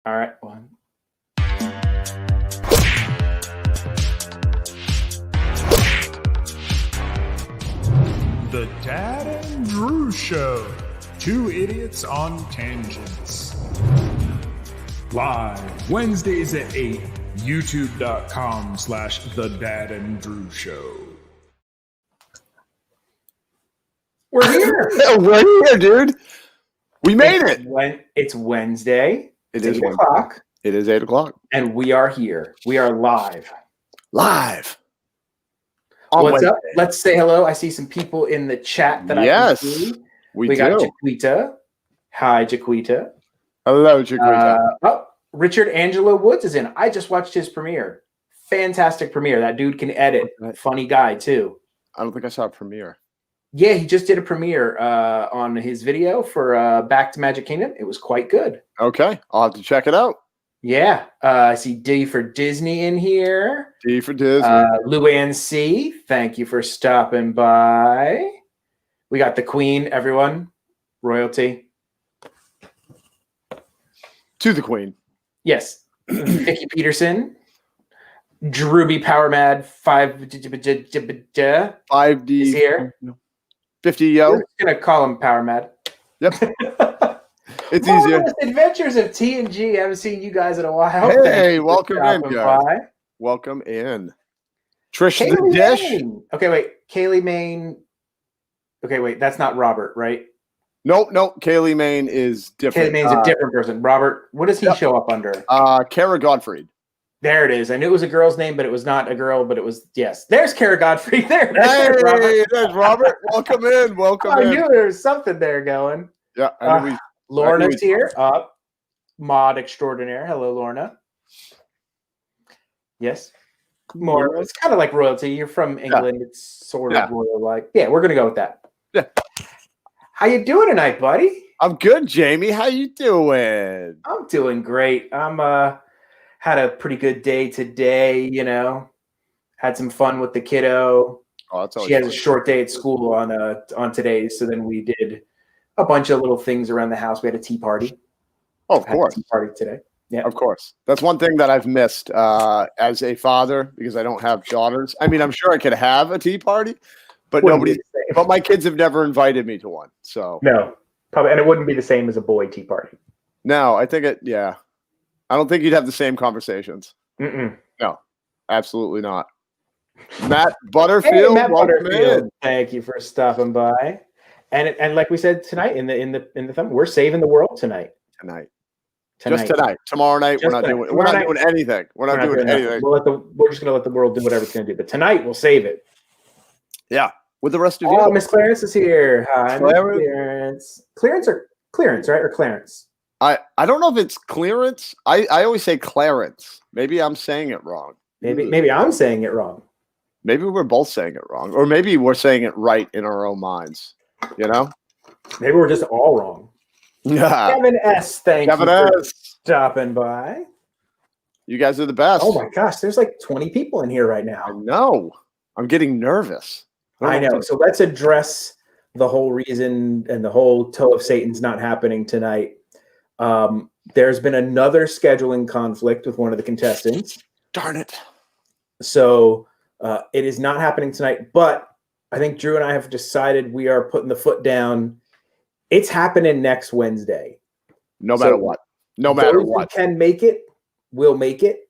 All right, one. The Dad and Drew Show. Two idiots on tangents. Live Wednesdays at 8. YouTube.com/The Dad and Drew Show. We're here. We're here, dude. We made it. It's Wednesday. It It's is 8 o'clock. It is 8 o'clock. And we are here. We are live. Live. What's up? Let's say hello. I see some people in the chat that I can see. We got Jaquita. Hi, Jaquita. Hello, Jaquita. Richard Angelo Woods is in. I just watched his premiere. Fantastic premiere. That dude can edit. Funny guy, too. I don't think I saw a premiere. Yeah, he just did a premiere on his video for Back to Magic Kingdom. It was quite good. Okay, I'll have to check it out. Yeah, I see D for Disney in here. D for Disney. Luann C, thank you for stopping by. We got the Queen, everyone. Royalty. To the Queen. Yes. Vicky Peterson. Drewby Power Mad 5D is here. 50 yo. We're just gonna call him Power Mad. Yep. It's easier. Adventures of TNG. I haven't seen you guys in a while. Hey, welcome in, guys. Welcome in. Trish the Dish. Maine. Okay, wait. Kaylee Maine. Okay, wait. That's not Robert, right? Nope. Kaylee Maine is different. Kaylee Maine's a different person. Robert, what does he show up under? Kara Gottfried. There it is. I knew it was a girl's name, but it was not a girl, but it was, yes. There's Kara Godfrey. There. Hey, there's Robert. Welcome in. Welcome in. I knew there was something there going. Yeah. Lorna's here. Mod extraordinaire. Hello, Lorna. Yes. More. It's kind of like royalty. You're from England. Yeah. It's sort of royal-like. Yeah, we're going to go with that. Yeah. How you doing tonight, buddy? I'm good, Jamie. How you doing? I'm doing great. Had a pretty good day today, Had some fun with the kiddo. Oh, that's she has a short day at school on today, so then we did a bunch of little things around the house. We had a tea party. Oh, of course. Tea party today. Yeah. Of course. That's one thing that I've missed as a father because I don't have daughters. I mean, I'm sure I could have a tea party, but but my kids have never invited me to one. So no, probably, and it wouldn't be the same as a boy tea party. No, I think I don't think you'd have the same conversations. Mm-mm. No, absolutely not. Matt Butterfield, Matt Butterfield. Thank you for stopping by. And like we said tonight in the thumb, we're saving the world tonight. Just tonight. Tomorrow night, we're not doing anything. We're not doing anything. We're just gonna let the world do whatever it's gonna do. But tonight we'll save it. Yeah. With the rest of you. Oh, Miss Clarence is here. Hi, Clarence. Clearance, right? Or Clarence? I don't know if it's clearance. I always say Clarence. Maybe I'm saying it wrong. Maybe I'm saying it wrong. Maybe we're both saying it wrong. Or maybe we're saying it right in our own minds. Maybe we're just all wrong. Yeah. Kevin S. Thank Kevin you for S. stopping by. You guys are the best. Oh my gosh, there's like 20 people in here right now. I know. I'm getting nervous. I know. So let's address the whole reason and the whole Toe of Satan's not happening tonight. There's been another scheduling conflict with one of the contestants. Darn it. So it is not happening tonight, but I think Drew and I have decided we are putting the foot down. It's happening next Wednesday. No matter what. No matter what. Can make it, we'll make it.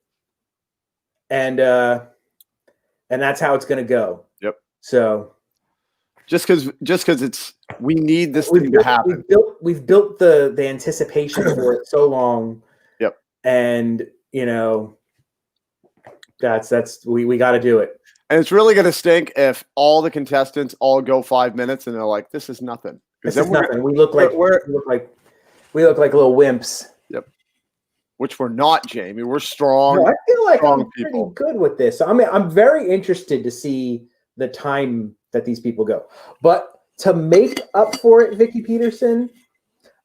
And that's how it's going to go. Yep. So just because we need this thing to happen. We've built the anticipation for it so long. Yep. And that's we got to do it. And it's really going to stink if all the contestants all go 5 minutes and they're like, "This is nothing." This is nothing. We look like little wimps. Yep. Which we're not, Jamie. We're strong. No, I feel like I'm people. pretty good with this. So, I'm very interested to see the time that these people go. But to make up for it, Vicky Peterson,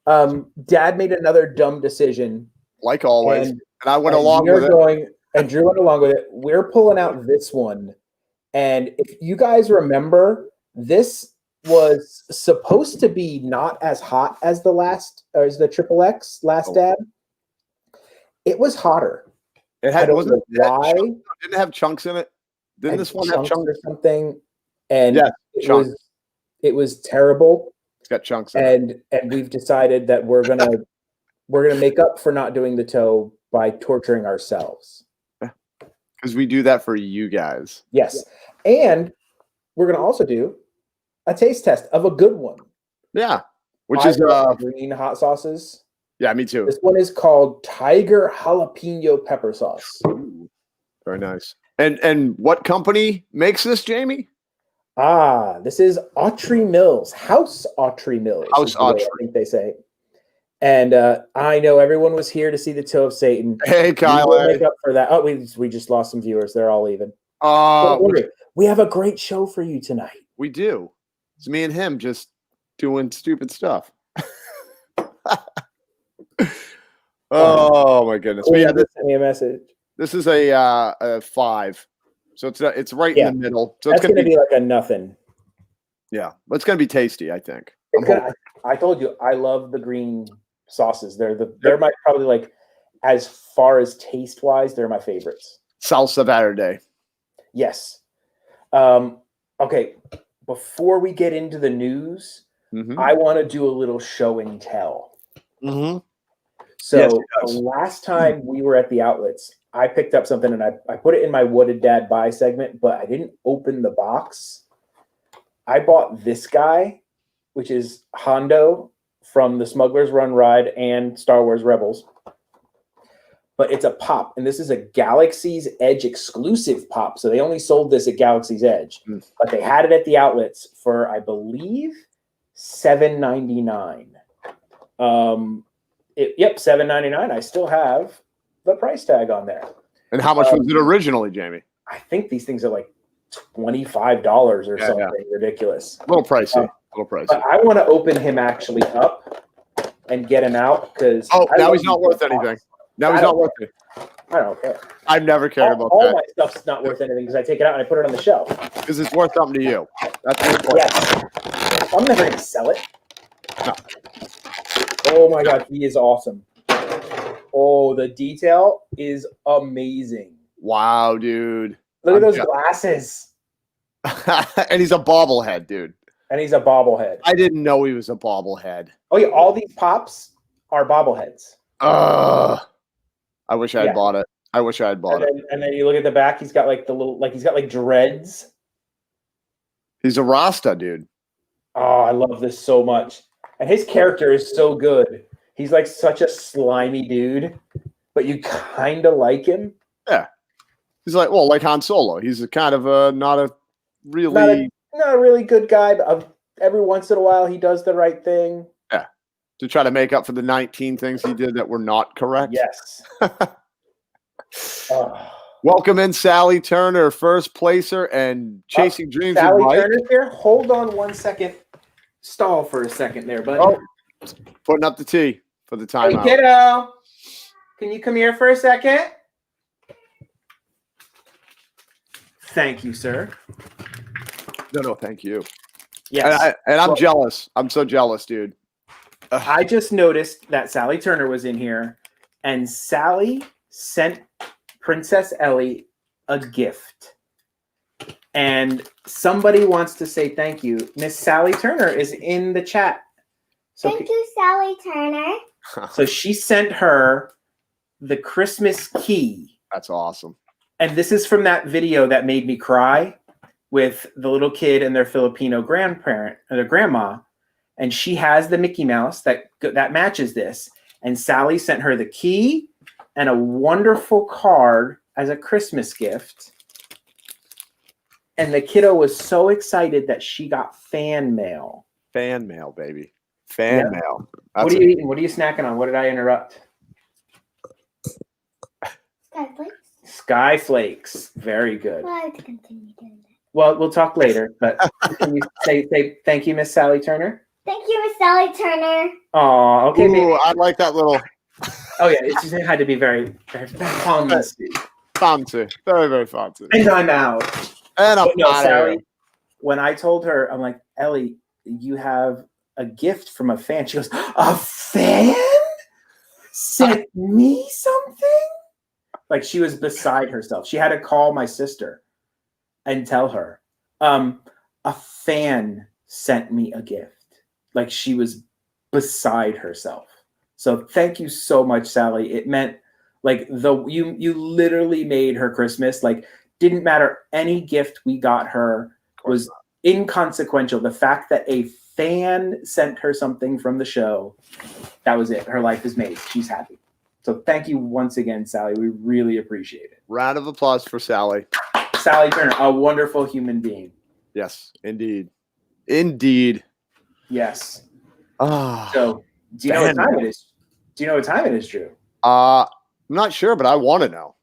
Dad made another dumb decision. Like always. And I went along with it. And Drew went along with it. We're pulling out this one. And if you guys remember, this was supposed to be not as hot as the Triple X last Dad. It was hotter. It I had don't wasn't know it, why. didn't it have chunks in it? Didn't this one have chunks or something? And Yeah, it chunks. was terrible. It's got chunks in it. And we've decided that we're gonna make up for not doing the toe by torturing ourselves. Because we do that for you guys. Yes. And we're gonna also do a taste test of a good one. Yeah. Which I is love green hot sauces. Yeah, me too. This one is called Tiger Jalapeno Pepper Sauce. Ooh, very nice. And what company makes this, Jamie? This is Autry Mills, House Autry Mills. House Autry, I think they say. And I know everyone was here to see the toe of Satan. Hey, Kyle. We will make up for that. Oh, we just lost some viewers. They're all leaving. We have a great show for you tonight. We do. It's me and him just doing stupid stuff. Oh my goodness! Yeah, send me a message. This is a 5, so it's right in the middle. So that's gonna be like a nothing. Yeah, but it's gonna be tasty. I think. I told you I love the green sauces. They're my probably like as far as taste wise, they're my favorites. Salsa verde. Yes. Okay. Before we get into the news, I want to do a little show and tell. Mm-hmm. So the last time we were at the outlets, I picked up something and I put it in my What Did Dad Buy segment, but I didn't open the box. I bought this guy, which is Hondo from the Smuggler's Run Ride and Star Wars Rebels. But it's a pop, and this is a Galaxy's Edge exclusive pop. So they only sold this at Galaxy's Edge, but they had it at the outlets for, I believe, $7.99. $7.99. I still have the price tag on there. And how much was it originally, Jamie? I think these things are like $25 or something ridiculous. A little pricey. But I want to open him actually up and get him out because now he's not worth anything. Now he's not worth it. I don't care. I've never cared about all that. All my stuff's not worth anything because I take it out and I put it on the shelf. Because it's worth something to you. That's the point. Yes. I'm never going to sell it. No. Oh my God, he is awesome. Oh, the detail is amazing. Wow, dude. Look at those glasses. And he's a bobblehead, dude. And he's a bobblehead. I didn't know he was a bobblehead. Oh yeah, all these pops are bobbleheads. I wish I had bought it. I wish I had bought it. And then you look at the back, he's got like he's got dreads. He's a Rasta, dude. Oh, I love this so much. And his character is so good. He's like such a slimy dude, but you kind of like him. Yeah. He's like Han Solo. He's a kind of not a really good guy, but every once in a while he does the right thing. Yeah. To try to make up for the 19 things he did that were not correct. Yes. Welcome in Sally Turner, first placer and Chasing Dreams. Sally Turner's here. Hold on 1 second. Stall for a second there, buddy. Putting up the tea for the timeout. Hey, kiddo. Can you come here for a second? Thank you, sir. No, thank you. Yes. And I'm jealous. I'm so jealous, dude. I just noticed that Sally Turner was in here, and Sally sent Princess Ellie a gift. And somebody wants to say thank you. Miss Sally Turner is in the chat. So thank you, Sally Turner. So she sent her the Christmas key. That's awesome. And this is from that video that made me cry with the little kid and their Filipino grandparent or their grandma. And she has the Mickey Mouse that matches this. And Sally sent her the key and a wonderful card as a Christmas gift. And the kiddo was so excited that she got fan mail. Fan mail, baby. Fan mail. What are you eating? What are you snacking on? What did I interrupt? Sky Flakes. Very good. Well, I have to continue doing that. Well, we'll talk later. But can you say thank you, Miss Sally Turner? Thank you, Miss Sally Turner. Oh, okay. Ooh, I like that little. Oh yeah, it had to be very, very fancy. Fancy. Very, very fancy. And I'm out. And I'm out. Sally, when I told her, I'm like, Ellie, you have a gift from a fan. She goes, a fan? sent me something? Like she was beside herself. She had to call my sister and tell her. A fan sent me a gift. Like she was beside herself. So thank you so much, Sally. It meant like you literally made her Christmas. Like didn't matter any gift we got her was inconsequential. The fact that a fan sent her something from the show, that was it. Her life is made. She's happy. So thank you once again, Sally. We really appreciate it. Round of applause for Sally. Sally Turner, a wonderful human being. Yes, indeed. Indeed. Yes. Ah. So do you know what time it is? Do you know what time it is, Drew? I'm not sure, but I want to know.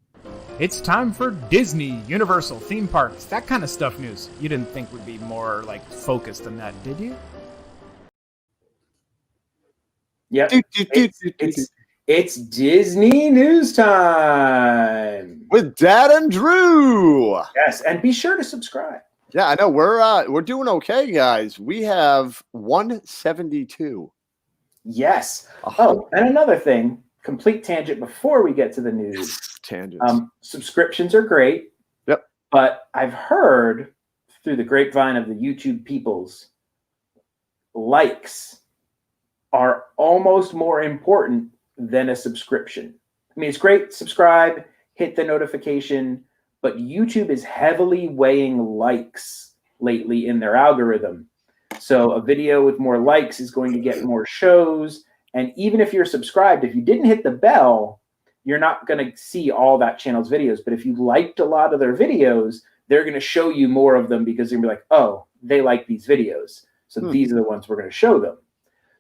It's time for Disney, Universal, theme parks, that kind of stuff news. You didn't think we'd be more like focused on that, did you? Yep. It's Disney news time with Dad and Drew. Yes, and be sure to subscribe. Yeah, I know we're doing okay, guys. We have 172. Yes. Oh, and another thing, complete tangent before we get to the news. Tangents. Subscriptions are great. Yep. But I've heard through the grapevine of the YouTube peoples, likes are almost more important than a subscription. I mean, it's great, subscribe, hit the notification, but YouTube is heavily weighing likes lately in their algorithm. So a video with more likes is going to get more shows. And even if you're subscribed, if you didn't hit the bell, you're not going to see all that channel's videos. But if you liked a lot of their videos, they're going to show you more of them because you're going to be like, oh, they like these videos. So these are the ones we're going to show them.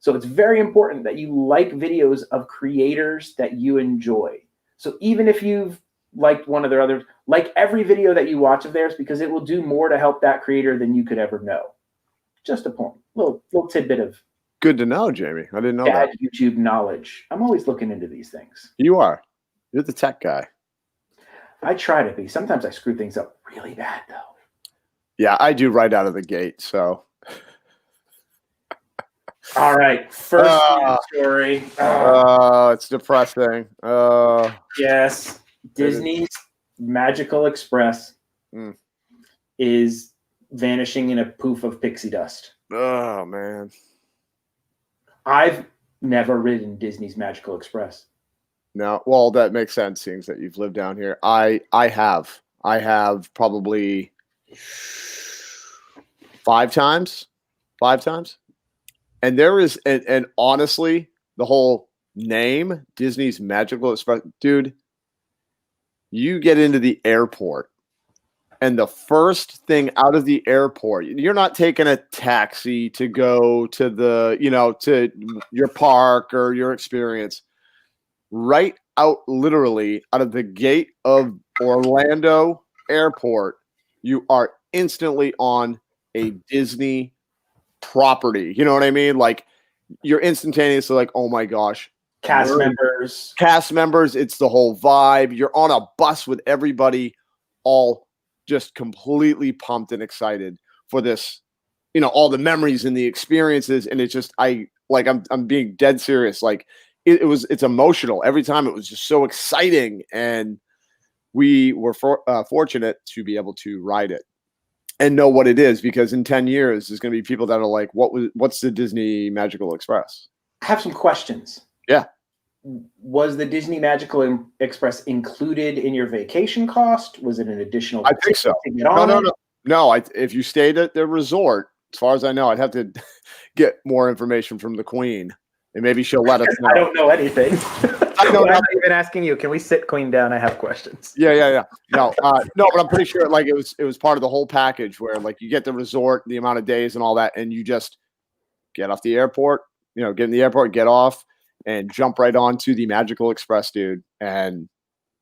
So it's very important that you like videos of creators that you enjoy. So even if you've liked one of their others, like every video that you watch of theirs, because it will do more to help that creator than you could ever know. Just a point, little tidbit of good to know, Jamie. I didn't know that. YouTube knowledge. I'm always looking into these things. You are. You're the tech guy. I try to be. Sometimes I screw things up really bad, though. Yeah, I do right out of the gate. So. All right, first story. Oh, it's depressing. Yes, Disney's Magical Express is vanishing in a poof of pixie dust. Oh, man. I've never ridden Disney's Magical Express. No, well, that makes sense, seeing that you've lived down here. I have probably 5 times. And there is, and honestly, the whole name, Disney's Magical Express, dude, you get into the airport, and the first thing out of the airport, you're not taking a taxi to go to the, to your park or your experience. Right out, literally, out of the gate of Orlando Airport, you are instantly on a Disney property. You know what I mean? Like, you're instantaneously like, oh my gosh. Cast members. It's the whole vibe. You're on a bus with everybody, all just completely pumped and excited for this, all the memories and the experiences. And it's just, I'm being dead serious. Like, it's emotional every time. It was just so exciting. And we were fortunate to be able to ride it and know what it is, because in 10 years, there's going to be people that are like, what's the Disney Magical Express? I have some questions. Yeah. Was the Disney Magical Express included in your vacation cost? Was it an additional? I think so. No. If you stayed at the resort, as far as I know, I'd have to get more information from the Queen, and maybe she'll let us know. I don't know anything. I'm not even asking you. Can we sit Queen down? I have questions. Yeah. No, but I'm pretty sure like it was part of the whole package where like you get the resort, the amount of days and all that, and you just get off the airport, get in the airport, get off, and jump right onto the Magical Express, dude, and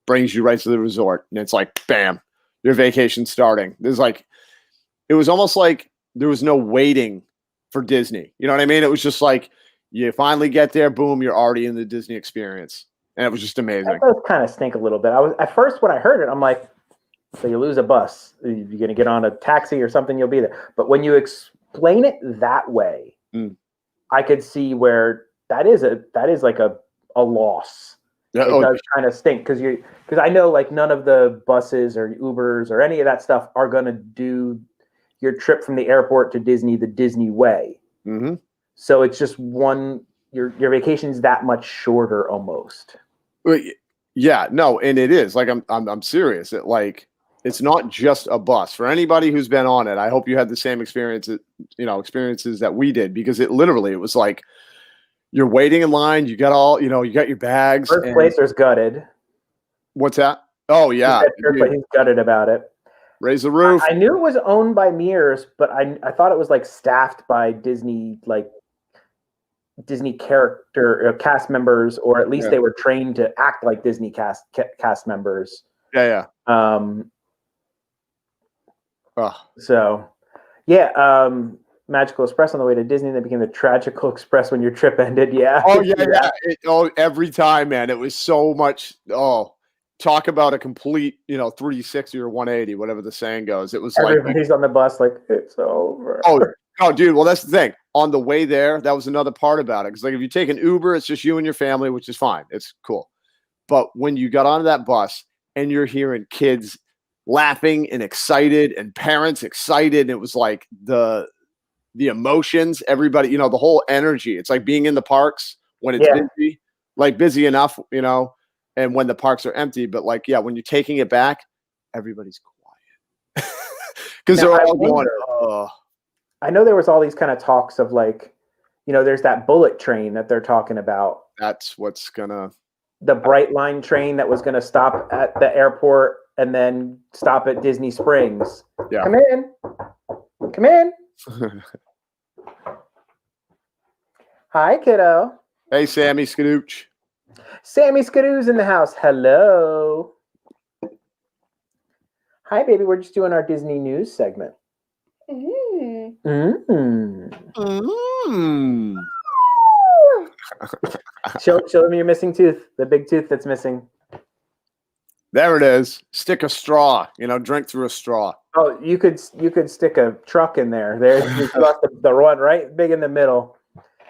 brings you right to the resort. And it's like, bam, your vacation's starting. It was almost like there was no waiting for Disney. You know what I mean? It was just like, you finally get there, boom, you're already in the Disney experience. And it was just amazing. That does kind of stink a little bit. I was at first when I heard it, I'm like, so you lose a bus, you're going to get on a taxi or something, you'll be there. But when you explain it that way, I could see where that is like a a loss. Yeah, It does kind of stink because I know like none of the buses or Ubers or any of that stuff are going to do your trip from the airport to Disney the Disney way. Mm-hmm. So it's just your vacation's that much shorter almost. Yeah, no, and it is like I'm serious. It's not just a bus. For anybody who's been on it, I hope you had the same experiences that we did, because it was like you're waiting in line. You got you got your bags. First Placer's gutted. What's that? Oh yeah, He's gutted about it. Raise the roof. I knew it was owned by Mears, but I thought it was like staffed by Disney, like Disney character cast members, or at least they were trained to act like Disney cast members. Yeah. So, yeah. Magical Express on the way to Disney, then became the Tragical Express when your trip ended. Yeah. Oh yeah. Every time, man, it was so much. Oh, talk about a complete, 360 or 180, whatever the saying goes. It was everybody's on the bus, like it's over. Oh, dude. Well, that's the thing. On the way there, that was another part about it. Because like if you take an Uber, it's just you and your family, which is fine. It's cool. But when you got onto that bus and you're hearing kids laughing and excited and parents excited, and it was like the emotions, everybody, the whole energy. It's like being in the parks when it's busy, like busy enough, and when the parks are empty. But like, yeah, when you're taking it back, everybody's quiet because they're all going, oh. I know there was all these kind of talks of like, there's that bullet train that they're talking about. That's what's gonna. The Bright Line train that was going to stop at the airport and then stop at Disney Springs. Yeah. Come in. Hi, kiddo. Hey, Sammy Skadooch. Sammy Skadoo's in the house. Hello. Hi, baby. We're just doing our Disney news segment. Show me your missing tooth, the big tooth that's missing. There it is. Stick a straw, drink through a straw. Oh, you could stick a truck in there. There's the one right big in the middle.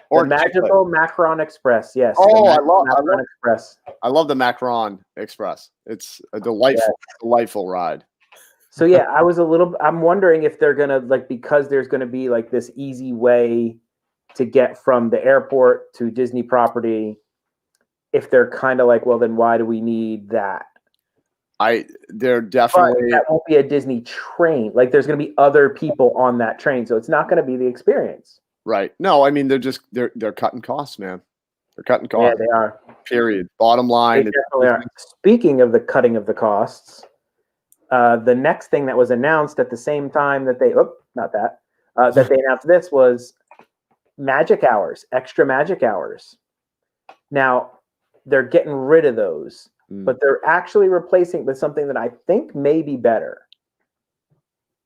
Or the magical Macron Express. Yes. Oh, I love Express. I love the Macron Express. It's a delightful ride. So yeah, I'm wondering if they're gonna because there's gonna be like this easy way to get from the airport to Disney property, if they're kind of like, well, then why do we need that? They're definitely. But that won't be a Disney train. Like there's going to be other people on that train, so it's not going to be the experience. Right. No, I mean they're cutting costs, man. They're cutting costs. Yeah, they are. Period. Bottom line. They definitely are. Speaking of the cutting of the costs, the next thing that was announced at the same time that they that they announced this was magic hours, extra magic hours. Now they're getting rid of those. But they're actually replacing with something that I think may be better.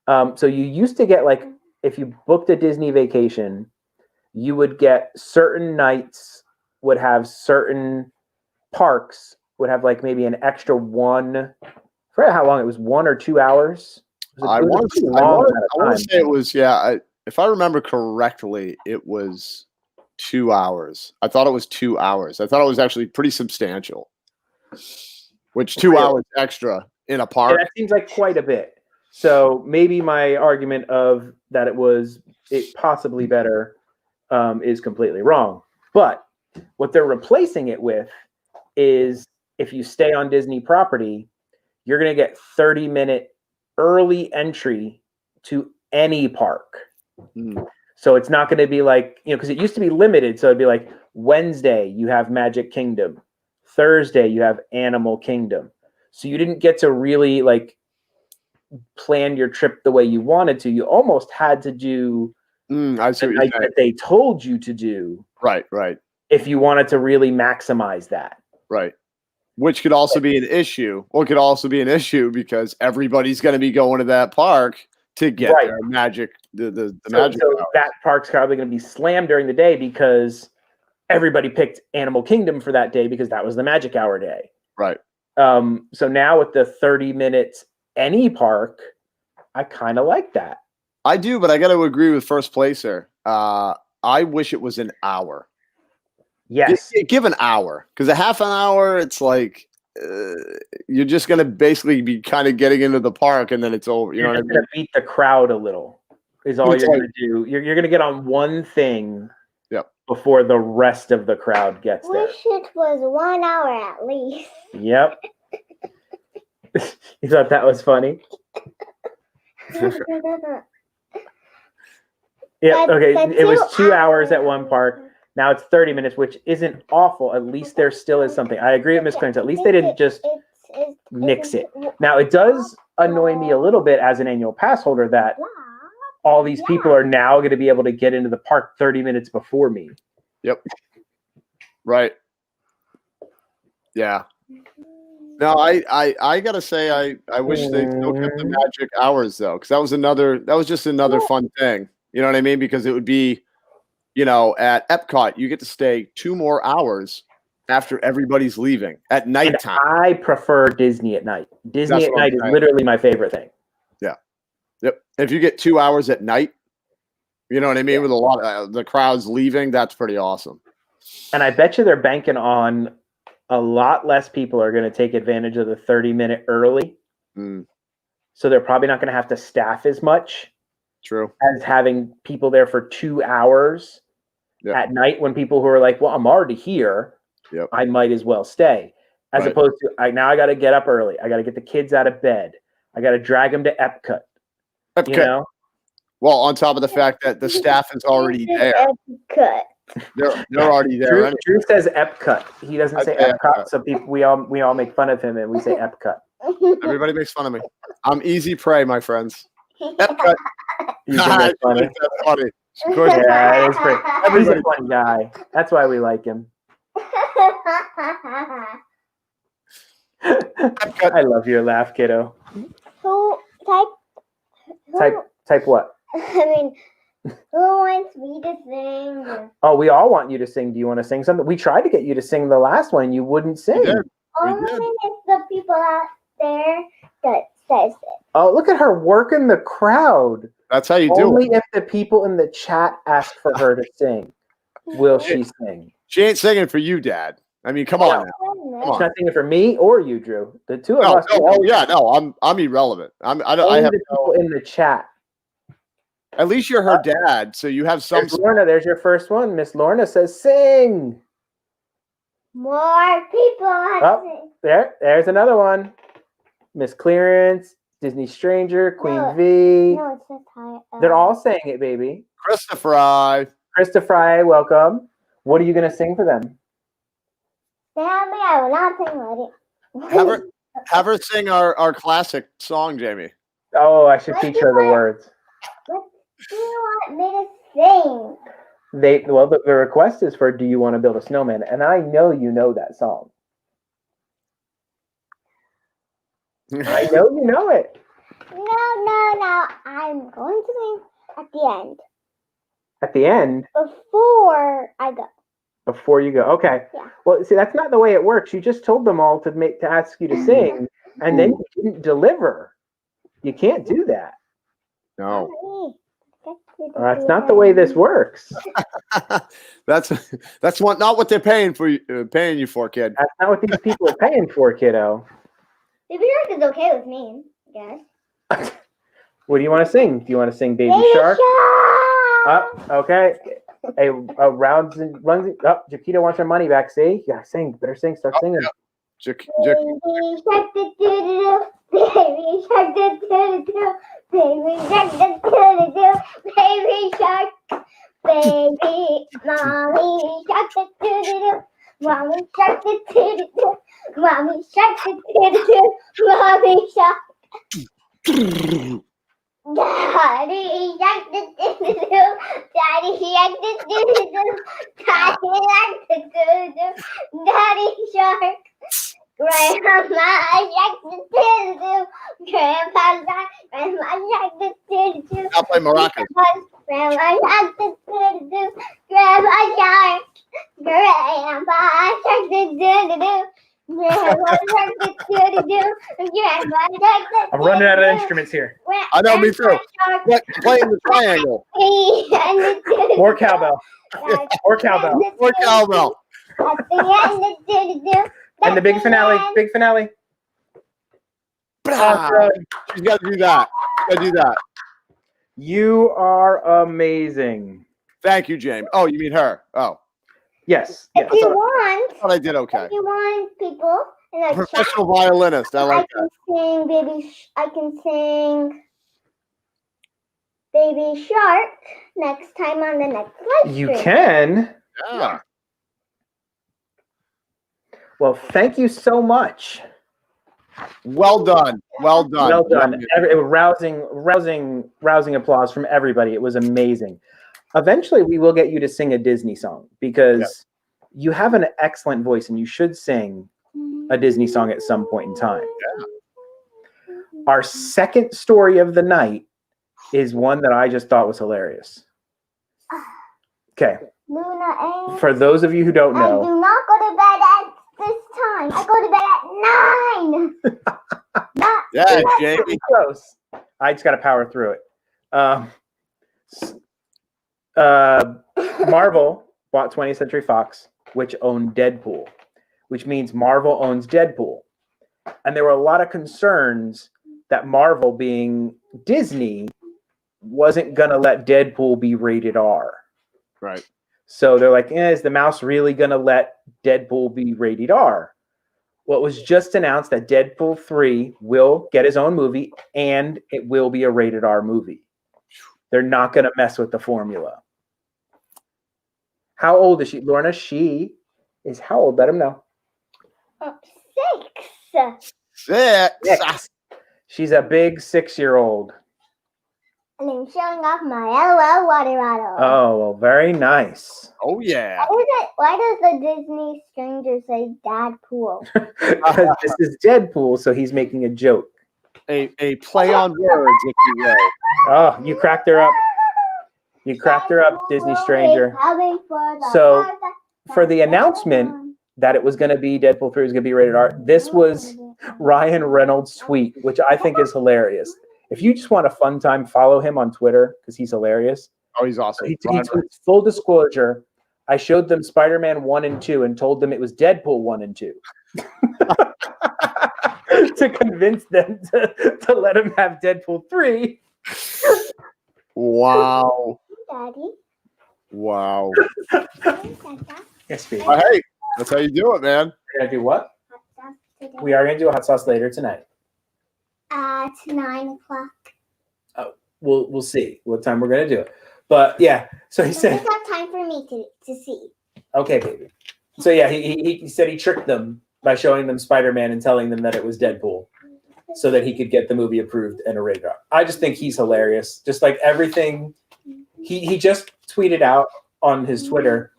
So you used to get if you booked a Disney vacation, you would get certain nights would have certain parks would have maybe an extra one. I forget how long it was, 1 or 2 hours. I want to say it was if I remember correctly, it was 2 hours. I thought it was 2 hours. I thought it was actually pretty substantial. Which 2 hours extra in a park? Yeah, that seems like quite a bit. So maybe my argument of that it possibly better is completely wrong. But what they're replacing it with is if you stay on Disney property, you're going to get 30-minute early entry to any park. So it's not going to be because it used to be limited. So it'd be like Wednesday, you have Magic Kingdom. Thursday, you have Animal Kingdom. So you didn't get to really plan your trip the way you wanted to. You almost had to do I see what you're saying. that they told you to do. Right. If you wanted to really maximize that. Right. Which could also be an issue. Well, it could also be an issue because everybody's going to be going to that park to get their magic, the magic. So that park's probably going to be slammed during the day because everybody picked Animal Kingdom for that day because that was the magic hour day. Right. So now with the 30 minutes any park, I kind of like that. I do, but I got to agree with First Placer. I wish it was an hour. Yes. Give an hour, because a half an hour, it's like you're just going to basically be kind of getting into the park and then it's over. You know what I You're mean? going to beat the crowd a little is all It's you're like- going to do. You're going to get on one thing Yep. before the rest of the crowd gets there. Wish it was 1 hour at least. Yep. You thought that was funny? Yeah. But Okay. the It was 2 2 hours at one park. Now it's 30 minutes, which isn't awful. At least there still is something. I agree with Miss Clarence. At least they didn't just nix it. Now it does annoy me a little bit as an annual pass holder that all these people are now going to be able to get into the park 30 minutes before me. Yep. Right. Yeah. No, I gotta say I wish they still kept the magic hours though, because that was just another fun thing. You know what I mean? Because it would be, at Epcot, you get to stay 2 more hours after everybody's leaving at nighttime. And I prefer Disney at night. Disney That's at what I'm night is saying. literally my favorite thing. Yep. If you get 2 hours at night, you know what I mean, with a lot of the crowds leaving, that's pretty awesome. And I bet you they're banking on a lot less people are going to take advantage of the 30-minute early. Mm, So they're probably not going to have to staff as much true. as having people there for 2 hours Yep. at night when people who are like, well, I'm already here. Yep. I might as well stay. As Right. opposed to, I got to get up early. I got to get the kids out of bed. I got to drag them to Epcot. Epcot. You know? Well, on top of the fact that the staff is already there. Cut. They're already there. Drew, anyway. Drew says Epcot. He doesn't say Okay, Epcot, Epcot. so people we all make fun of him and we say Epcot. Everybody makes fun of me. I'm easy prey, my friends. Epcot. You think that's funny? That's funny. Of course. Yeah, it is pretty. He's a Everybody- funny guy. That's why we like him. I love your laugh, kiddo. Who type? Who, Type what? I mean, who wants me to sing? Oh, we all want you to sing. Do you want to sing something? We tried to get you to sing the last one and you wouldn't sing. did. Only did. if the people out there that says it. Oh, look at her working the crowd. That's how you do Only it. if the people in the chat ask for her to sing will she sing. She ain't singing for you, Dad. I mean, come on now. She's on. not singing for me or you, Drew. The two of No, us. oh yeah, no, I'm irrelevant. I Only have the people in the chat. at least you're her dad, so you have some. There's Lorna. There's your first one. Miss Lorna says, "Sing." More people want to Oh. sing. There's another one. Miss Clearance, Disney Stranger, Queen No, V. No, it's just high. They're all saying it, baby. Christopher. Krista Fry, welcome. What are you gonna sing for them? Family, I will not sing with it. Have her sing our classic song, Jamie. Oh, I should What teach do her the I- words. What do you want me to sing? The request is for "Do you want to build a snowman?" And I know you know that song. I know you know it. No. I'm going to sing at the end. At the end, Before I go. before you go. Okay. Yeah. Well, see, that's not the way it works. You just told them all to ask you to sing, and then you didn't deliver. You can't do that. No, That's not the way this works. that's not what they're paying you for, kid. That's not what these people are paying for, kiddo. Baby Shark is okay with me, I guess. What do you want to sing? Do you want to sing Baby Baby Shark? Shark! Okay. A rounds and runs. Oh, Jaquita wants her money back. See? Yeah, sing. Better sing. Start singing. Jack- Baby Shark, do-do-do-do. Baby Shark, do-do-do-do. Baby Shark, do-do-do-do. Baby Shark. Baby, Mommy Shark, do-do-do-do. Mommy Shark, do-do-do-do. Mommy Shark, do-do-do-do. Mommy Shark. Daddy Shark, do-do-do-do. Daddy Shark, do-do-do-do. Daddy Shark, do-do-do-do. Daddy Shark. Grandma Shark, do-do-do-do. Grandpa Shark, Grandma Shark, do-do-do-do. I'll play maracas. Grandma Shark, do-do-do-do. Grandma Shark. Grandpa Shark, do-do-do-do. Grandma Shark, do-do-do-do. Grandma Shark, do-do-do-do. I'm running out of instruments here. I know, me too. Grandpa Shark, What? Playing the triangle. More cowbell. More cowbell. More cowbell. That's the end. And the big finale. Big finale. Awesome. She's got to do that. Got to do that. You are amazing. Thank you, James. Oh, you mean her? Oh, Yes. If you want, I thought I did okay. if you want people in a chat, Professional violinist. I like can that. sing I can sing Baby Shark next time on the next live You stream. can. Yeah. Well, thank you so much. Well done. Well done. Well done. Rousing applause from everybody. It was amazing. Eventually, we will get you to sing a Disney song because you have an excellent voice and you should sing a Disney song at some point in time. Yeah. Our second story of the night is one that I just thought was hilarious. Okay. Luna, For those of you who don't I know, do not go to bed at this time. I go to bed at 9. Yeah, Jamie. close. I just got to power through it. Marvel bought 20th Century Fox, which owned Deadpool, which means Marvel owns Deadpool. And there were a lot of concerns that Marvel, being Disney, wasn't going to let Deadpool be rated R. Right. So they're like, is the mouse really going to let Deadpool be rated R? Well, it was just announced that Deadpool 3 will get his own movie and it will be a rated R movie. They're not going to mess with the formula. How old is she? Lorna, she is how old? Let him know. 6. 6. She's a big 6-year-old. And I'm showing off my LOL water bottle. Oh, well, very nice. Oh, yeah. Why does the Disney stranger say Dadpool? Because this is Deadpool, so he's making a joke. A play on words, if you will. Oh, you cracked her up. You cracked her up, Disney stranger. So, for the announcement that it was going to be Deadpool 3 was going to be rated R, this was Ryan Reynolds' tweet, which I think is hilarious. If you just want a fun time, follow him on Twitter because he's hilarious. Oh, he's awesome. He tweets, full disclosure, I showed them Spider-Man 1 and 2 and told them it was Deadpool 1 and 2. To convince them to let him have Deadpool 3. Wow. Daddy. Wow. Yes, baby. Well, hey, that's how you do it, man. We're going to do what? We are going to do a hot sauce later tonight. At 9 o'clock. We'll see what time we're going to do it. But yeah, so he said. Just have time for me to see. Okay, baby. So yeah, he said he tricked them by showing them Spider-Man and telling them that it was Deadpool so that he could get the movie approved and a rated R. I just think he's hilarious. Just like everything. He just tweeted out on his Twitter,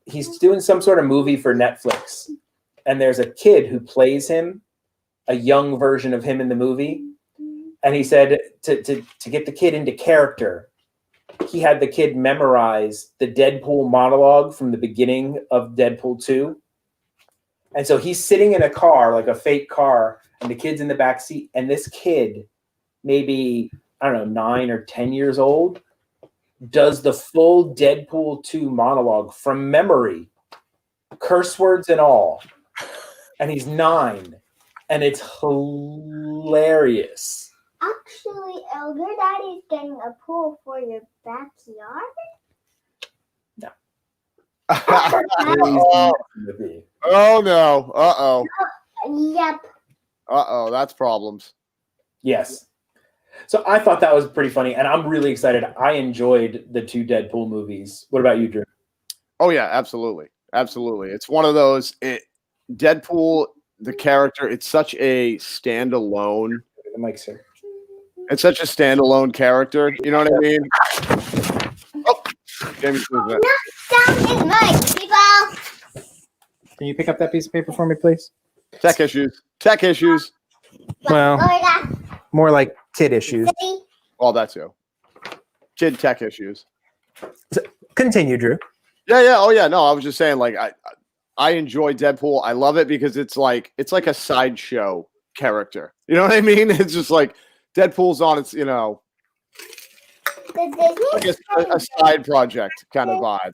he's doing some sort of movie for Netflix. And there's a kid who plays him, a young version of him in the movie. And he said to get the kid into character, he had the kid memorize the Deadpool monologue from the beginning of Deadpool 2. And so he's sitting in a car, like a fake car, and the kid's in the back seat. And this kid, maybe, I don't know, 9 or 10 years old, does the full Deadpool 2 monologue from memory, curse words and all. And he's 9. And it's hilarious. Actually, Elder Daddy's getting a pool for your backyard. No. Oh, no. Uh-oh. Yep. Uh-oh. That's problems. Yes. So I thought that was pretty funny, and I'm really excited. I enjoyed the 2 Deadpool movies. What about you, Drew? Oh, yeah, absolutely. Absolutely. It's one of those, Deadpool, the character, it's such a standalone. The mic, sir. It's such a standalone character. You know what I mean? Oh, Jamie's moving it. Down his mic, people. Can you pick up that piece of paper for me, please? Tech issues. Tech issues. Well, Florida more like kid issues. City. All that too. Kid tech issues. Continue, Drew. Yeah. Oh, yeah. No, I was just saying, like, I enjoy Deadpool. I love it because it's like a sideshow character. You know what I mean? It's just like Deadpool's on its, you know, The Disney I guess a side project kind of vibe.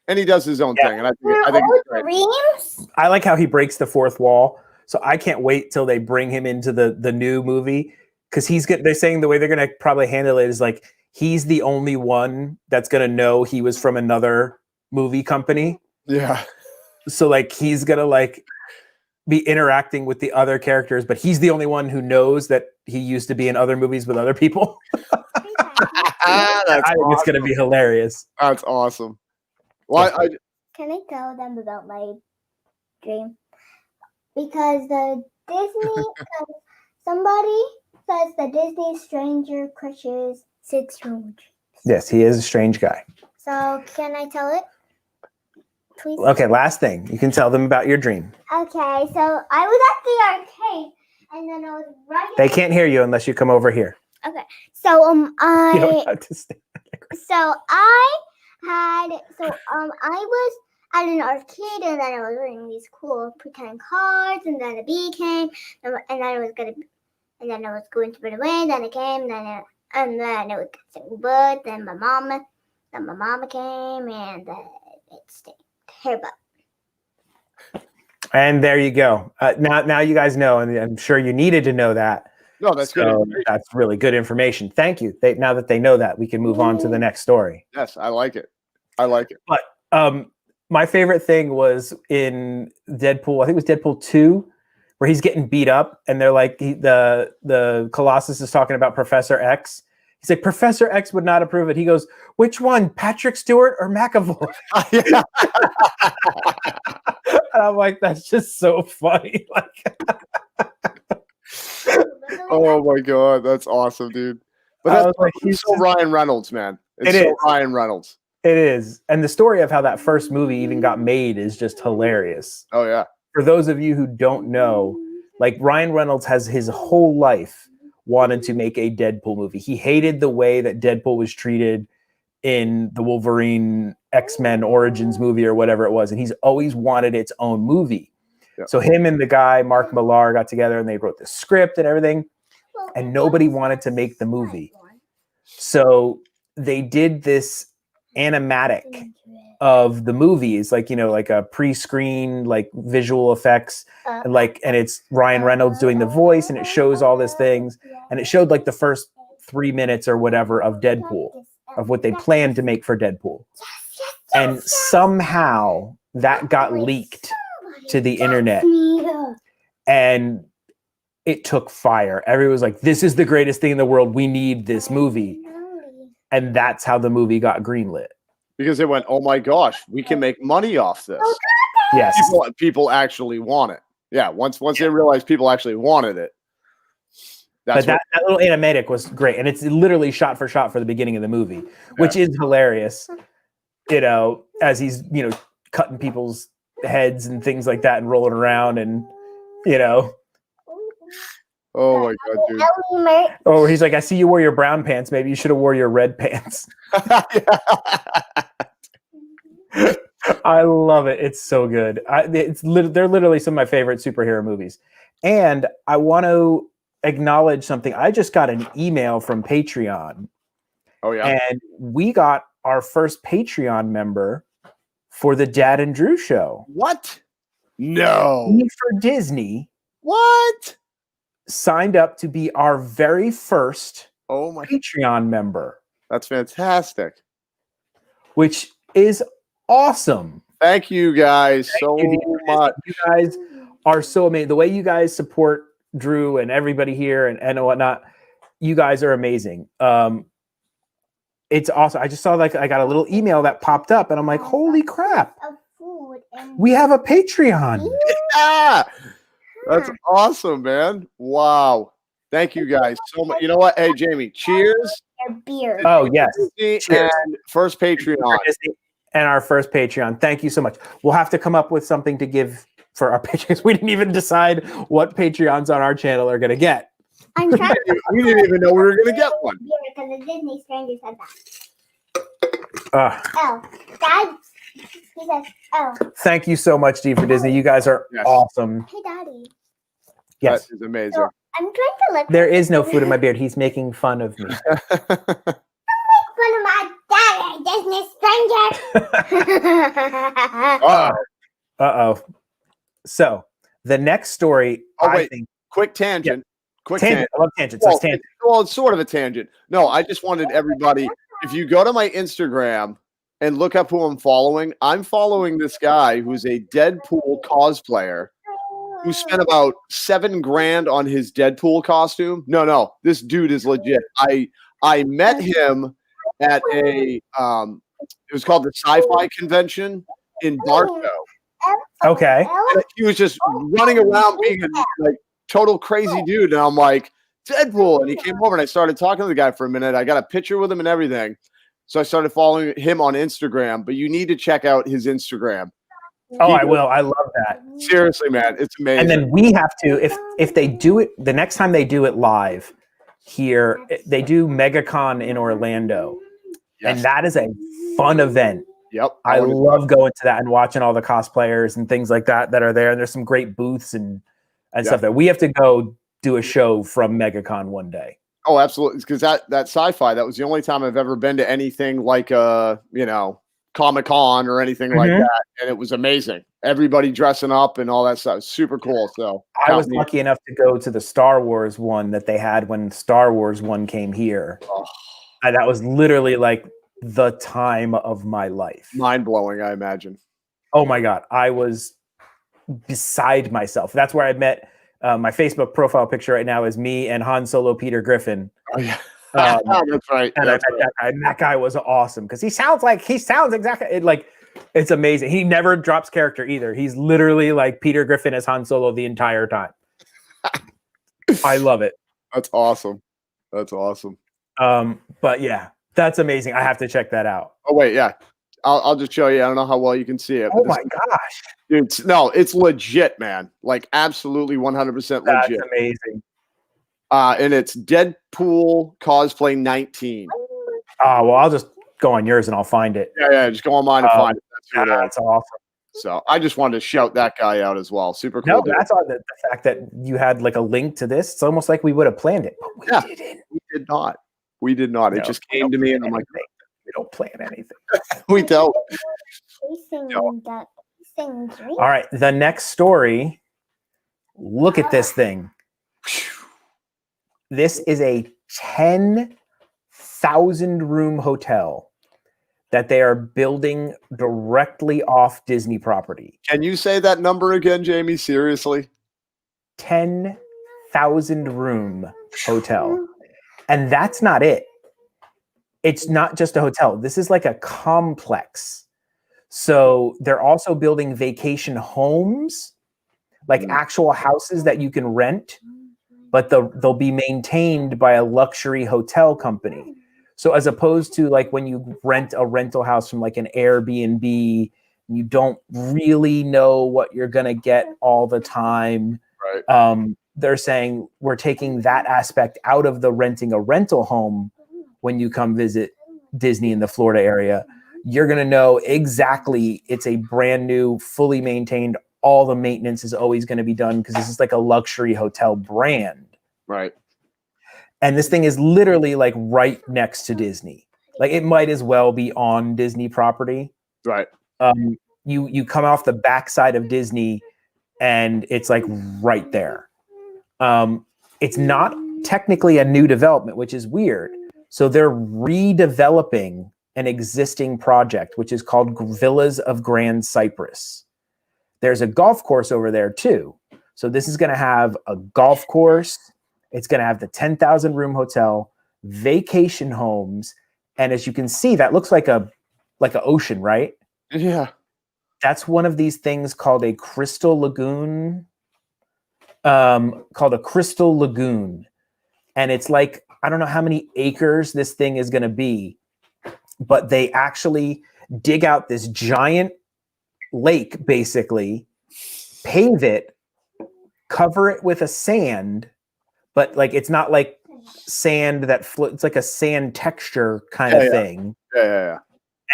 and he does his own Yeah. thing, and I We're think all it's great. dreams. I like how he breaks the fourth wall. So I can't wait till they bring him into the new movie because they're saying the way they're gonna probably handle it is like he's the only one that's gonna know he was from another movie company. Yeah. So like he's gonna like be interacting with the other characters, but he's the only one who knows that he used to be in other movies with other people. I think it's gonna be hilarious. That's awesome. Well, Can I tell them about my dream? Because the Disney, somebody says the Disney stranger crushes Sid Strange. Yes, he is a strange guy. So can I tell it? Please. Okay, last thing. You can tell them about your dream. Okay, so I was at the arcade, and then I was right. They can't hear you unless you come over here. Okay, so You don't have to stay. I was at an arcade, and then I was wearing these cool pretend cards, and then a bee came, and then I was going to put it away, then it came, and then it was getting wood, then my mama came, and it stayed her butt. And there you go. Now you guys know, and I'm sure you needed to know that. no, that's good. So that's really good information. Thank you. Now that they know that, we can move on to the next story. Yes, I like it. I like it. But my favorite thing was in Deadpool. I think it was Deadpool 2, where he's getting beat up, and they're like the Colossus is talking about Professor X. He's like, Professor X would not approve it. He goes, which one, Patrick Stewart or McAvoy? Yeah. And I'm like, that's just so funny. Like, Oh my god, that's awesome, dude. But I that's was like, he's so Ryan Reynolds, man. It's It so is. Ryan Reynolds. it is. And the story of how that first movie even got made is just hilarious. Oh yeah. For those of you who don't know, like Ryan Reynolds has his whole life wanted to make a Deadpool movie. He hated the way that Deadpool was treated in the Wolverine X-Men Origins movie or whatever it was. And he's always wanted its own movie. Yeah. So him and the guy, Mark Millar, got together and they wrote the script and everything. And nobody wanted to make the movie. So they did this animatic of the movies, like, like a pre-screen, like visual effects, and it's Ryan Reynolds doing the voice, and it shows all these things, and it showed like the first 3 minutes or whatever of Deadpool, of what they planned to make for Deadpool. And somehow that got leaked to the internet, and it took fire. Everyone was like, this is the greatest thing in the world. We need this movie. And that's how the movie got greenlit. Because they went, oh my gosh, we can make money off this. Yes. People actually want it. Yeah, once they realized people actually wanted it. But that little animatic was great. And it's literally shot for the beginning of the movie, which is hilarious. As he's, cutting people's heads and things like that and rolling around and, Oh my god, dude. Oh, he's like, I see you wore your brown pants. Maybe you should have wore your red pants. I love it. It's so good. They're literally some of my favorite superhero movies. And I want to acknowledge something. I just got an email from Patreon. Oh yeah. And we got our first Patreon member for the Dad and Drew show. What? No. He for Disney. What? Signed up to be our very first Patreon member. That's fantastic. Which is awesome. Thank you guys so much. You guys are so amazing. The way you guys support Drew and everybody here and whatnot, you guys are amazing. It's awesome. I just saw I got a little email that popped up and I'm like, holy crap. We have a Patreon. Yeah. That's awesome, man. Wow. Thank you guys so much. You know what? Hey, Jamie, cheers. Beer. Oh, yes. Cheers. And first Patreon. And our first Patreon. Thank you so much. We'll have to come up with something to give for our Patreons. We didn't even decide what Patreons on our channel are going to get. I'm trying to We didn't even know we were going to get one. because the Disney stranger said that. Oh, Dad. He says, oh. Thank you so much, D, for Disney. You guys are awesome. Hey, Daddy. Yes. That is amazing. So I'm trying to look. There is no food in my beard. He's making fun of me. Don't make fun of my daddy. Disney stranger. Uh-oh. So the next story, Oh, I wait. think. Quick tangent. Quick Tangent. I love tangents. Well, There's tangents. it's sort of a tangent. No, I just wanted everybody, if you go to my Instagram and look up who I'm following this guy who's a Deadpool cosplayer who spent about $7,000 on his Deadpool costume. No, this dude is legit. I met him at it was called the Sci-Fi Convention in Barstow. Okay. And he was just running around being a like total crazy dude, and I'm like, Deadpool, and he came over and I started talking to the guy for a minute. I got a picture with him and everything. So I started following him on Instagram, but you need to check out his Instagram. Oh, I will. I love that. Seriously, man, it's amazing. And then we have to, if they do it, the next time they do it live here, they do MegaCon in Orlando. Yes. And that is a fun event. Yep. I love going to that and watching all the cosplayers and things like that are there. And there's some great booths and stuff that we have to go do a show from MegaCon one day. Oh, absolutely. Because that sci-fi, that was the only time I've ever been to anything like Comic-Con or anything like that. And it was amazing. Everybody dressing up and all that stuff. Super cool. So I was lucky enough to go to the Star Wars one that they had when Star Wars one came here. Oh. And that was literally like the time of my life. Mind blowing, I imagine. Oh my God. I was beside myself. That's where I met my Facebook profile picture right now is me and Han Solo Peter Griffin. Oh, yeah. That's right. And that guy was awesome because he sounds exactly like it's amazing. He never drops character either. He's literally like Peter Griffin as Han Solo the entire time. I love it. That's awesome. That's awesome. But yeah, that's amazing. I have to check that out. Oh wait, yeah. I'll just show you. I don't know how well you can see it. Oh my gosh. Dude, it's legit, man. Like absolutely 100% legit. That's amazing. And it's Deadpool cosplay 19. Well, I'll just go on yours and I'll find it. Yeah. Just go on mine and find it. That's awesome. So I just wanted to shout that guy out as well. Super cool. No, that's all the fact that you had like a link to this. It's almost like we would have planned it, but we didn't. We did not. No, it just came to me and I'm like, we don't plan anything. we don't. All right. The next story. Look at this thing. This is a 10,000 room hotel that they are building directly off Disney property. Can you say that number again, Jamie? Seriously? 10,000 room hotel. And that's not it. It's not just a hotel. This is like a complex. So they're also building vacation homes, like actual houses that you can rent, but they'll be maintained by a luxury hotel company. So as opposed to like when you rent a rental house from like an Airbnb, you don't really know what you're going to get all the time. Right. They're saying we're taking that aspect out of the renting a rental home when you come visit Disney in the Florida area. You're going to know exactly it's a brand new, fully maintained, all the maintenance is always going to be done because this is like a luxury hotel brand. Right. And this thing is literally like right next to Disney. Like it might as well be on Disney property. Right. You come off the backside of Disney and it's like right there. It's not technically a new development, which is weird. So they're redeveloping an existing project, which is called Villas of Grand Cypress. There's a golf course over there too. So this is going to have a golf course. It's going to have the 10,000 room hotel, vacation homes. And as you can see, that looks like an ocean, right? Yeah. That's one of these things called a crystal lagoon. Called a crystal lagoon. And it's like, I don't know how many acres this thing is going to be, but they actually dig out this giant lake, basically, pave it, cover it with a sand, but like it's not like sand that floats. It's like a sand texture kind of thing. Yeah.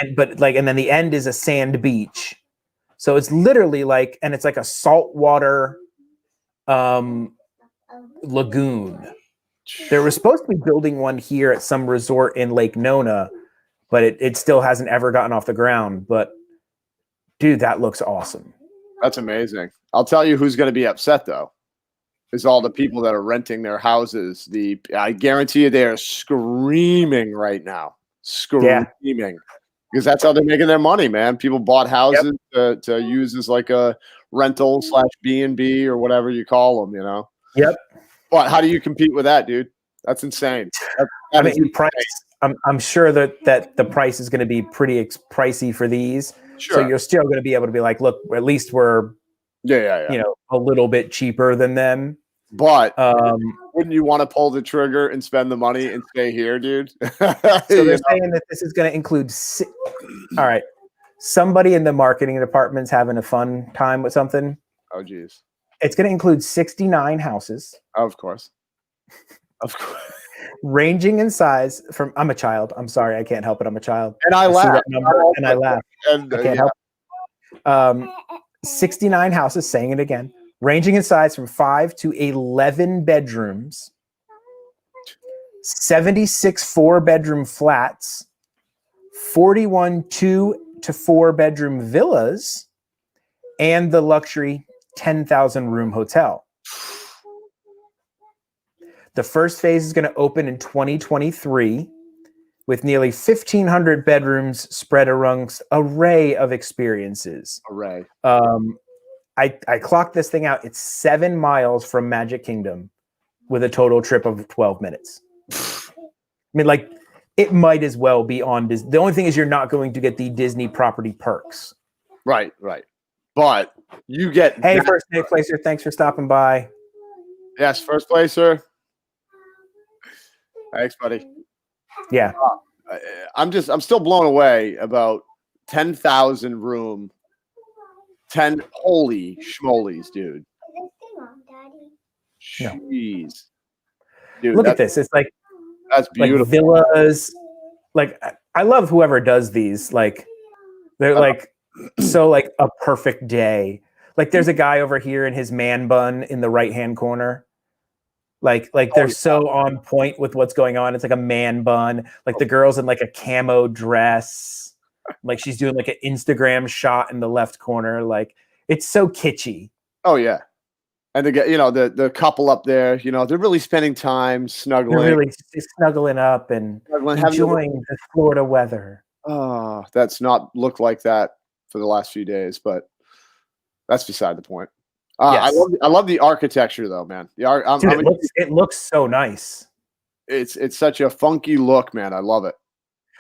And then the end is a sand beach. So it's literally like, and it's like a saltwater lagoon. They were supposed to be building one here at some resort in Lake Nona, but it still hasn't ever gotten off the ground. But dude, that looks awesome. That's amazing. I'll tell you who's going to be upset though. Is all the people that are renting their houses. I guarantee you they are screaming right now. Screaming. Because that's how they're making their money, man. People bought houses to use as like a rental / B&B or whatever you call them, you know? Yep. But how do you compete with that, dude? That's insane. I mean, I'm sure that the price is going to be pretty pricey for these. Sure. So you're still going to be able to be like, look, at least we're a little bit cheaper than them. But wouldn't you want to pull the trigger and spend the money and stay here, dude? So they're saying that this is going to include. All right, somebody in the marketing department's having a fun time with something. Oh, geez. It's going to include 69 houses. Of course. Ranging in size from. I'm a child. I'm sorry, I can't help it. I'm a child. And I laugh. And I laugh. And, I can't help. 69 houses. Saying it again. Ranging in size from 5 to 11 bedrooms, 76 4-bedroom flats, 41 2 to 4 bedroom villas, and the luxury 10,000 room hotel. The first phase is going to open in 2023 with nearly 1,500 bedrooms spread amongst an array of experiences. I clocked this thing out. It's 7 miles from Magic Kingdom with a total trip of 12 minutes. I mean, like, it might as well be on Disney. The only thing is you're not going to get the Disney property perks. Right. But you get... Hey, first day placer, thanks for stopping by. Yes, first placer. Thanks, buddy. Yeah. I'm still blown away about 10,000 room... 10 holy schmolies, dude. Jeez. Dude, look at this. It's like that's beautiful. Like villas. Like I love whoever does these. Like they're like so like a perfect day. Like there's a guy over here in his man bun in the right-hand corner. Like they're so on point with what's going on. It's like a man bun. Like the girl's in like a camo dress. Like she's doing like an Instagram shot in the left corner. Like it's so kitschy. Oh yeah. And the couple up there, they're really spending time snuggling. They're really snuggling up and enjoying the Florida weather. Oh, that's not looked like that for the last few days, but that's beside the point. Yes. I love the architecture though, man. It looks so nice. It's such a funky look, man. I love it.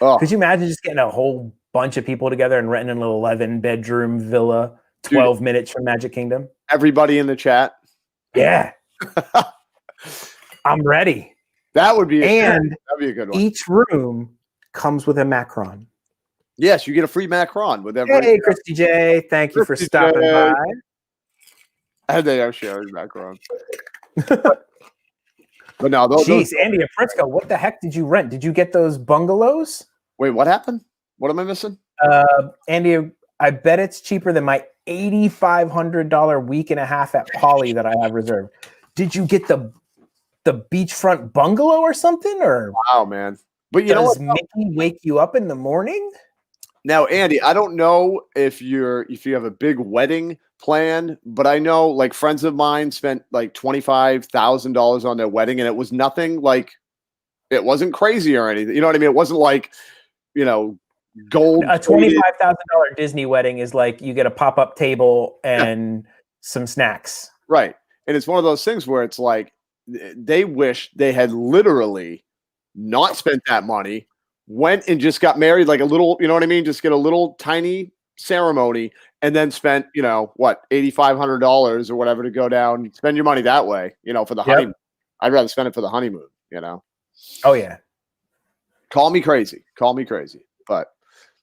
Oh. Could you imagine just getting a whole bunch of people together and renting an 11-bedroom villa 12 minutes from Magic Kingdom? Everybody in the chat. Yeah. I'm ready. That'd be a good one. Each room comes with a Macron. Yes, you get a free Macron with every. Hey, Christy J. Thank you for stopping by. And they are sharing Macron. But no, jeez, Andy and Pritzko, what the heck did you rent? Did you get those bungalows? Wait, what happened? What am I missing? Andy, I bet it's cheaper than my $8,500 week and a half at Poly that I have reserved. Did you get the beachfront bungalow or something? Or wow, man! But does Mickey wake you up in the morning? Now, Andy, I don't know if you have a big wedding plan, but I know like friends of mine spent like $25,000 on their wedding, and it was nothing like it wasn't crazy or anything. You know what I mean? It wasn't like gold. A $25,000 Disney wedding is like you get a pop-up table and some snacks. Right. And it's one of those things where it's like they wish they had literally not spent that money, went and just got married like a little, you know what I mean? Just get a little tiny ceremony and then spent, $8,500 or whatever to go down, spend your money that way, for the honeymoon. I'd rather spend it for the honeymoon, Oh, yeah. Call me crazy, but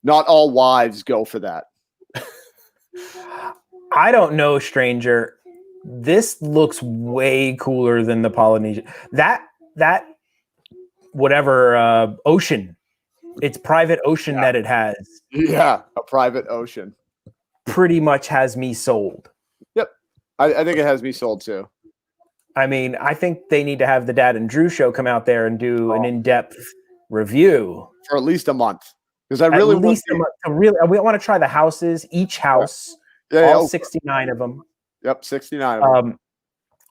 not all wives go for that. I don't know, stranger. This looks way cooler than the Polynesian. That whatever ocean, it's private ocean that it has. Yeah, a private ocean. Pretty much has me sold. Yep. I think it has me sold too. I mean, I think they need to have the Dad and Drew show come out there and do an in-depth review. For at least a month. Because I really At least we want to try the houses, each house, all 69 of them. Yep, 69 of them.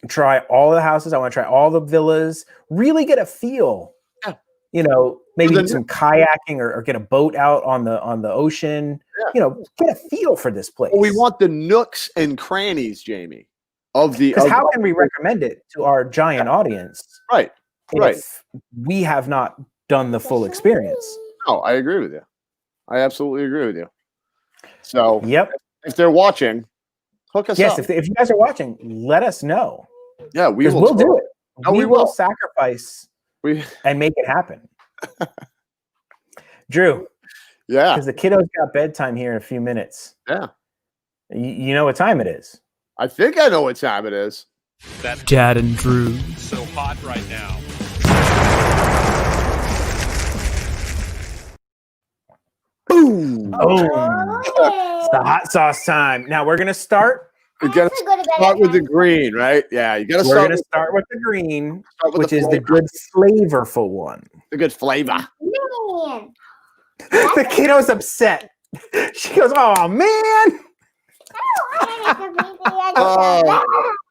Try all the houses. I want to try all the villas. Really get a feel. Yeah. You know, maybe do some kayaking or get a boat out on the ocean. Yeah. You know, get a feel for this place. Well, we want the nooks and crannies, Jamie. Because how can we recommend it to our giant audience? Right. If we have not done the full experience. No, I agree with you. I absolutely agree with you. So, yep. If they're watching, hook us up. Yes, if you guys are watching, let us know. Yeah, we'll do it. No, we will sacrifice and make it happen. Drew. Yeah. Because the kiddo's got bedtime here in a few minutes. Yeah. You know what time it is? I think I know what time it is. That Dad and Drew. so hot right now. Boom! Oh, It's the hot sauce time. Now we're gonna start. You gotta start with the green, right? Yeah, you gotta We're gonna start with the green, which is the good flavorful one. The good flavor. Man. The kiddo's upset. She goes, "Oh man!"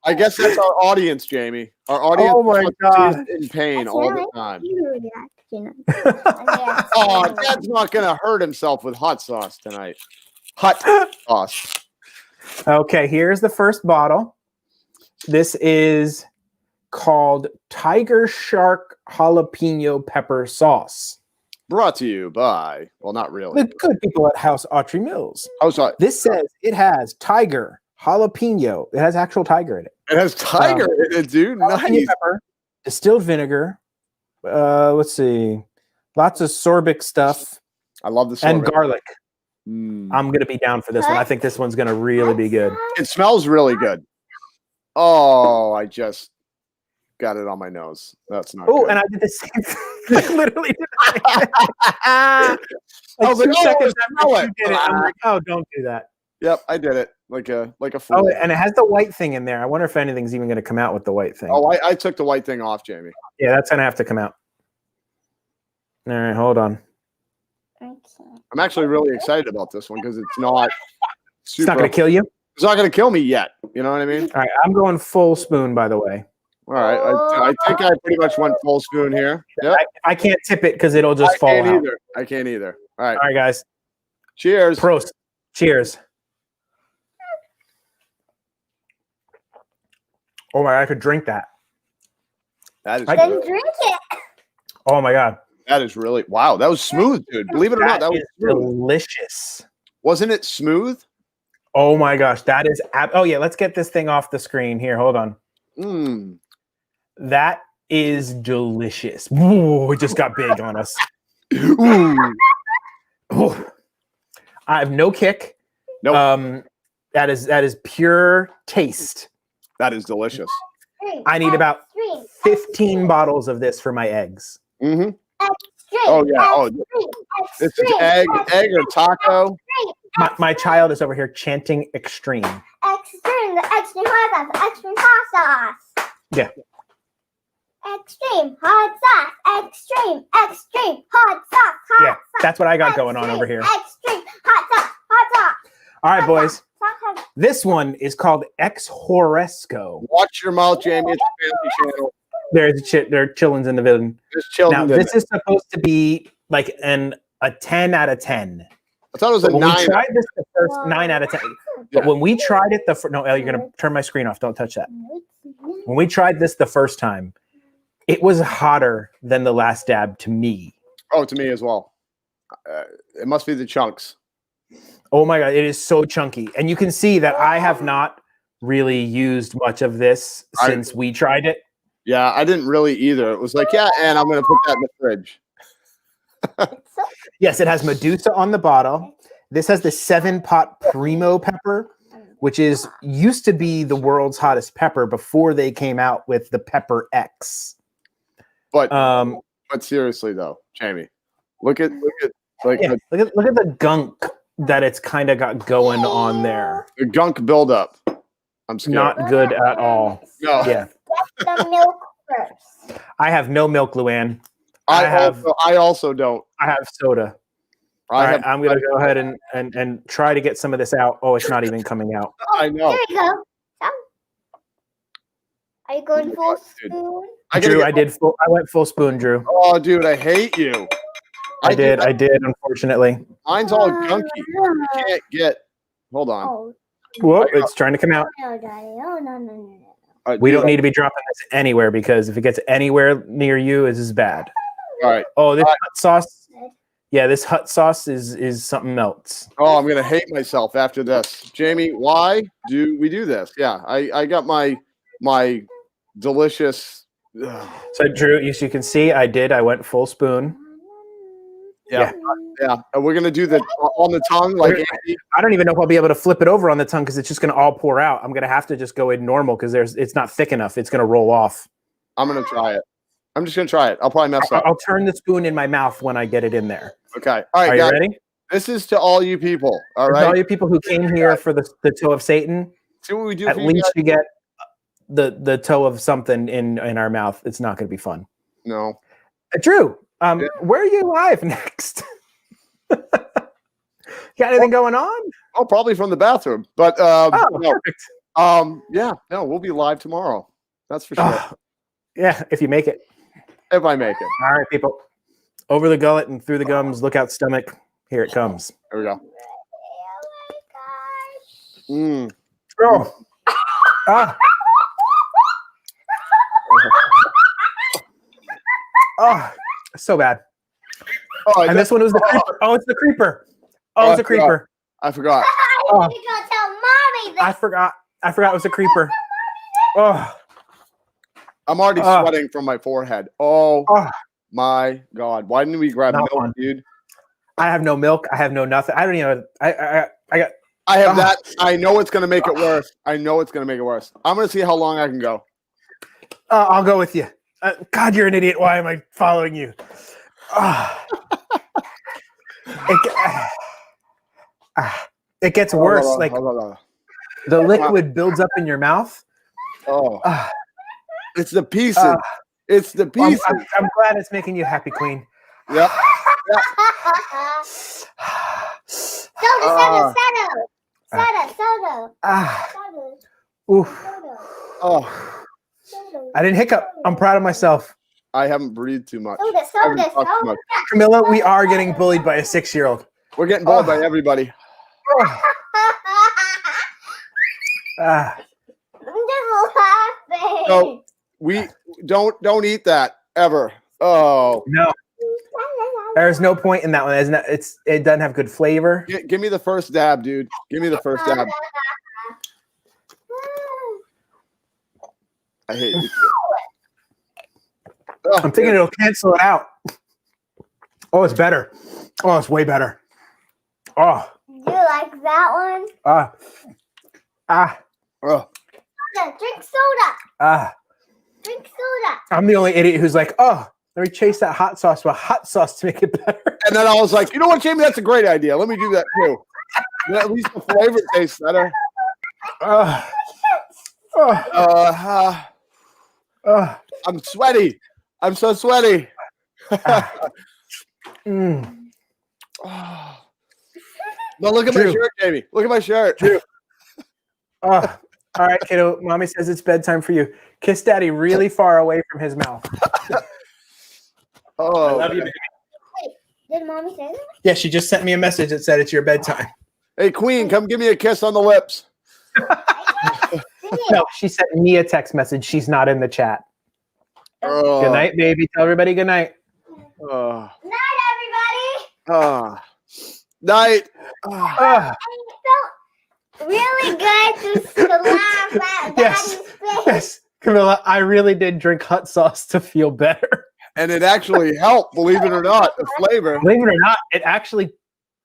I guess that's our audience, Jamie. Our audience. Oh my God. Is in pain all the time. Oh, Dad's not gonna hurt himself with hot sauce tonight. Hot sauce. Okay, here's the first bottle. This is called Tiger Shark Jalapeno Pepper Sauce. Brought to you by, well, not really. The good people at House Autry Mills. This says it has tiger, jalapeno. It has actual tiger in it. It has tiger in it, dude. Nice. Pepper, distilled vinegar. Let's see. Lots of sorbic stuff. I love the and garlic. Mm. I'm gonna be down for this one. I think this one's gonna really be good. It smells really good. Oh, I just got it on my nose. That's not. Oh, good. and I did the same thing. I literally did the same thing. I was like, 2 seconds after smell you did it, I'm like, oh, don't do that. Yep, I did it like a fool. Oh, and it has the white thing in there. I wonder if anything's even gonna come out with the white thing. Oh, I took the white thing off, Jamie. Yeah, that's gonna have to come out. All right, hold on. I'm actually really excited about this one because it's not super. It's not gonna kill you. It's not gonna kill me yet. You know what I mean? All right, I'm going full spoon, by the way. All right, I think I pretty much went full spoon here. Yep. I can't tip it because it'll just fall out. I can't either. All right. All right, guys. Cheers. Prost. Cheers. Oh my! I could drink that. That is. Then drink it. Oh my God. That is really wow. That was smooth, dude. Believe it or not, that was smooth. Delicious. Wasn't it smooth? Oh my gosh, that is. Oh yeah, let's get this thing off the screen here. Hold on. Mm. That is delicious. Ooh, it just got big on us. Ooh. Ooh. I have no kick. Nope. That is pure taste. That is delicious. I need about 15 bottles of this for my eggs. Mm-hmm. Oh yeah. Oh, this is egg or taco. My child is over here chanting extreme. Extreme hot sauce. Extreme hot sauce. Yeah. Extreme hot sauce. Extreme hot sauce. Yeah, that's what I got going on over here. Extreme hot sauce. Hot sauce. All right, boys. This one is called Ex Horesco. Watch your mouth, Jamie. It's a family channel. They're chillins in the villain. Now, this is supposed to be like a 10 out of 10. I thought it was a 9. We tried this the first 9 out of 10. Yeah. But when we tried it no, Elle, you're gonna turn my screen off. Don't touch that. When we tried this the first time, it was hotter than the last dab to me. Oh, to me as well. It must be the chunks. Oh my God, it is so chunky. And you can see that I have not really used much of this since we tried it. Yeah, I didn't really either. It was like, yeah, and I'm going to put that in the fridge. Yes, it has Medusa on the bottle. This has the 7-pot Primo pepper, which used to be the world's hottest pepper before they came out with the Pepper X. But seriously though, Jamie, look at look at the gunk that it's kind of got going on there. The gunk buildup. I'm scared. Not good at all. No. Yeah. Get the milk first. I have no milk, Luann. I also don't. I have soda. All right, I'm going to go ahead and try to get some of this out. Oh, it's not even coming out. I know. There you go. Some. Are you going full spoon? Drew, I went full spoon, Drew. Oh, dude, I hate you. I did, unfortunately. Mine's all gunky. You can't get. Hold on. Oh, Whoop, it's trying to come out. no, Daddy. Oh, no. All right, We dude, don't need to be dropping this anywhere because if it gets anywhere near you, this is bad. All right. Oh, this hot sauce. Yeah, this hot sauce is something else. Oh, I'm gonna hate myself after this. Jamie, why do we do this? Yeah, I got my delicious. So, Drew, as you can see, I went full spoon. Yeah. And we're gonna do the on the tongue, like I don't even know if I'll be able to flip it over on the tongue because it's just going to all pour out. I'm going to have to just go in normal because it's not thick enough. It's going to roll off. I'm gonna try it. I'm just gonna try it. I'll probably mess up. I'll turn the spoon in my mouth when I get it in there. Okay. All right, Are guys. you ready? This is to all you people. All To right. all you people who came here for the toe of Satan, See what we do. at for you least guys? you get the toe of something in our mouth. It's not going to be fun. No. Drew, where are you live next? Got anything going on? Oh, probably from the bathroom. But Oh, no. perfect. Yeah, no, we'll be live tomorrow. That's for sure. Oh, yeah, if you make it. If I make it. All right, people. Over the gullet and through the gums. Look out, stomach. Here it comes. There we go. Oh, my gosh. Mm. Oh. Ah. Oh, so bad. Oh, And this one was the creeper. Oh, it's the creeper. Oh, it's a creeper. I forgot. You're going to tell Mommy this. I forgot it was a creeper. Oh, I'm already sweating from my forehead. Oh, oh. my God. Why didn't we grab Not milk, one. dude? I have no milk. I have no nothing. I don't even. I got. I have Oh. that. I know it's going to make it worse. I'm going to see how long I can go. I'll go with you. God, you're an idiot. Why am I following you? It gets worse. Like the liquid builds up in your mouth. Oh, Ah. it's the pieces. It's the Well, pieces. I'm glad it's making you happy, Queen. Yep. Soda. Ah, oof. Oh, I didn't hiccup. I'm proud of myself. I haven't breathed too much. Soda. I haven't talked too much. Camilla, we are getting bullied by a 6-year-old. We're getting bored by everybody. Ah, I'm just laughing. So we don't eat that ever. Oh, no. There's no point in that one. It doesn't have good flavor. give me the first dab, dude. Give me the first dab. I hate you. Oh, I'm thinking it'll cancel it out. Oh, it's better. Oh, it's way better. Oh, Do you like that one? oh. oh. Drink soda. Drink soda. I'm the only idiot who's like, oh, let me chase that hot sauce with hot sauce to make it better. And then I was like, you know what, Jamie? That's a great idea. Let me do that too. At least the flavor tastes better. I'm sweaty. I'm so sweaty. Mm. No, look at my shirt, Jamie. Look at my shirt. All right, kiddo. Mommy says it's bedtime for you. Kiss daddy really far away from his mouth. Oh, I love you, man. baby. Did Mommy say that? Yeah, she just sent me a message that said it's your bedtime. Hey, Queen, come give me a kiss on the lips. No, she sent me a text message. She's not in the chat. Oh, Good night, baby. Tell everybody good night. Oh, Night, everybody. oh. Night. Oh. Ah, It felt really good to laugh at yes, Daddy's face. yes, Camilla, I really did drink hot sauce to feel better. And it actually helped, believe it or not, the flavor. Believe it or not, it actually,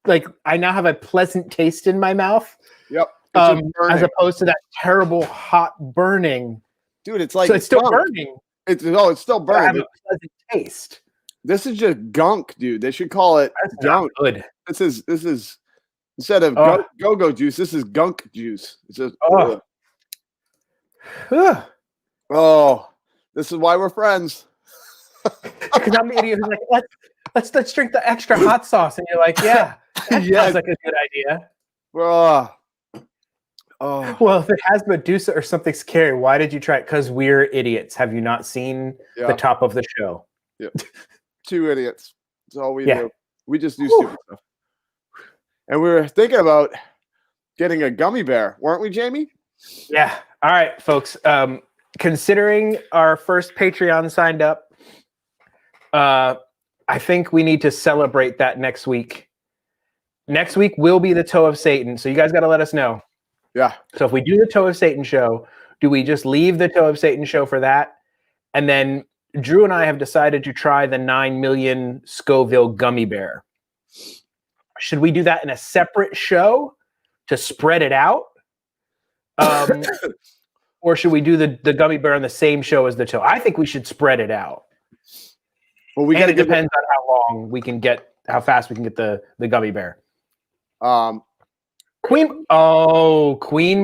like, I now have a pleasant taste in my mouth, Yep. It's just burning. as opposed to that terrible hot burning. Dude, it's like So it's still gunk. burning. It's still But I have burning. a pleasant taste. This is just gunk, dude. They should call it That's not gunk. good. This is instead of Oh. go-go juice, this is gunk juice. It's just Oh. Ugh. oh, this is why we're friends. Because I'm the idiot who's like, let's drink the extra hot sauce. And you're like, yeah, that Yeah. sounds like a good idea. Oh. Well, if it has Medusa or something scary, why did you try it? Because we're idiots. Have you not seen the top of the show? Yeah. 2 idiots. That's all we Yeah. do. We just do stupid stuff. And we were thinking about getting a gummy bear, weren't we, Jamie? Yeah. All right, folks. Considering our first Patreon signed up, I think we need to celebrate that next week. Next week will be the Toe of Satan. So you guys got to let us know. Yeah. So if we do the Toe of Satan show, do we just leave the Toe of Satan show for that? And then Drew and I have decided to try the 9 million Scoville gummy bear. Should we do that in a separate show to spread it out? Or should we do the gummy bear on the same show as the Toe? I think we should spread it out. Well, we And gotta it depends on how long we can get, how fast we can get the gummy bear. Queen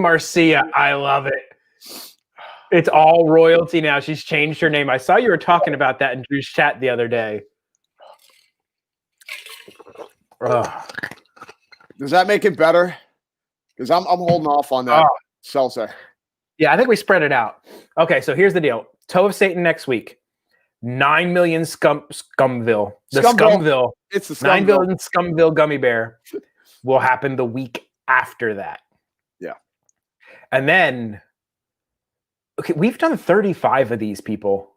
Marcia, I love it. It's all royalty now. She's changed her name. I saw you were talking about that in Drew's chat the other day. Ugh. Does that make it better? Because I'm holding off on that seltzer. Yeah, I think we spread it out. Okay, so here's the deal. Toe of Satan next week. 9 million Scumville. The Scumville. It's the 9 Scumville. million Scumville gummy bear will happen the week after that. Yeah. And then, okay, we've done 35 of these, people.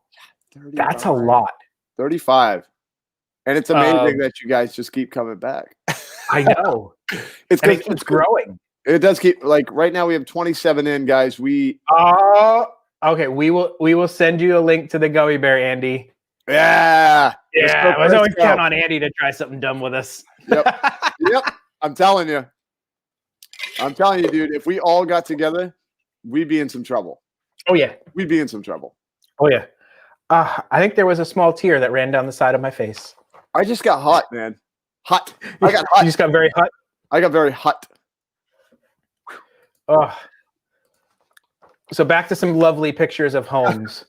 35. That's a lot. 35. And it's amazing that you guys just keep coming back. I know. It's And it keeps growing. It does keep, like, right now we have 27 in, guys. Okay, we will send you a link to the gummy bear, Andy. Yeah. Yeah, let's always count on Andy to try something dumb with us. Yep. I'm telling you. Dude, if we all got together, we'd be in some trouble. Oh, yeah. We'd be in some trouble. Oh, yeah. I think there was a small tear that ran down the side of my face. I just got hot, man. Hot. I got hot. You just got very hot? I got very hot. Oh. So back to some lovely pictures of homes.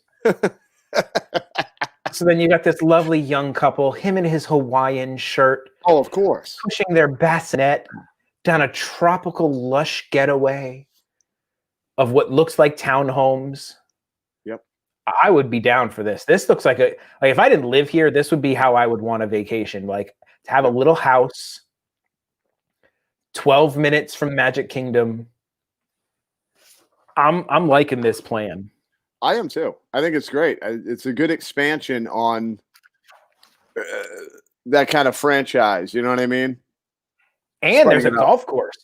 So then you got this lovely young couple, him in his Hawaiian shirt. Oh, of course. Pushing their bassinet down a tropical lush getaway of what looks like townhomes. Yep. I would be down for this. This looks like if I didn't live here, this would be how I would want a vacation. Like to have a little house, 12 minutes from Magic Kingdom. I'm liking this plan. I am too. I think it's great. It's a good expansion on that kind of franchise. You know what I mean? And there's a golf course.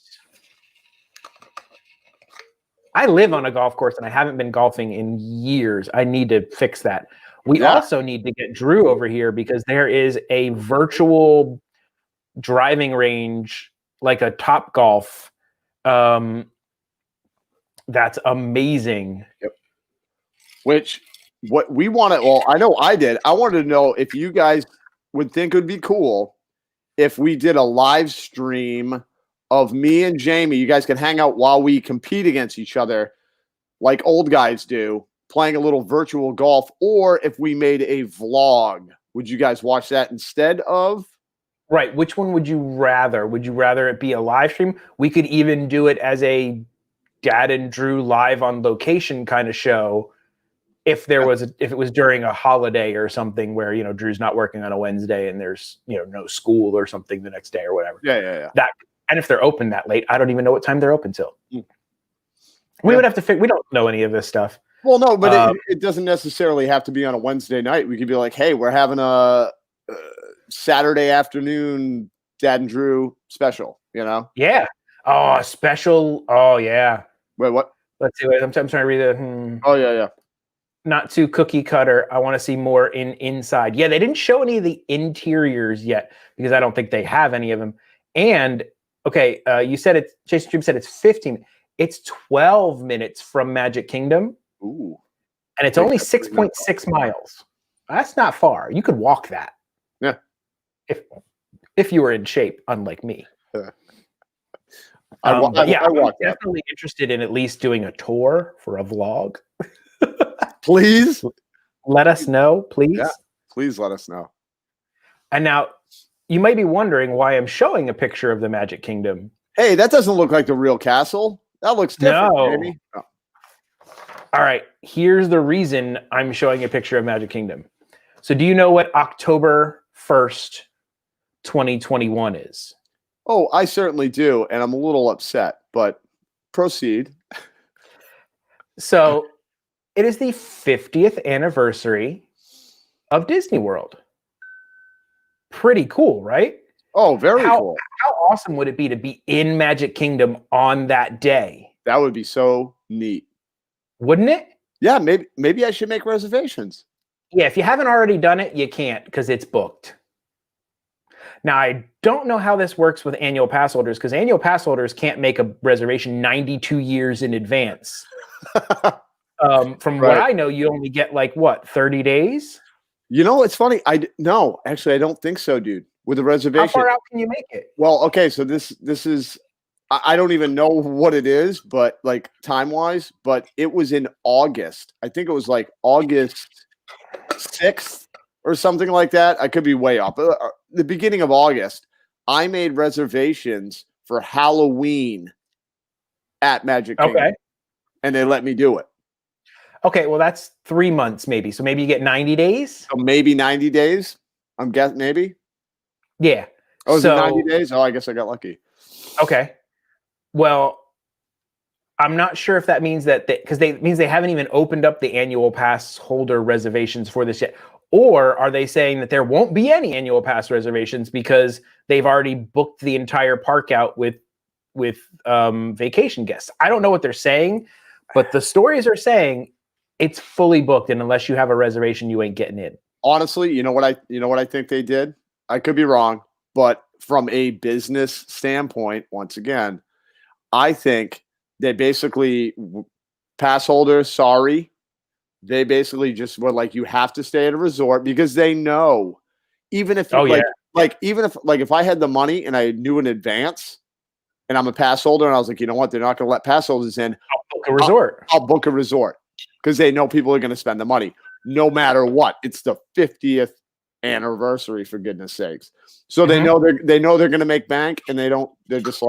I live on a golf course and I haven't been golfing in years. I need to fix that. We also need to get Drew over here because there is a virtual driving range, like a Top Golf. That's amazing. Yep. Which, what we wanted, well, I know I did. I wanted to know if you guys would think it would be cool if we did a live stream of me and Jamie. You guys can hang out while we compete against each other like old guys do, playing a little virtual golf, or if we made a vlog. Would you guys watch that instead of? Right. Which one would you rather? Would you rather it be a live stream? We could even do it as a Dad and Drew live on location kind of show. If it was during a holiday or something where, Drew's not working on a Wednesday and there's, no school or something the next day or whatever. Yeah. And if they're open that late, I don't even know what time they're open till. We would have to we don't know any of this stuff. Well, no, but it doesn't necessarily have to be on a Wednesday night. We could be like, hey, we're having a Saturday afternoon Dad and Drew special, Yeah. Oh, a special. Oh, yeah. Wait, what? Let's see. I'm trying to read it. Oh, yeah. Not too cookie cutter. I want to see more inside. Yeah, they didn't show any of the interiors yet because I don't think they have any of them. And okay, you said Jason Drew said it's 15. It's 12 minutes from Magic Kingdom. Ooh. And it's only 6.6 miles. That's not far. You could walk that. Yeah. If you were in shape, unlike me. I I'm walked definitely interested in at least doing a tour for a vlog. Please Let us know, please. Yeah, please let us know. And now you might be wondering why I'm showing a picture of the Magic Kingdom. Hey, that doesn't look like the real castle. That looks different, No. Jamie. Oh. All right, here's the reason I'm showing a picture of Magic Kingdom. So do you know what October 1st, 2021 is? Oh, I certainly do, and I'm a little upset, but proceed. So it is the 50th anniversary of Disney World. Pretty cool, right? Oh, very cool. How awesome would it be to be in Magic Kingdom on that day? That would be so neat. Wouldn't it? Yeah, maybe I should make reservations. Yeah, if you haven't already done it, you can't because it's booked. Now, I don't know how this works with annual pass holders because annual pass holders can't make a reservation 92 years in advance. From what I know, you only get 30 days? You know, it's funny. No, actually, I don't think so, dude. With a reservation. How far out can you make it? Well, okay, so this is I don't even know what it is, but time-wise, but it was in August. I think it was August 6th or something like that. I could be way off. The beginning of August, I made reservations for Halloween at Magic Kingdom. Okay. And they let me do it. Okay, well, that's 3 months maybe. So maybe you get 90 days? So maybe 90 days? I'm guessing maybe. Yeah. Oh, is it 90 days? Oh, I guess I got lucky. Okay. Well, I'm not sure if that means that because it means they haven't even opened up the annual pass holder reservations for this yet. Or are they saying that there won't be any annual pass reservations because they've already booked the entire park out with vacation guests? I don't know what they're saying, but the stories are saying it's fully booked, and unless you have a reservation, you ain't getting in. Honestly, you know what I think they did? I could be wrong, but from a business standpoint, once again, I think they basically pass holders, sorry. They basically just were you have to stay at a resort because they know even if if I had the money and I knew in advance and I'm a pass holder and I was like, you know what, they're not going to let pass holders in. I'll book a resort. I'll book a resort because they know people are going to spend the money no matter what. It's the 50th anniversary, for goodness sakes. So they know they're going to make bank, and they're just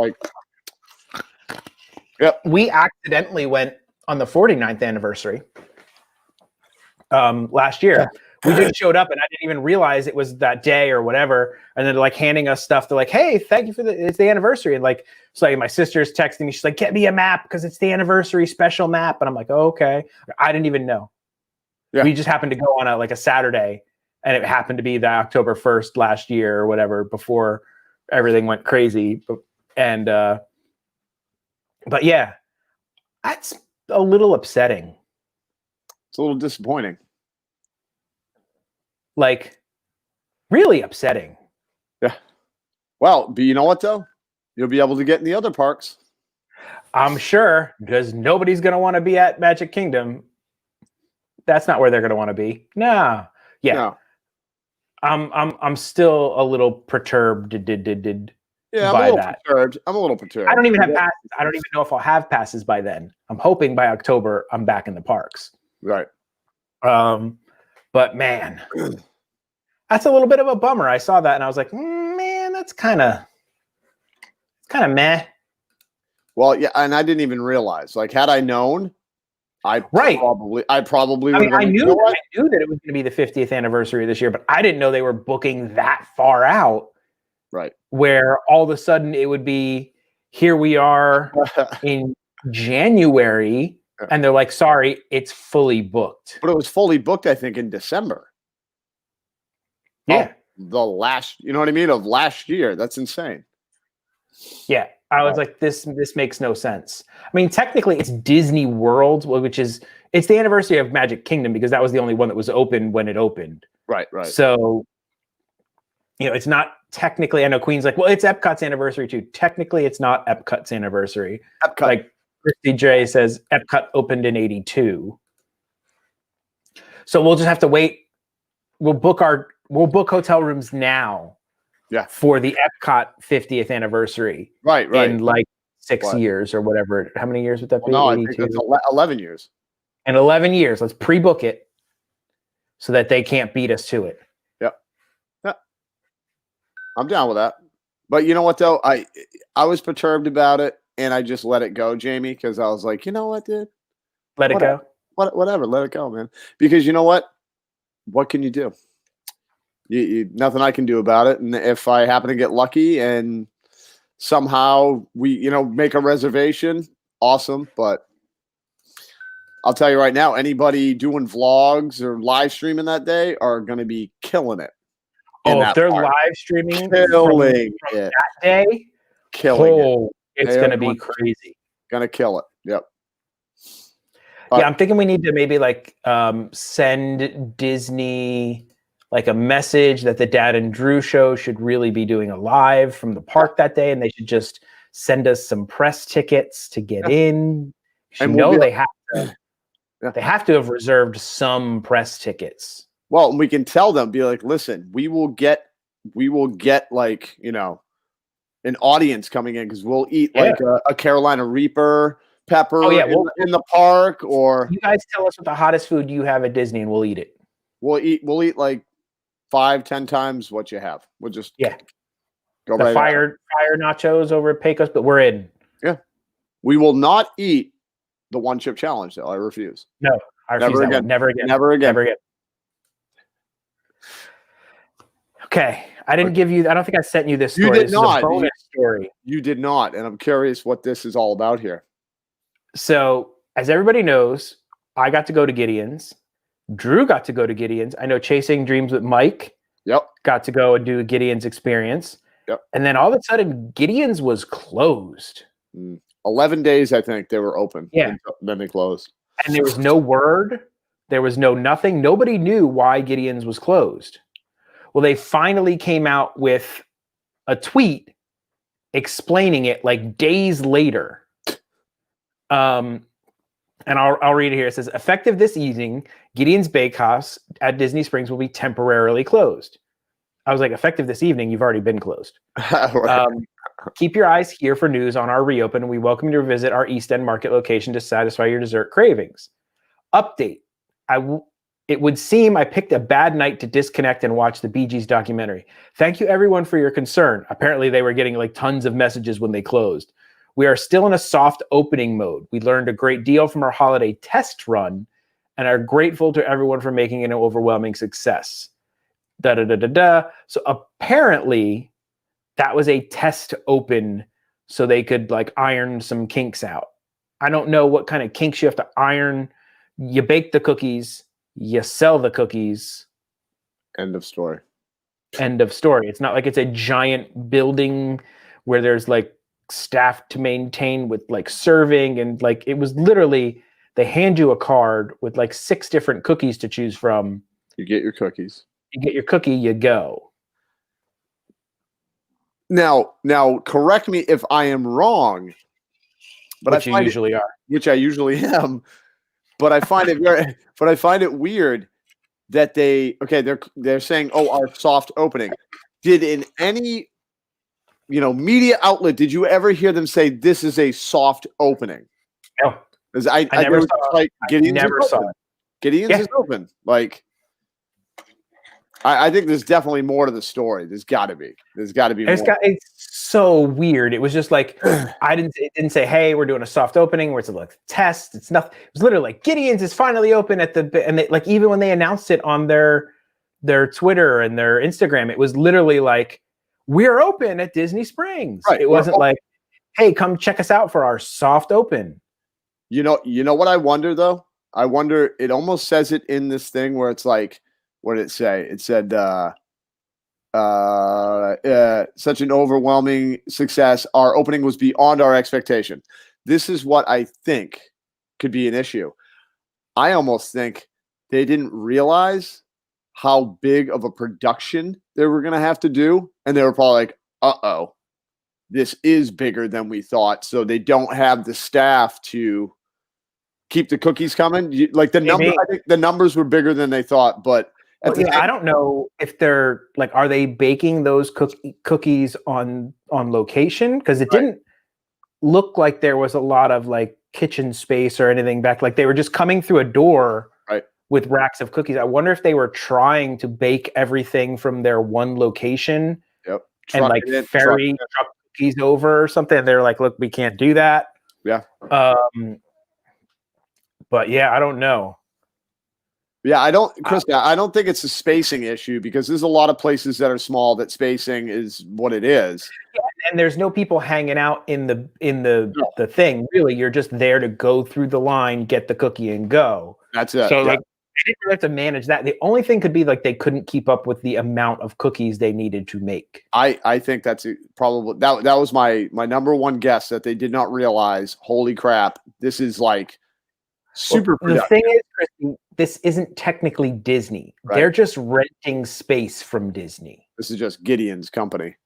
yep. We accidentally went on the 49th anniversary last year. We just showed up, and I didn't even realize it was that day or whatever. And then they're handing us stuff. They're like, "Hey, thank you for it's the anniversary." And so my sister's texting me. She's like, "Get me a map because it's the anniversary special map." And I'm like, "Oh, okay." I didn't even know. Yeah. We just happened to go on a Saturday, and it happened to be the October 1st last year or whatever before everything went crazy. And but yeah, that's a little upsetting. It's a little disappointing. Really upsetting. Yeah. Well, but you know what though? You'll be able to get in the other parks. I'm sure, because nobody's going to want to be at Magic Kingdom. That's not where they're going to want to be. No. Yeah. No. I'm still a little perturbed. Yeah, I'm a little perturbed. I don't even have passes. I don't even know if I'll have passes by then. I'm hoping by October I'm back in the parks. Right. But man, that's a little bit of a bummer. I saw that and I was like, man, that's kind of meh. Well, yeah, and I didn't even realize. Had I known, I probably would. I knew that it was going to be the 50th anniversary this year, but I didn't know they were booking that far out. Right. Where all of a sudden it would be, here we are in January, and they're like, sorry, it's fully booked. But it was fully booked, I think, in December. Yeah. The last, you know what I mean, of last year. That's insane. Yeah. I was like, this makes no sense. I mean, technically it's Disney World, it's the anniversary of Magic Kingdom because that was the only one that was open when it opened. Right. So, it's not technically, I know Queen's like, well, it's Epcot's anniversary too. Technically, it's not Epcot's anniversary. Epcot. Christy J says Epcot opened in 82. So we'll just have to wait. We'll book hotel rooms now. Yeah. For the Epcot 50th anniversary. Right. In 6 years or whatever. How many years would that be? No, I think that's 11 years. In 11 years. Let's pre-book it so that they can't beat us to it. Yep. I'm down with that. But you know what though? I was perturbed about it, and I just let it go, Jamie, because I was like, you know what, dude? Let it go. Whatever, let it go, man. Because you know what? What can you do? Nothing I can do about it. And if I happen to get lucky and somehow we, make a reservation, awesome. But I'll tell you right now, anybody doing vlogs or live streaming that day are going to be killing it. Oh, if they're live streaming killing from it. that day, Killing it's going to be crazy. Going to kill it. Yep. Yeah, I'm thinking we need to maybe like send Disney like a message that the Dad and Drew show should really be doing a live from the park that day, and they should just send us some press tickets to get in. And they have to. They have to have reserved some press tickets. Well, we can tell them, be like, listen, we will get like, an audience coming in because we'll eat like a Carolina Reaper pepper in the park, or you guys tell us what the hottest food you have at Disney and we'll eat it. We'll eat like 5-10 times what you have. We'll just go the right fire nachos over at Pecos, but we're in. Yeah. We will not eat the one chip challenge though. I refuse. No, I refuse that one. Never again. Never again. Never again. Okay. I don't think I sent you this story. You did this not. Is a bonus story. You did not. And I'm curious what this is all about here. So, as everybody knows, I got to go to Gideon's. Drew got to go to Gideon's. I know Chasing Dreams with Mike got to go and do a Gideon's experience. Yep. And then all of a sudden, Gideon's was closed. 11 days, I think, they were open. Yeah. Then they closed. And there was no word. There was no nothing. Nobody knew why Gideon's was closed. Well, they finally came out with a tweet explaining it like days later. And I'll read it here. It says, effective this evening, Gideon's Bakehouse at Disney Springs will be temporarily closed. I was like, effective this evening, you've already been closed. Keep your eyes here for news on our reopen. We welcome you to visit our East End Market location to satisfy your dessert cravings. Update. It would seem I picked a bad night to disconnect and watch the Bee Gees documentary. Thank you everyone for your concern. Apparently they were getting like tons of messages when they closed. We are still in a soft opening mode. We learned a great deal from our holiday test run and are grateful to everyone for making it an overwhelming success. So apparently that was a test open so they could like iron some kinks out. I don't know what kind of kinks you have to iron. You bake the cookies, you sell the cookies. End of story. End of story. It's not like it's a giant building where there's like staff to maintain with like serving, and like it was literally they hand you a card with like 6 different cookies to choose from. You get your cookies. You get your cookie, you go. Now correct me if I am wrong, but which you usually are. Which I usually am. But I find it weird that they're saying, "Oh, our soft opening." Did in any media outlet did you ever hear them say this is a soft opening? No. Because I never saw it. Like Gideon's never saw it. Gideon's is open. Like I think there's definitely more to the story. There's got to be. More. It's so weird. It was just like it didn't say, "Hey, we're doing a soft opening," where it's like test. It's nothing. It was literally like Gideon's is finally open and they, like even when they announced it on their Twitter and their Instagram, it was literally like we're open at Disney Springs. Right. It wasn't like, "Hey, come check us out for our soft open." You know what I wonder though? I wonder. It almost says it in this thing where it's like. What did it say? It said, such an overwhelming success. Our opening was beyond our expectation. This is what I think could be an issue. I almost think they didn't realize how big of a production they were going to have to do. And they were probably like, uh-oh, this is bigger than we thought. So they don't have the staff to keep the cookies coming. Like I think the numbers were bigger than they thought, but I don't know if they're like, are they baking those cookies on location? Because it didn't look like there was a lot of like kitchen space or anything back. Like they were just coming through a door with racks of cookies. I wonder if they were trying to bake everything from their one location and like ferry truck cookies over or something. And they're like, look, we can't do that. Yeah. But yeah, I don't know. Yeah, Chris, I don't think it's a spacing issue because there's a lot of places that are small that spacing is what it is. Yeah, and there's no people hanging out in the thing. Really, you're just there to go through the line, get the cookie, and go. That's it. So like, they didn't really have to manage that. The only thing could be like they couldn't keep up with the amount of cookies they needed to make. I think that's probably that was my number one guess, that they did not realize. Holy crap! This is like super. Well, the thing is, Christy, this isn't technically Disney. Right. They're just renting space from Disney. This is just Gideon's company.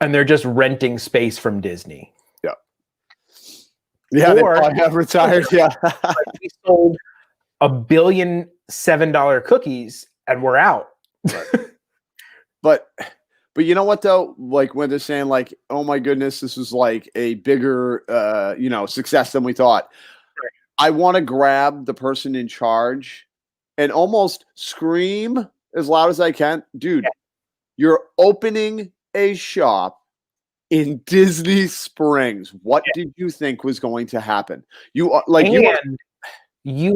And they're just renting space from Disney. Yeah. Yeah, they have retired. Yeah. We sold $1.7 billion cookies and we're out. Right. But you know what though? Like when they're saying like, oh my goodness, this was like a bigger success than we thought. I want to grab the person in charge and almost scream as loud as I can. Dude, you're opening a shop in Disney Springs. What did you think was going to happen? You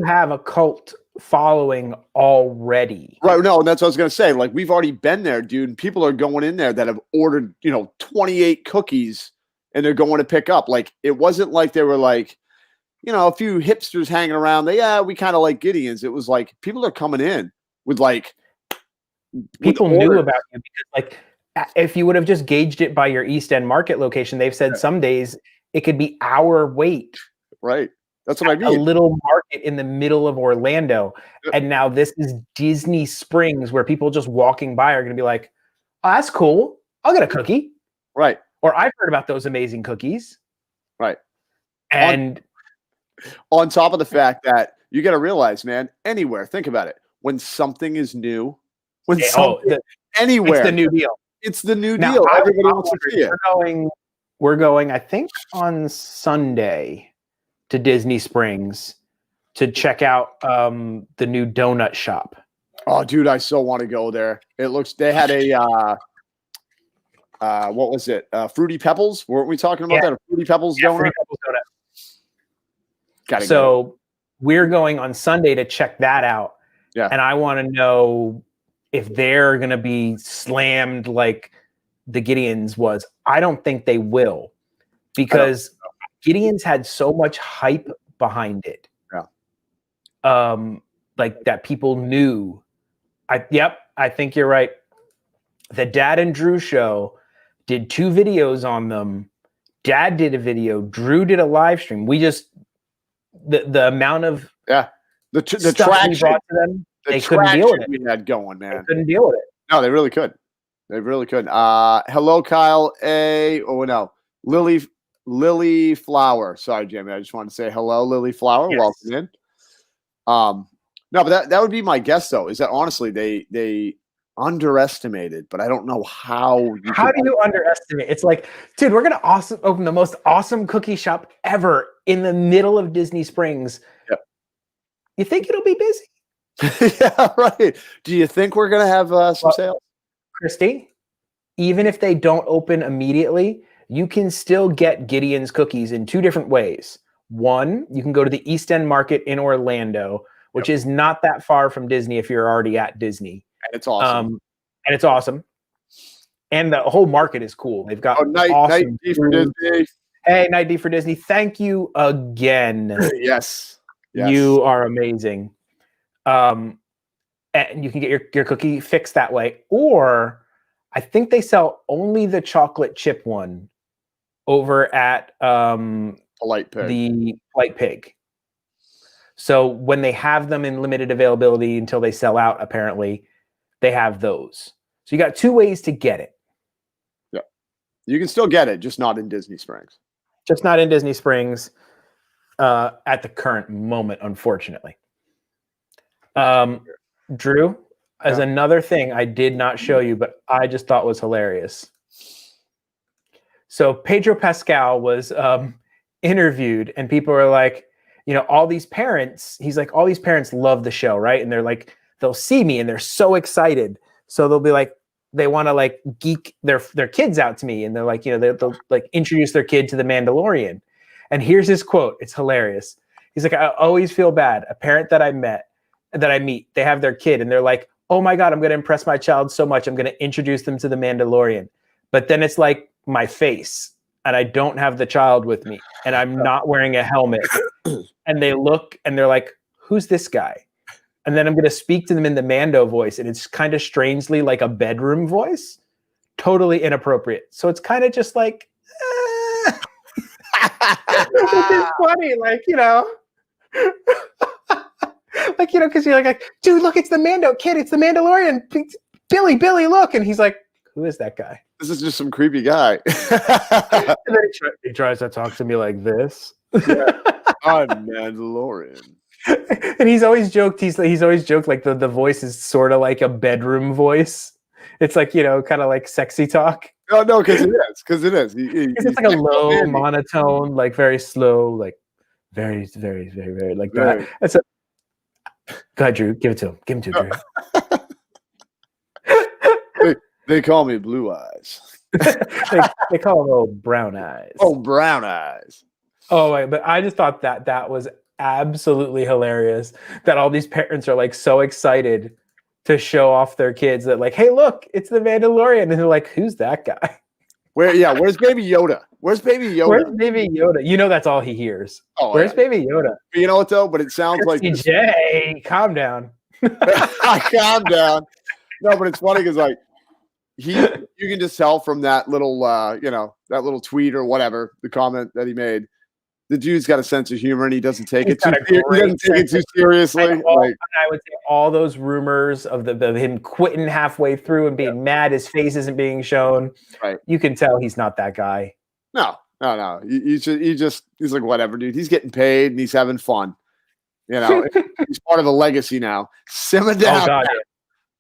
have a cult following already. Right. No, and that's what I was going to say. Like, we've already been there, dude. And people are going in there that have ordered, 28 cookies and they're going to pick up. Like, it wasn't like they were like, a few hipsters hanging around. We kind of like Gideon's. It was like people are coming in with like. People knew about you because, like, if you would have just gauged it by your East End Market location, they've said some days it could be hour wait. Right. That's what I mean. A little market in the middle of Orlando. Yep. And now this is Disney Springs where people just walking by are going to be like, oh, that's cool. I'll get a cookie. Right. Or I've heard about those amazing cookies. Right. And on top of the fact that you got to realize, man, anywhere, think about it. When something is new, anywhere. It's the new deal. It's the new deal. Everybody wants to see it. We're going, I think, on Sunday to Disney Springs to check out the new donut shop. Oh, dude, I so want to go there. They had a what was it? Fruity Pebbles? Weren't we talking about that? A Fruity Pebbles donut? Fruity Pebbles donut. We're going on Sunday to check that out. Yeah. And I want to know if they're going to be slammed like the Gideon's was. I don't think they will, because Gideon's had so much hype behind it. Yeah. Like that people knew. I think you're right. The Dad and Drew show did 2 videos on them. Dad did a video. Drew did a live stream. We just the amount of the stuff traction we brought to them, they couldn't deal with it. We had going, man. They couldn't deal with it. No, they really could. They really could. Hello, Kyle A. Oh no, Lily Flower. Sorry, Jamie. I just wanted to say hello, Lily Flower. Yes. Welcome in. No, but that would be my guess though. Is that honestly they underestimated, but I don't know how. How do you underestimate? It's like, dude, we're gonna open the most awesome cookie shop ever in the middle of Disney Springs. Yep. You think it'll be busy? Yeah, right. Do you think we're gonna have some sales, Christy? Even if they don't open immediately, you can still get Gideon's cookies in 2 different ways. One, you can go to the East End Market in Orlando, which is not that far from Disney if you're already at Disney. And it's awesome. And the whole market is cool. They've got awesome Night D for Disney. Hey, Night D for Disney. Thank you again. Yes. You are amazing. And you can get your cookie fixed that way. Or I think they sell only the chocolate chip one over at Polite Pig. The Polite Pig. So when they have them in limited availability until they sell out, apparently, they have those. So you got 2 ways to get it. Yeah. You can still get it, just not in Disney Springs. Just not in Disney Springs at the current moment, unfortunately. Drew, as another thing I did not show you, but I just thought was hilarious. So Pedro Pascal was interviewed, and people were like, all these parents, he's like, all these parents love the show, right? And they're like, they'll see me and they're so excited. So they'll be like, they want to like geek their kids out to me, and they're like, they'll like introduce their kid to the Mandalorian. And here's his quote. It's hilarious. He's like, I always feel bad. A parent that I meet, they have their kid and they're like, oh my God, I'm going to impress my child so much. I'm going to introduce them to the Mandalorian. But then it's like my face and I don't have the child with me and I'm not wearing a helmet. And they look and they're like, who's this guy? And then I'm going to speak to them in the Mando voice. And it's kind of strangely like a bedroom voice. Totally inappropriate. So it's kind of just like, which is funny. Like, because you're like, dude, look, it's the Mando kid. It's the Mandalorian. Billy, look. And he's like, who is that guy? This is just some creepy guy. And then he tries to talk to me like this. Yeah. I'm Mandalorian. And he's always joked like the voice is sort of like a bedroom voice. It's like, kind of like sexy talk. Oh, no, because it is. It's like a low monotone, like very slow, like very, very, very, very like that. And so, go ahead, Drew. Give it to him, Drew. They call me Blue Eyes. they call him old Brown Eyes. Oh, Brown Eyes. Oh, wait, but I just thought that was absolutely hilarious that all these parents are like so excited to show off their kids that like, hey, look, it's the Mandalorian. And they're like, who's that guy? Where's Baby Yoda? Where's Baby Yoda? That's all he hears. Oh, where's Baby Yoda? You know what, though? But it sounds like... Jay, calm down. Calm down. No, but it's funny because like, you can just tell from that little, that little tweet or whatever, the comment that he made, the dude's got a sense of humor and he doesn't take it too seriously. I would say all those rumors of the him quitting halfway through and being mad his face isn't being shown. Right. You can tell he's not that guy. No. He's like, whatever, dude. He's getting paid and he's having fun. He's part of a legacy now. Simmer down. Oh, God,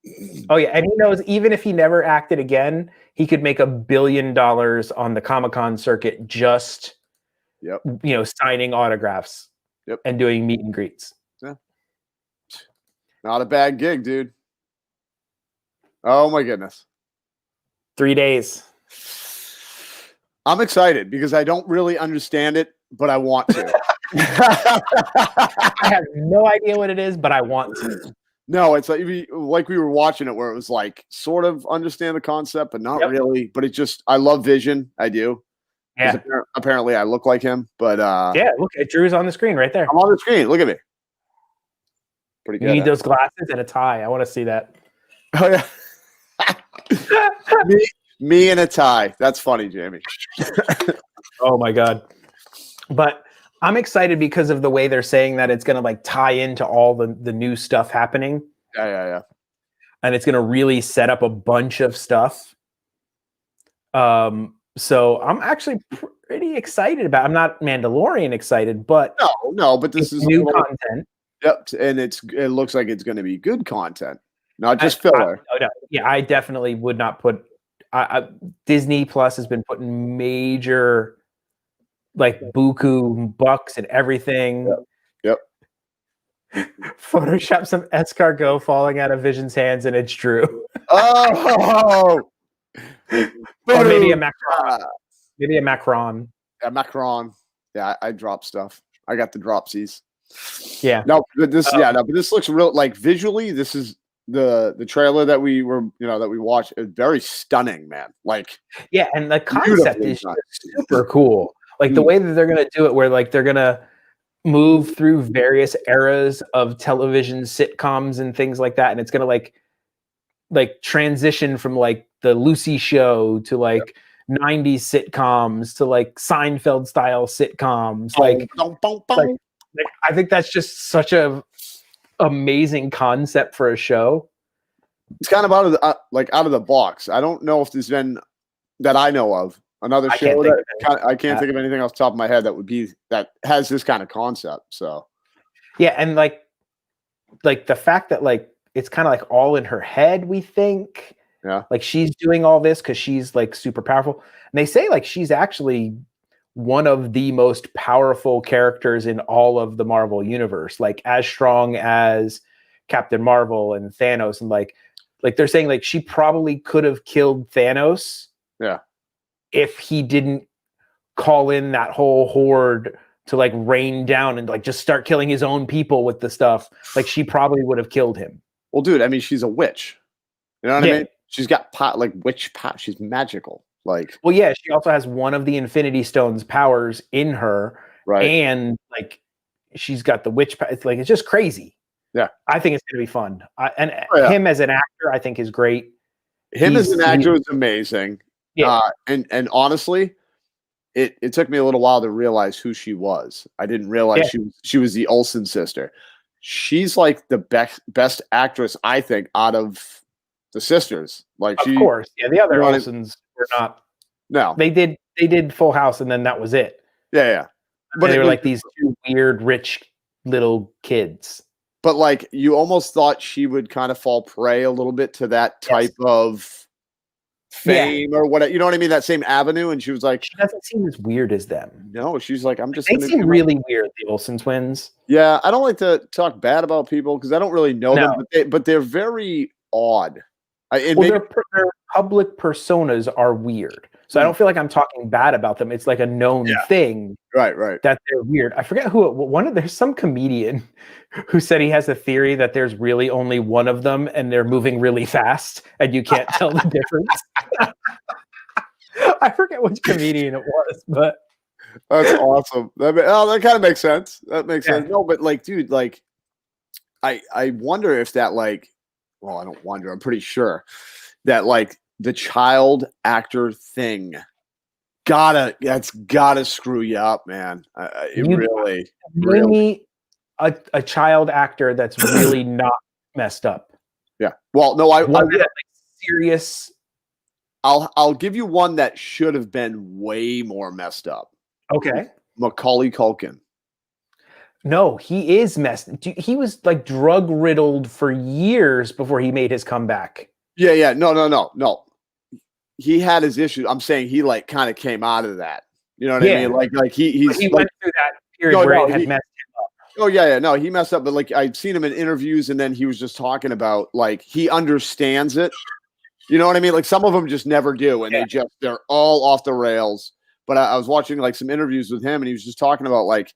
yeah. Oh, yeah. And he knows even if he never acted again, he could make $1 billion on the Comic-Con circuit just... Yep. Signing autographs. Yep. And doing meet and greets. Yeah. Not a bad gig, dude. Oh my goodness. 3 days. I'm excited because I don't really understand it, but I want to. I have no idea what it is, but I want to. No, it's like we were watching it where it was like sort of understand the concept, but not really. But I love Vision. I do. Yeah. Apparently I look like him, but yeah, look, Drew's on the screen right there. I'm on the screen. Look at me. Pretty good. You need those glasses and a tie. I want to see that. Oh yeah. me and a tie. That's funny, Jamie. Oh my God. But I'm excited because of the way they're saying that it's gonna like tie into all the new stuff happening. Yeah. And it's gonna really set up a bunch of stuff. So I'm actually pretty excited about. I'm not Mandalorian excited, but no, but this is new content. Yep, and it looks like it's going to be good content, not just filler. I definitely would not put. Disney Plus has been putting major, like buku bucks and everything. Yep. Photoshop some escargot falling out of Vision's hands, and it's Drew. Oh. Or maybe a Macron. Maybe a Macron. Yeah, Macron. Yeah, I drop stuff. I got the dropsies. Yeah. No, but this looks real. Like visually, this is the trailer that we watched. Is very stunning, man. Like, yeah, and the concept is super cool. Like the way that they're gonna do it, where like they're gonna move through various eras of television sitcoms and things like that, and it's gonna like transition from like the Lucy Show to like 90s sitcoms to like Seinfeld style sitcoms. Like I think that's just such a amazing concept for a show. It's kind of out of the box. I don't know if there's been that I know of another show I can't think of anything off the top of my head that has this kind of concept. So yeah, and like the fact that like it's kind of like all in her head, we think. Yeah. Like she's doing all this because she's like super powerful. And they say like she's actually one of the most powerful characters in all of the Marvel universe, like as strong as Captain Marvel and Thanos, and like Like they're saying, like she probably could have killed Thanos. Yeah. If he didn't call in that whole horde to like rain down and like just start killing his own people with the stuff, like she probably would have killed him. Well, dude, I mean, she's a witch. You know what I Yeah. mean? She's got like witch pot. She's magical. Like, Well, yeah, she also has one of the Infinity Stones powers in her, right. and like she's got the witch. It's like it's just crazy. Yeah. I think it's gonna be fun. Oh, yeah. Him as an actor, I think is great. Him as an actor is amazing. Yeah. And honestly, it took me a little while to realize who she was. I didn't realize she was the Olsen sister. She's like the best actress, I think, out of the sisters. Like, of course, yeah. The other Olsens were not. No, they did Full House, and then that was it. Yeah. But they were like these two weird, rich little kids. But like, you almost thought she would kind of fall prey a little bit to that type of fame or whatever. You know what I mean? That same avenue. And she was like, she doesn't seem as weird as them. No, she's like, I'm just. They seem really weird, the Olsen twins. Yeah, I don't like to talk bad about people because I don't really know them, but they're very odd. Their public personas are weird. So I don't feel like I'm talking bad about them. It's like a known thing. Right. That they're weird. I forget who there's some comedian who said he has a theory that there's really only one of them and they're moving really fast and you can't tell the difference. I forget which comedian it was, but that's awesome. That kind of makes sense. That makes sense. No, but like, dude, like I wonder if that like, well, I don't wonder, I'm pretty sure that like the child actor thing that's gotta screw you up, man. Really. Me a child actor that's really not messed up. Yeah. Well, no, serious. I'll give you one that should have been way more messed up. Okay. Macaulay Culkin. No, he is messed. He was like drug riddled for years before he made his comeback. Yeah. No. He had his issues. I'm saying he like kind of came out of that. You know what I mean? Like he went through that period where it had messed him up. Oh yeah. No, he messed up. But like I'd seen him in interviews, and then he was just talking about like he understands it. You know what I mean? Like some of them just never do, and they're all off the rails. But I was watching like some interviews with him, and he was just talking about like,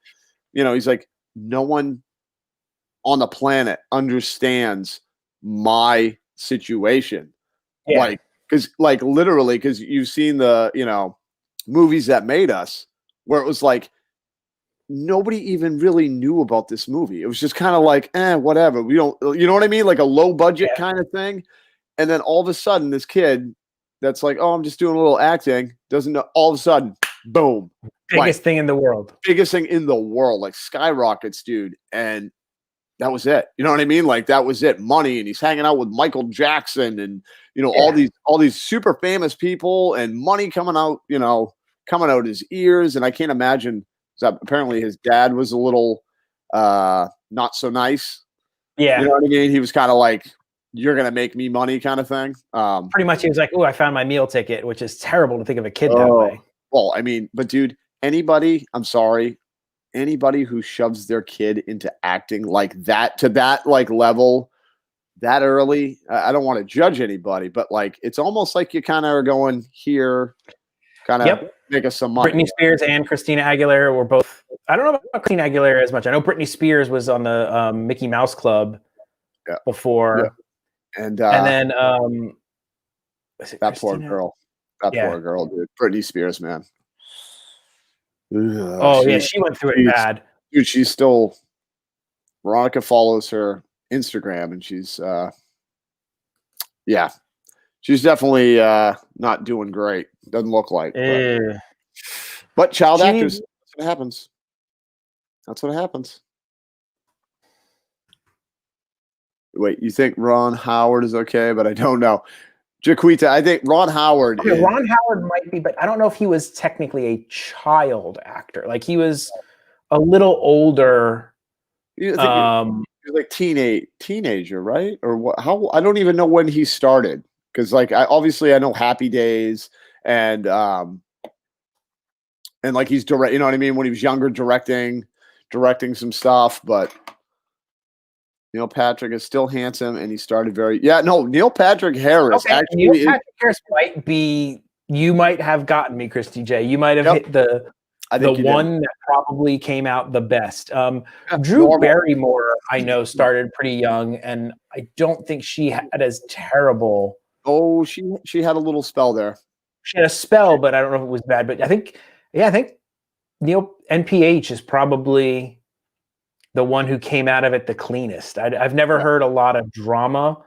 you know, he's like, no one on the planet understands my situation. Yeah. Like, because like literally, because you've seen the, you know, movies that made us, where it was like nobody even really knew about this movie. It was just kind of like, whatever. We don't, you know what I mean? Like a low budget kind of thing. And then all of a sudden, this kid that's like, oh, I'm just doing a little acting, doesn't know. All of a sudden, boom. Biggest thing in the world. Biggest thing in the world, like skyrockets, dude. And that was it. You know what I mean? Like that was it. Money, and he's hanging out with Michael Jackson and, you know, all these super famous people, and money coming out his ears. And I can't imagine that apparently his dad was a little not so nice. Yeah. You know what I mean? He was kind of like, you're going to make me money kind of thing. Pretty much he was like, oh, I found my meal ticket, which is terrible to think of a kid that way. Well, I mean, but dude, I'm sorry, anybody who shoves their kid into acting like that, to that like level, that early, I don't want to judge anybody, but like, it's almost like you kind of are going here, kind of make us some money. Britney Spears and Christina Aguilera were both, I don't know about Christina Aguilera as much. I know Britney Spears was on the Mickey Mouse Club before. Yeah. And then that poor girl, dude. Britney Spears, man. She went through it bad. Dude, she's still. Veronica follows her Instagram, and she's she's definitely not doing great. Doesn't look like. But child actors, that's what happens. That's what happens. Wait, you think Ron Howard is okay? But I don't know. Jaquita, I think Ron Howard. Okay, Ron Howard might be, but I don't know if he was technically a child actor. Like he was a little older. He was like teenager, right? Or what? How? I don't even know when he started, because like obviously I know Happy Days and like he's direct. You know what I mean? When he was younger, directing some stuff, but. Neil Patrick is still handsome, and he started very. Yeah, no, Neil Patrick Harris Okay, actually. Neil Patrick Harris might be. You might have gotten me, Christy J. You might have hit the one that probably came out the best. Drew Barrymore, I know, started pretty young, and I don't think she had as terrible. Oh, she had a little spell there. She had a spell, but I don't know if it was bad. But I think Neil NPH is probably the one who came out of it the cleanest. I've never heard a lot of drama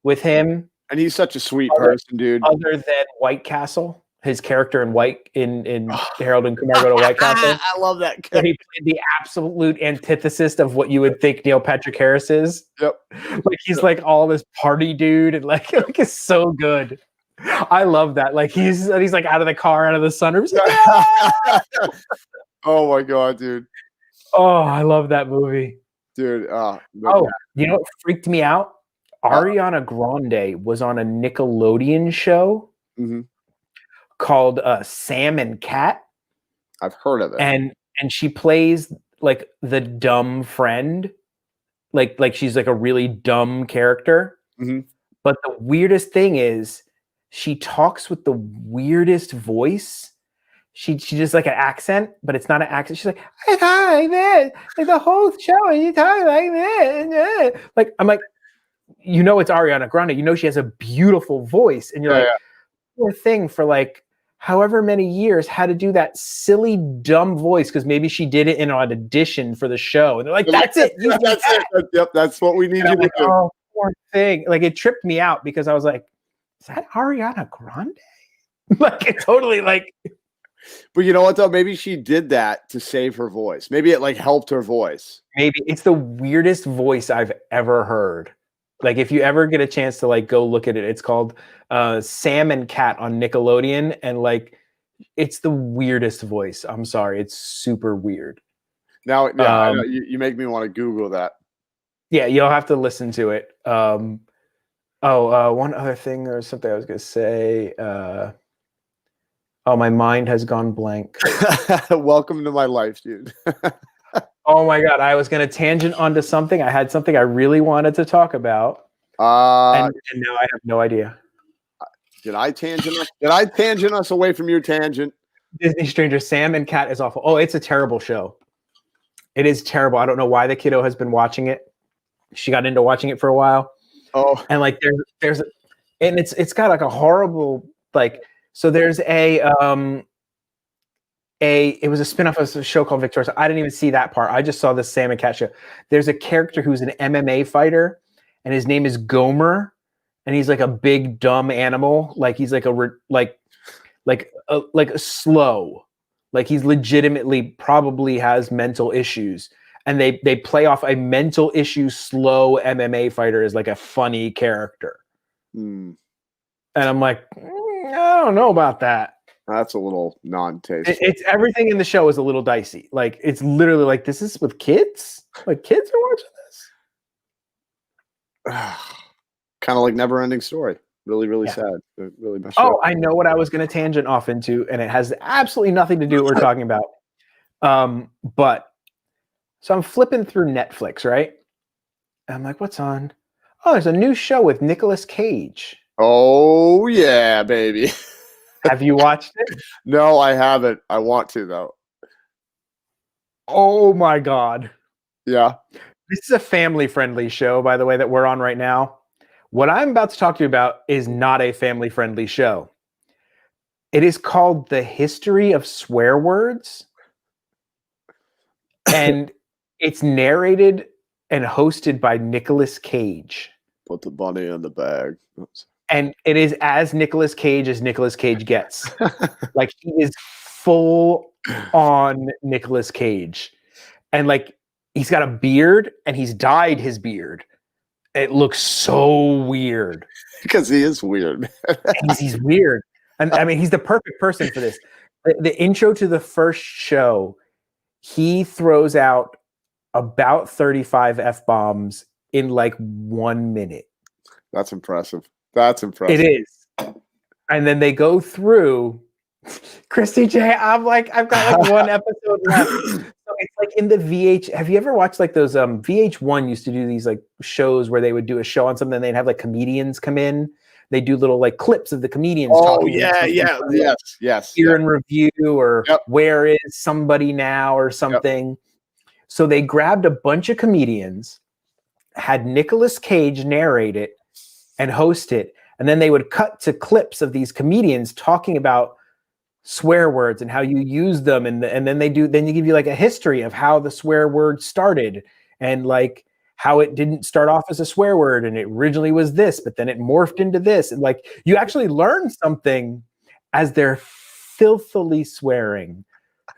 with him. And he's such a sweet person, dude. Other than White Castle, his character in Harold and Kumar Go to White Castle. I love that. He played the absolute antithesis of what you would think Neil Patrick Harris is. Yep. Like he's like all this party dude, and like it's so good. I love that. Like he's like out of the car, out of the sunroof. Like, oh my god, dude. Oh, I love that movie, dude. You know what freaked me out? Ariana Grande was on a Nickelodeon show called Sam and Cat. I've heard of it. And she plays like the dumb friend. Like she's like a really dumb character. But the weirdest thing is she talks with the weirdest voice. She does like an accent, but it's not an accent. She's like, I talk like this. Like the whole show, and you talk like this. Like I'm like, you know it's Ariana Grande. You know she has a beautiful voice, and you're like, poor thing for like however many years had to do that silly dumb voice because maybe she did it in an audition for the show, and they're like, that's it. That's it. Yep, that's what we need you to do. Oh, poor thing. Like it tripped me out because I was like, is that Ariana Grande? Like it totally like. But you know what though? Maybe she did that to save her voice. Maybe it like helped her voice. Maybe it's the weirdest voice I've ever heard. Like if you ever get a chance to like go look at it, it's called Sam and Cat on Nickelodeon, and like it's the weirdest voice. I'm sorry, it's super weird. Now, you make me want to Google that. Yeah, you'll have to listen to it. One other thing, there was something I was gonna say. Oh, my mind has gone blank. Welcome to my life, dude. Oh my God, I was going to tangent onto something. I had something I really wanted to talk about. And now I have no idea. Did I tangent us away from your tangent? Disney Stranger Sam and Cat is awful. Oh, it's a terrible show. It is terrible. I don't know why the kiddo has been watching it. She got into watching it for a while. Oh. And like there's and it's got like a horrible like. So there's it was a spinoff of a show called Victorious. I didn't even see that part. I just saw the Sam and Cat show. There's a character who's an MMA fighter, and his name is Gomer, and he's like a big dumb animal. Like he's like a slow. Like he's legitimately probably has mental issues, and they play off a mental issue slow MMA fighter as like a funny character. And I'm like, I don't know about that. That's a little non-tasteful. It's everything in the show is a little dicey. Like it's literally like this is with kids. Like kids are watching this. Kind of like Never-Ending Story. Really, really sad. Really messed up. Oh, I know what I was going to tangent off into, and it has absolutely nothing to do with what we're talking about. But so I'm flipping through Netflix, right? And I'm like, what's on? Oh, there's a new show with Nicolas Cage. Oh yeah, baby. Have you watched it? No, I haven't. I want to though. Oh my God. Yeah. This is a family-friendly show, by the way, that we're on right now. What I'm about to talk to you about is not a family-friendly show. It is called The History of Swear Words. And it's narrated and hosted by Nicolas Cage. Put the bunny in the bag. Oops. And it is as Nicolas Cage gets. Like he is full on Nicolas Cage. And like he's got a beard and he's dyed his beard. It looks so weird. Because he is weird. He's weird. And I mean, he's the perfect person for this. The intro to the first show, he throws out about 35 F-bombs in like 1 minute. That's impressive. That's impressive. It is. And then they go through Christy J. I'm like, I've got like one episode left. So it's like in the VH. Have you ever watched like those VH1 used to do these like shows where they would do a show on something and they'd have like comedians come in. They do little like clips of the comedians talking. Yes. Year in review or Yep. where is somebody now or something. Yep. So they grabbed a bunch of comedians, had Nicolas Cage narrate it and host it, and then they would cut to clips of these comedians talking about swear words and how you use them, and then they give you like a history of how the swear word started and like how it didn't start off as a swear word and it originally was this, but then it morphed into this, and like you actually learn something as they're filthily swearing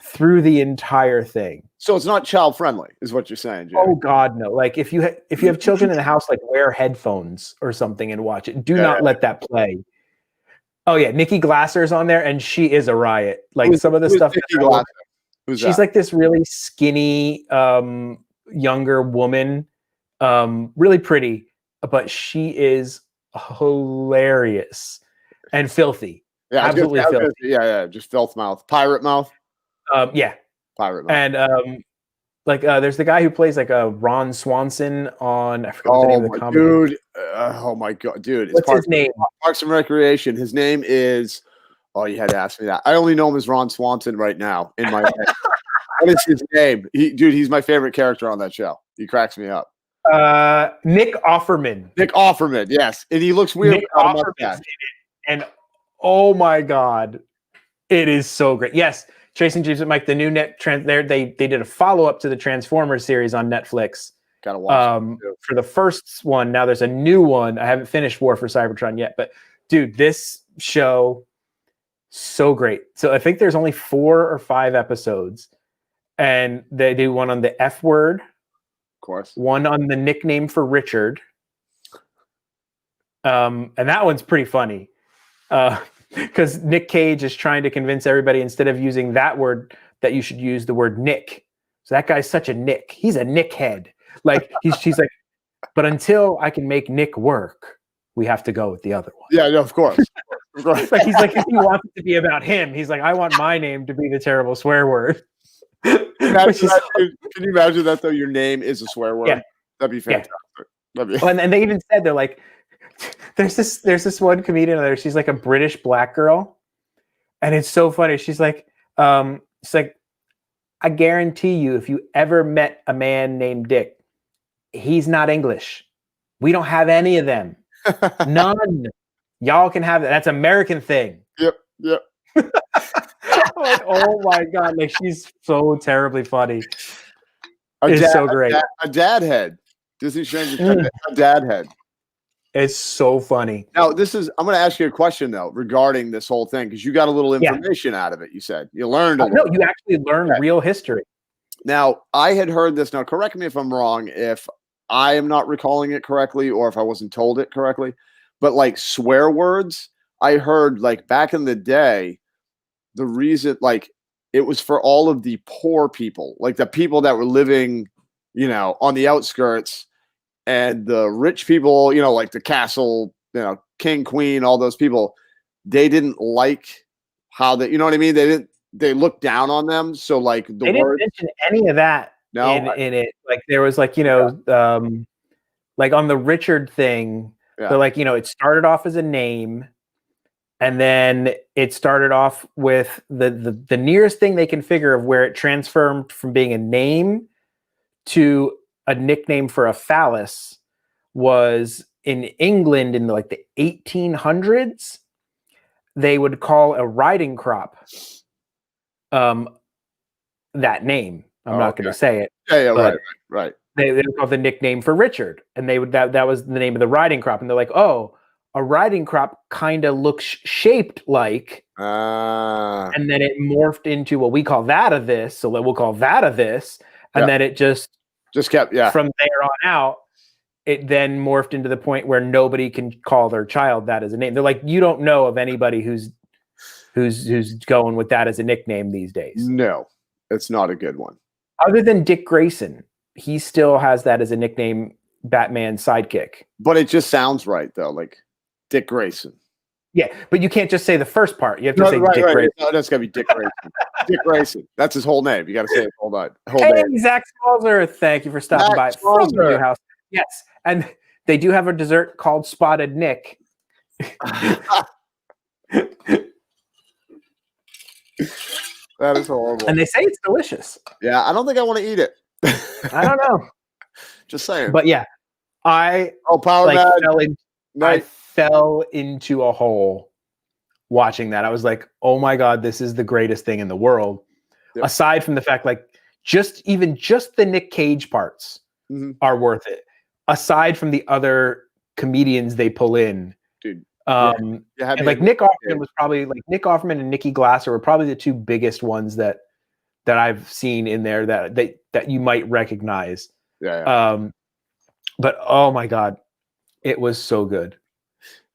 through the entire thing. So it's not child friendly, is what you're saying, Jay. Oh God, no! Like if you have children in the house, like wear headphones or something and watch it. Do not let that play. Oh yeah, Nikki Glasser's on there, and she is a riot. Like some of the stuff. She's like this really skinny, younger woman, really pretty, but she is hilarious and filthy. Yeah, absolutely filthy. Yeah, just filth mouth, pirate mouth. Yeah, pirate mouth. And there's the guy who plays like a Ron Swanson on. I forgot what the name of the comedy. Dude! Oh my God, dude! What's his name? Parks and Recreation. His name is. Oh, you had to ask me that. I only know him as Ron Swanson right now in my head. What is his name? He's my favorite character on that show. He cracks me up. Nick Offerman. Nick Offerman, yes, and he looks weird. Nick Offerman's in it, and oh my God, it is so great. Yes, Chasing Jeeves with Mike, the new they did a follow up to the Transformers series on Netflix. Gotta watch for the first one. Now there's a new one. I haven't finished War for Cybertron yet, but dude, this show so great. So I think there's only 4 or 5 episodes, and they do one on the F word, of course, one on the nickname for Richard, and that one's pretty funny. Because Nick Cage is trying to convince everybody instead of using that word that you should use the word Nick. So that guy's such a Nick. He's a Nick head. Like she's like, but until I can make Nick work, we have to go with the other one. Yeah, no, of course. Like he's like, if he wants it to be about him, he's like, I want my name to be the terrible swear word. Can you imagine that though? Your name is a swear word. Yeah. That'd be fantastic. Yeah. And they even said, they're like, there's this one comedian there. She's like a British black girl, and it's so funny. She's like, it's like, I guarantee you, if you ever met a man named Dick, he's not English. We don't have any of them. None. Y'all can have that. That's American thing. Yep. Like, oh my God, like she's so terribly funny. It's so great. A dad head. Disney Stranger a dad head. It's so funny. Now, I'm going to ask you a question, though, regarding this whole thing, because you got a little information out of it, you said. You learned No, you actually learned real history. Now, I had heard this. Now, correct me if I'm wrong, if I am not recalling it correctly or if I wasn't told it correctly, but like swear words, I heard like back in the day, the reason, like, it was for all of the poor people, like the people that were living, on the outskirts. And the rich people, like the castle, king, queen, all those people, they didn't like how they, you know what I mean? They looked down on them. So like they didn't mention any of that in it. Like there was like, like on the Richard thing, they're like, it started off as a name, and then it started off with the nearest thing they can figure of where it transformed from being a name to a nickname for a phallus was in England in the 1800s. They would call a riding crop that name. I'm not going to say it. Yeah, right. They would call the nickname for Richard, and they would that was the name of the riding crop, and they're like, oh, a riding crop kind of looks shaped like, and then it morphed into, well, we call that a this, so we'll call that a this, and then it just kept, from there on out, it then morphed into the point where nobody can call their child that as a name. They're like, you don't know of anybody who's going with that as a nickname these days. No, it's not a good one. Other than Dick Grayson, he still has that as a nickname, Batman sidekick. But it just sounds right though, like Dick Grayson. Yeah, but you can't just say the first part. You have to No, say right, Dick right. Grayson. No, that's gotta be Dick Grayson. Dick Grayson. That's his whole name. You got to say it. Hold on. Whole Hey, name. Zach Smalzer, thank you for stopping by Zach from the new Smalzer. house. Yes, and they do have a dessert called Spotted Nick. That is horrible. And they say it's delicious. Yeah, I don't think I want to eat it. I don't know. Just saying. But yeah, I Power like Mad. I fell into a hole watching that. I was like, oh my God, this is the greatest thing in the world. Yep. Aside from the fact, like, just the Nick Cage parts are worth it. Aside from the other comedians they pull in. Dude. And like Nick Offerman and Nikki Glasser were probably the two biggest ones that I've seen in there that you might recognize. Yeah. But oh my God, it was so good.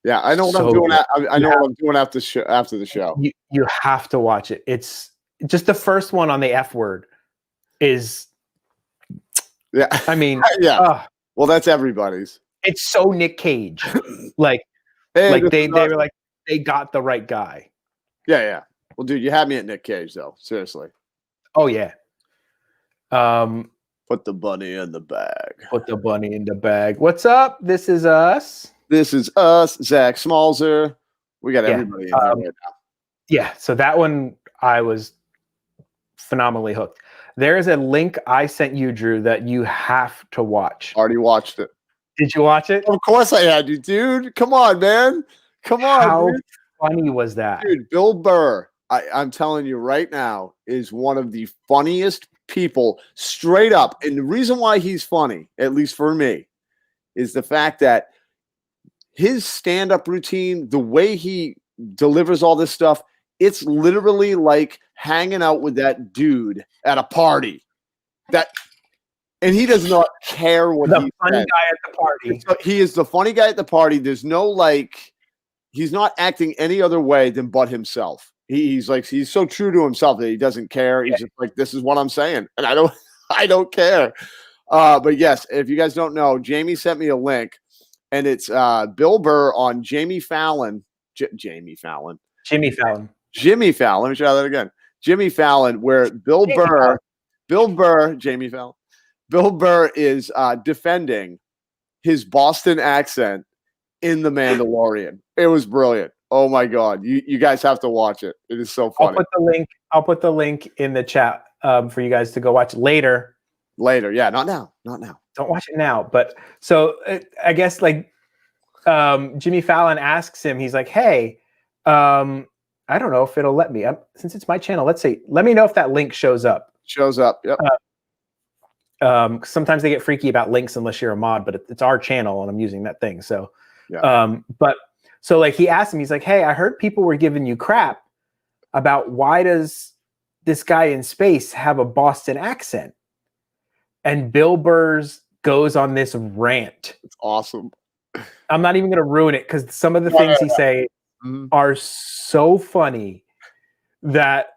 Yeah, I know what I'm doing. I know what I'm doing after the show. You have to watch it. It's just the first one on the F word is. Yeah, I mean, yeah. Well, that's everybody's. It's so Nick Cage, like, they were like they got the right guy. Yeah. Well, dude, you had me at Nick Cage though. Seriously. Oh yeah. Put the bunny in the bag. Put the bunny in the bag. What's up? This is us. This is us, Zach Smalzer. We got everybody in here right now. Yeah. So that one I was phenomenally hooked. There is a link I sent you, Drew, that you have to watch. Already watched it. Did you watch it? Of course I had you, dude. Come on, man. Come on. How dude. funny was that? Dude, Bill Burr, I'm telling you right now, is one of the funniest people straight up. And the reason why he's funny, at least for me, is the fact that his stand-up routine, the way he delivers all this stuff, it's literally like hanging out with that dude at a party. And he does not care what the he funny said. guy at the party. He is the funny guy at the party. There's no he's not acting any other way than but himself. He's so true to himself that he doesn't care. He's just like, this is what I'm saying, and I don't care. But yes, if you guys don't know, Jamie sent me a link, and it's Bill Burr on Jimmy Fallon. Let me try that again. Jimmy Fallon, where Bill Burr is defending his Boston accent in The Mandalorian. It was brilliant. Oh my God. You guys have to watch it. It is so funny. I'll put the link in the chat for you guys to go watch later. Yeah, not now. Don't watch it now. But so I guess Jimmy Fallon asks him, he's like, hey, I don't know if it'll let me. Since it's my channel, let me know if that link shows up. Yep. Sometimes they get freaky about links unless you're a mod, but it's our channel and I'm using that thing. So, yeah. So he asked him, he's like, hey, I heard people were giving you crap about why does this guy in space have a Boston accent? And Bill Burr goes on this rant. It's awesome. I'm not even going to ruin it because some of the things he say are so funny that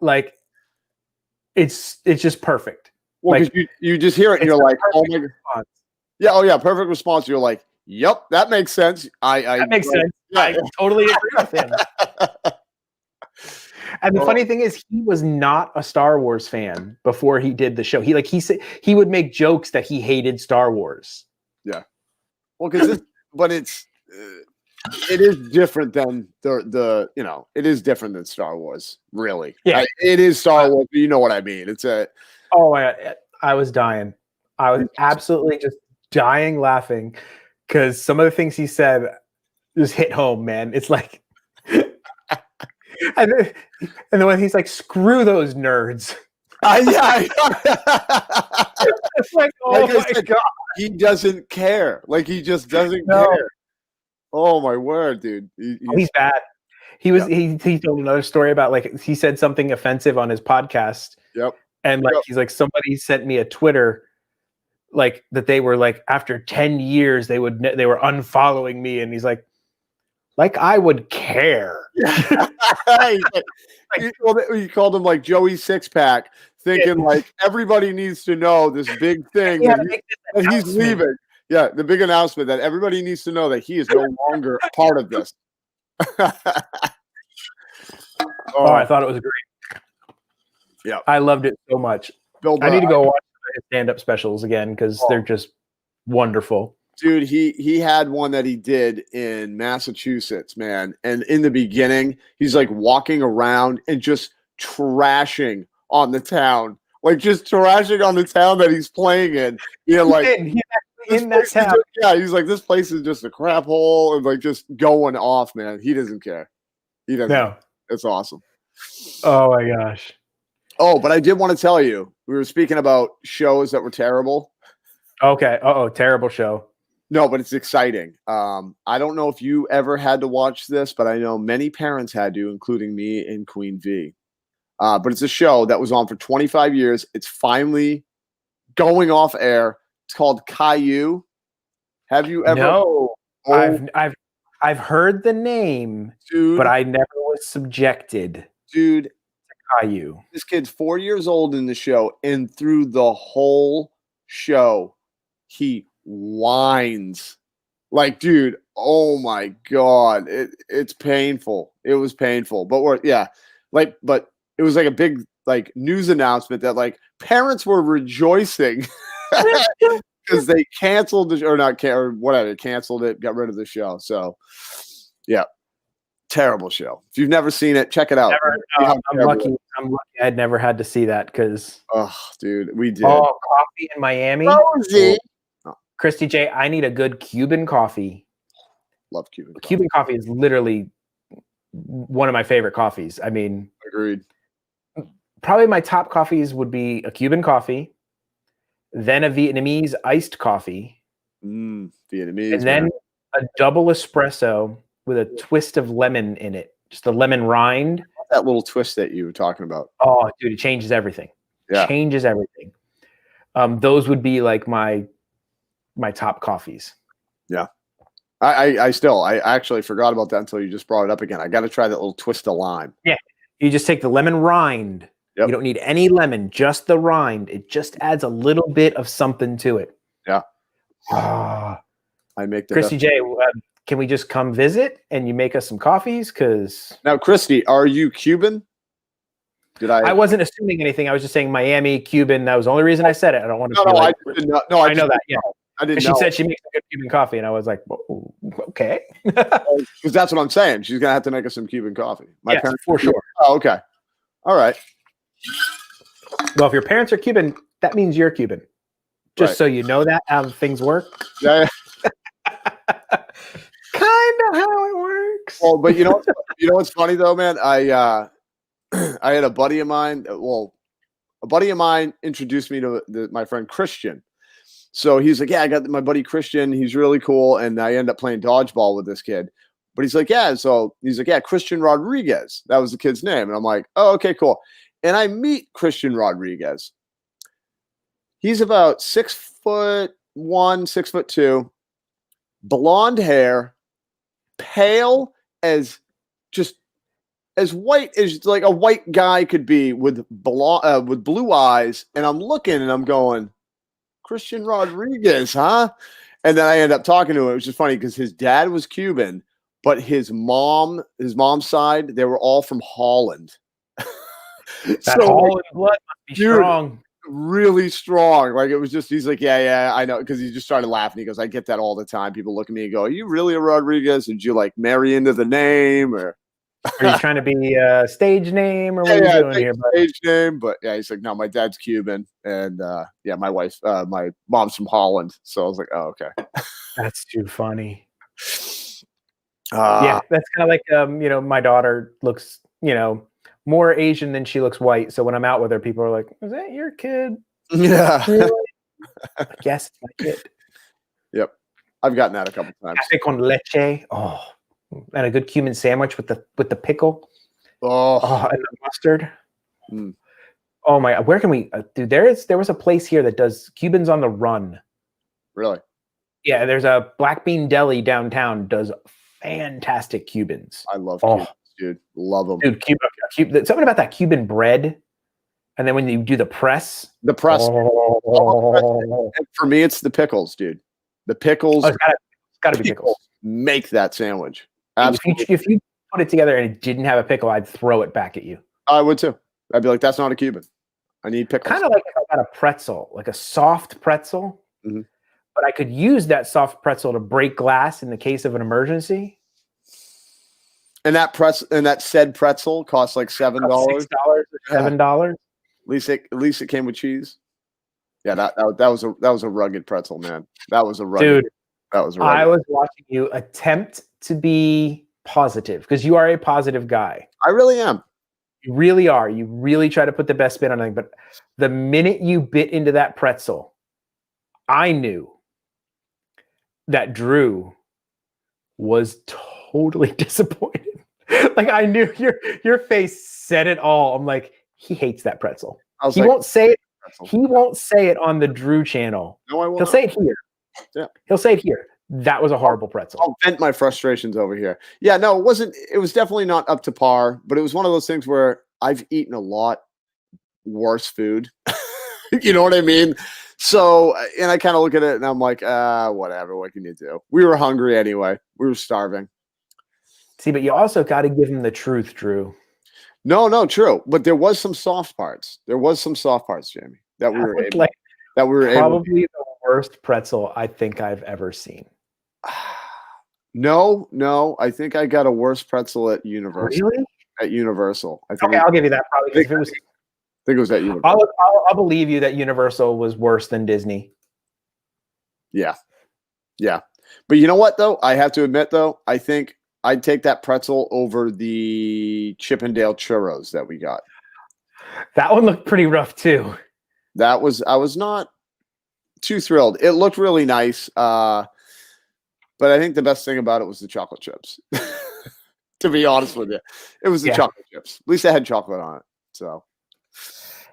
it's just perfect. Well, because you just hear it and you're like, oh my God. Yeah, oh yeah, perfect response. You're like, yep, that makes sense. That makes sense. Yeah. I totally agree with him. And the funny thing is, he was not a Star Wars fan before he did the show. He said he would make jokes that he hated Star Wars. Yeah. Well, but it is different than it is different than Star Wars, really. Yeah. It is Star Wars, but you know what I mean. I was dying. I was absolutely just dying laughing because some of the things he said just hit home, man. It's like, and then when he's like, "Screw those nerds." Yeah. It's like, oh my God. He doesn't care. He just doesn't care. Oh my word, dude. He's bad. He told another story about he said something offensive on his podcast. Yep. And he's like, somebody sent me a Twitter that they were after 10 years they were unfollowing me, and he's like I would care. He called him Joey Sixpack, thinking everybody needs to know this big thing that he's leaving. Yeah, the big announcement that everybody needs to know that he is no longer a part of this. Oh, I thought it was great. Yeah. I loved it so much. Bill I Burr, need to go watch his stand-up specials again because they're just wonderful. dude, he had one that he did in Massachusetts, man. And in the beginning, he's like walking around and just trashing on the town. Like just trashing on the town that he's playing in. You know, like He's actually in that place is town. yeah, he's like, this place is just a crap hole, and like just going off, man. He doesn't care. He doesn't. No. It's awesome. Oh my gosh. Oh, but I did want to tell you, we were speaking about shows that were terrible. Okay. Terrible show. No, but it's exciting. I don't know if you ever had to watch this, but I know many parents had to, including me and Queen V. But it's a show that was on for 25 years. It's finally going off air. It's called Caillou. Have you ever? No. Oh, I've heard the name, dude, but I never was subjected dude, to Caillou. this kid's 4 years old in the show, and through the whole show, he whines. Like, dude, oh my God. It's painful. It was painful. But but it was like a big like news announcement that like parents were rejoicing because they canceled the canceled it, got rid of the show. So yeah, terrible show. If you've never seen it, check it out. I'm lucky I'd never had to see that because dude, we did. Oh, coffee in Miami. Rosie. Christy J, I need a good Cuban coffee. Love Cuban coffee. Cuban coffee is literally one of my favorite coffees. I mean, Agreed. Probably my top coffees would be a Cuban coffee, then a Vietnamese iced coffee, Vietnamese, and then a double espresso with a twist of lemon in it, just a lemon rind. That little twist that you were talking about. Oh, dude, it changes everything. Yeah. Changes everything. Those would be like my top coffees. Yeah. I actually forgot about that until you just brought it up again. I got to try that little twist of lime. Yeah. You just take the lemon rind. Yep. You don't need any lemon, just the rind. It just adds a little bit of something to it. Yeah. I make the Christy J, can we just come visit and you make us some coffees? Because now, Christy, are you Cuban? I wasn't assuming anything. I was just saying Miami, Cuban. That was the only reason I said it. I don't want to. I didn't know. No, I know that. Yeah. I didn't know. She said she makes a good Cuban coffee, and I was like, oh, okay. Because that's what I'm saying. She's gonna have to make us some Cuban coffee. My parents for sure. Oh, okay. All right. Well, if your parents are Cuban, that means you're Cuban. Just so you know that how things work. Yeah. Kind of how it works. Well, but you know what's funny though, man? I had a buddy of mine. Well, a buddy of mine introduced me to my friend Christian. So he's like, yeah, I got my buddy Christian. He's really cool. And I end up playing dodgeball with this kid. But he's like, yeah. So he's like, yeah, Christian Rodriguez. That was the kid's name. And I'm like, oh, okay, cool. And I meet Christian Rodriguez. He's about 6'1", 6'2", blonde hair, pale as white as like a white guy could be with blue eyes. And I'm looking and I'm going, Christian Rodriguez, huh? And then I end up talking to him. It was just funny because his dad was Cuban, but his mom's side, they were all from Holland. That Holland blood must be strong. Really strong. Like it was just, he's like, yeah, I know. Because he just started laughing. He goes, I get that all the time. People look at me and go, are you really a Rodriguez? Did you like marry into the name or? Are you trying to be a stage name or what are you doing here? Stage name, but yeah, he's like, no, my dad's Cuban, and my wife, my mom's from Holland. So I was like, oh, okay. That's too funny. Yeah, that's kind of like my daughter looks, more Asian than she looks white. So when I'm out with her, people are like, is that your kid? Yeah. Really? Yes, it's my kid. Yep. I've gotten that a couple times. Café con leche. Oh, and a good Cuban sandwich with the pickle. Oh, and the mustard. Mm. Oh my! Where can we, dude? There was a place here that does Cubans on the run. Really? Yeah, there's a Black Bean Deli downtown. Does fantastic Cubans. I love Cubans, dude. Love them, dude. Something about that Cuban bread, and then when you do the press. And for me, it's the pickles, dude. The pickles. Oh, it's gotta be pickles. Make that sandwich. Absolutely. put it together and it didn't have a pickle, I'd throw it back at you. I would too. I'd be like, that's not a Cuban. I need pickles. Kind of like if I got a pretzel, like a soft pretzel, Mhm. but I could use that soft pretzel to break glass in the case of an emergency. And that said pretzel costs like $7. $6 or $7. At least it came with cheese. Yeah, that was a rugged pretzel, man. That was a rugged. Dude, that was a I rugged. was watching you attempt to be positive because you are a positive guy. I really am. You really are. You really try to put the best spin on anything. But the minute you bit into that pretzel, I knew that Drew was totally disappointed. Like I knew your face said it all. I'm like, he hates that pretzel. He won't say it. He won't say it on the Drew channel. No, I won't. He'll say it here. Yeah. He'll say it here. That was a horrible pretzel. I'll vent my frustrations over here. Yeah, no, it was definitely not up to par, but it was one of those things where I've eaten a lot worse food. You know what I mean? So, and I kind of look at it and I'm like, whatever, what can you do? We were hungry anyway. We were starving. See, but you also got to give him the truth, Drew. No, true. But there was some soft parts. There was some soft parts, Jamie, that we were able. Probably the worst pretzel I think I've ever seen. No. I think I got a worse pretzel at Universal. Really? At Universal. I think. Okay, I'll give you that. Probably. I think it was at Universal. I'll believe you that Universal was worse than Disney. Yeah. But you know what, though? I have to admit, though, I think I'd take that pretzel over the Chippendale churros that we got. That one looked pretty rough, too. I was not too thrilled. It looked really nice. But I think the best thing about it was the chocolate chips. To be honest with you, it was the chocolate chips. At least I had chocolate on it. So,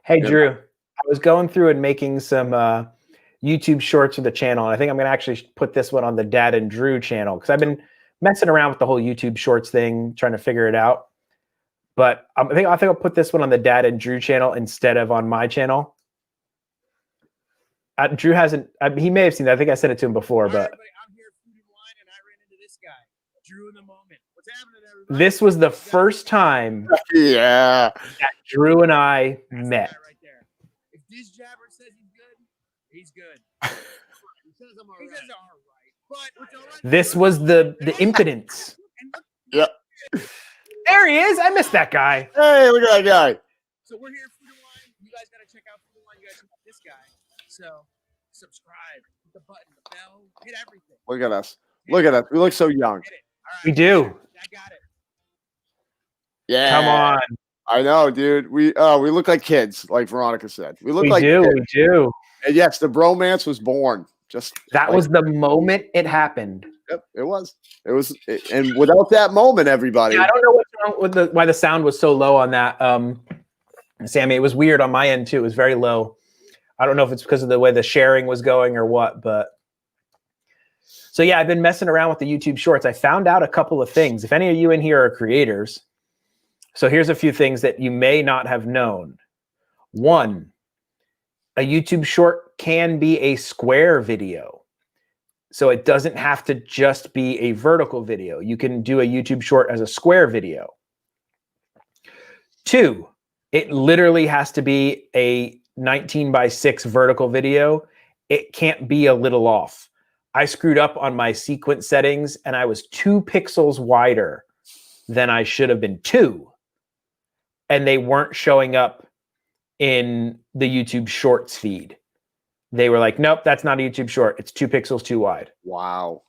hey, Drew, I was going through and making some YouTube shorts for the channel. And I think I'm going to actually put this one on the Dad and Drew channel because I've been messing around with the whole YouTube shorts thing, trying to figure it out. But I think I'll put this one on the Dad and Drew channel instead of on my channel. Drew hasn't. He may have seen that. I think I said it to him before, but I'm here food and wine, and I ran into this guy, Drew, in the moment. What's happening, everybody? this was the first time yeah. that Drew and I met. Right there. If this jabber says he's good. He says I'm all right. He says all right. But it's all right. This was the impotence. Yep. There he is. I missed that guy. Hey, look at that guy. So we're here, food and wine. You guys got to check out food and wine. You guys check out this guy. So subscribe, hit the button, the bell, hit everything. Look at us. Look at us. We look so young. Hit it. All right. We do. I got it. Yeah. Come on. I know, dude. We look like kids, like Veronica said. We look like kids. We do. And yes, the bromance was born. That was the moment it happened. Yep, it was. And without that moment, everybody. Yeah, I don't know what's wrong with why the sound was so low on that. Sammy, it was weird on my end too. It was very low. I don't know if it's because of the way the sharing was going or what, but so yeah, I've been messing around with the YouTube shorts. I found out a couple of things. If any of you in here are creators, so here's a few things that you may not have known. One, a YouTube short can be a square video. So it doesn't have to just be a vertical video. You can do a YouTube short as a square video. Two, it literally has to be a 19:6 vertical video. It can't be a little off. I screwed up on my sequence settings and I was 2 pixels wider than I should have been, 2. And they weren't showing up in the YouTube Shorts feed. They were like, nope, that's not a YouTube short. It's 2 pixels too wide. Wow.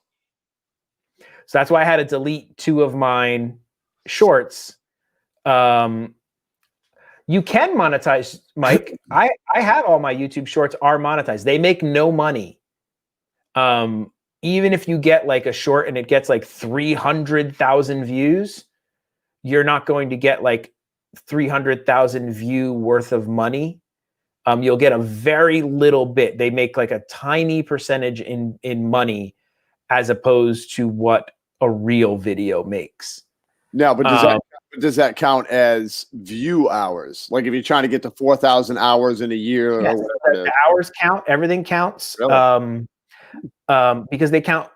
So that's why I had to delete 2 of mine shorts. You can monetize, Mike. I have all my YouTube shorts are monetized. They make no money. Even if you get like a short and it gets like 300,000 views, you're not going to get like 300,000 view worth of money. You'll get a very little bit. They make like a tiny percentage in money as opposed to what a real video makes. No, but does that count as view hours? Like if you're trying to get to 4,000 hours in a year, yes, or whatever the hours count. Everything counts. Really? Because they count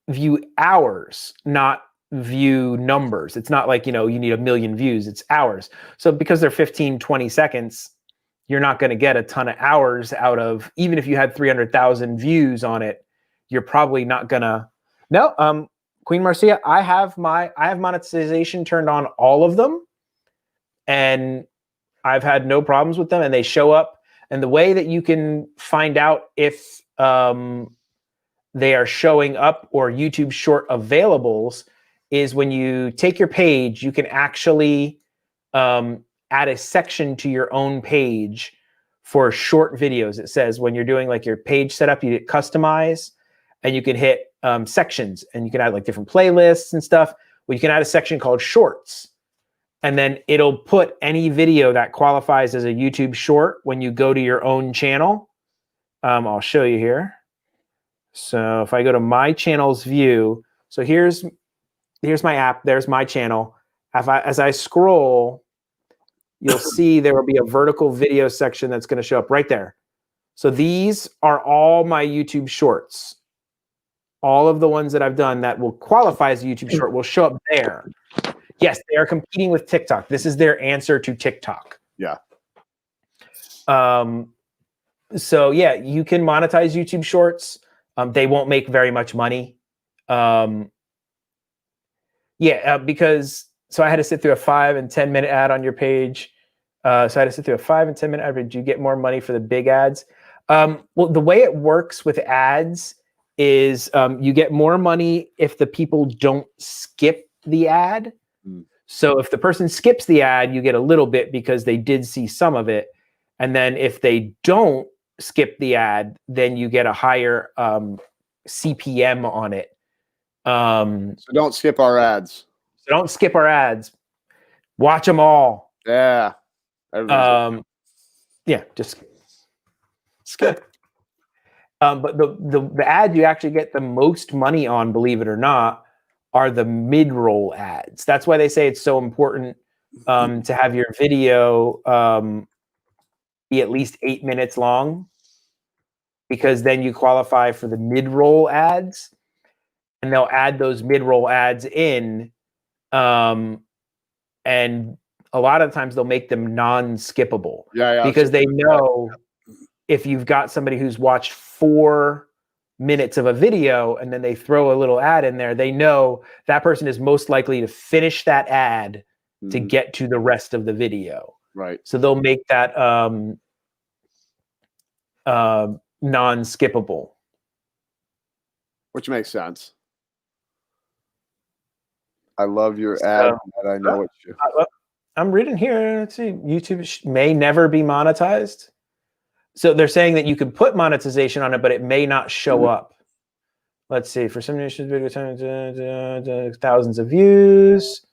view hours, not views. So if you get like 100 views, you'll get like 100 views. If you get 100,000 views, you'll get 100,000 views. If you get 100,000 views, you'll get 100,000 views. Because they count view hours, not view numbers. It's not like, you need 1 million views, it's hours. So because they're 15, 20 seconds, you're not going to get a ton of hours out of, even if you had 300,000 views on it, you're probably not going to. No, Queen Marcia, I have monetization turned on all of them, and I've had no problems with them, and they show up. And the way that you can find out if they are showing up or YouTube short availables is when you take your page, you can actually add a section to your own page for short videos. It says when you're doing like your page setup, you hit customize, and you can hit sections, and you can add like different playlists and stuff. Well, you can add a section called shorts, and then it'll put any video that qualifies as a YouTube short when you go to your own channel. I'll show you here. So if I go to my channel's view, so here's my app, there's my channel. As I scroll, you'll see there will be a vertical video section that's going to show up right there. So these are all my YouTube shorts. All of the ones that I've done that will qualify as a YouTube short will show up there. Yes, they are competing with TikTok. This is their answer to TikTok. Yeah. So yeah, you can monetize YouTube shorts. They won't make very much money. Because I had to sit through a 5 and 10 minute ad on your page. So I had to sit through a 5 and 10 minute ad. Did you get more money for the big ads? Well, the way it works with ads is you get more money if the people don't skip the ad. So if the person skips the ad, you get a little bit because they did see some of it. And then if they don't skip the ad, then you get a higher CPM on it. So don't skip our ads. So don't skip our ads. Watch them all. Yeah. Yeah, just skip. But the ads you actually get the most money on, believe it or not, are the mid-roll ads. That's why they say it's so important to have your video be at least 8 minutes long, because then you qualify for the mid-roll ads, and they'll add those mid-roll ads in, and a lot of times they'll make them non-skippable. Yeah, because they know if you've got somebody who's watched 4 minutes of a video and then they throw a little ad in there, they know that person is most likely to finish that ad to get to the rest of the video. Right. So they'll make that non-skippable. Which makes sense. I love your ad. I know what you. I'm reading here. Let's see. YouTube may never be monetized. So they're saying that you could put monetization on it, but it may not show up. Let's see. For some nations, video time, thousands of views.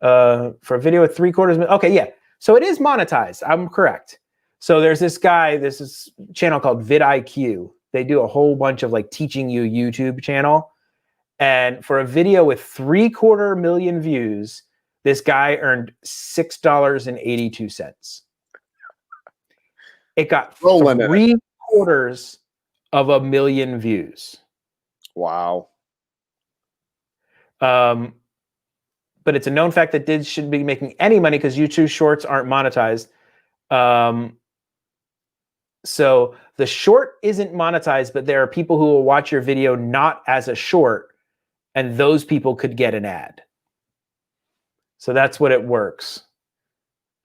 For a video with 3/4 million. Okay, yeah. So it is monetized. I'm correct. So there's this guy. This is a channel called vidIQ. They do a whole bunch of like teaching you YouTube channel. And for a video with 3/4 million views, this guy earned $6.82. It got 3/4 of a million views. Wow. But it's a known fact that Dids shouldn't be making any money because YouTube Shorts aren't monetized. So the short isn't monetized, but there are people who will watch your video not as a short, and those people could get an ad. So that's what it works.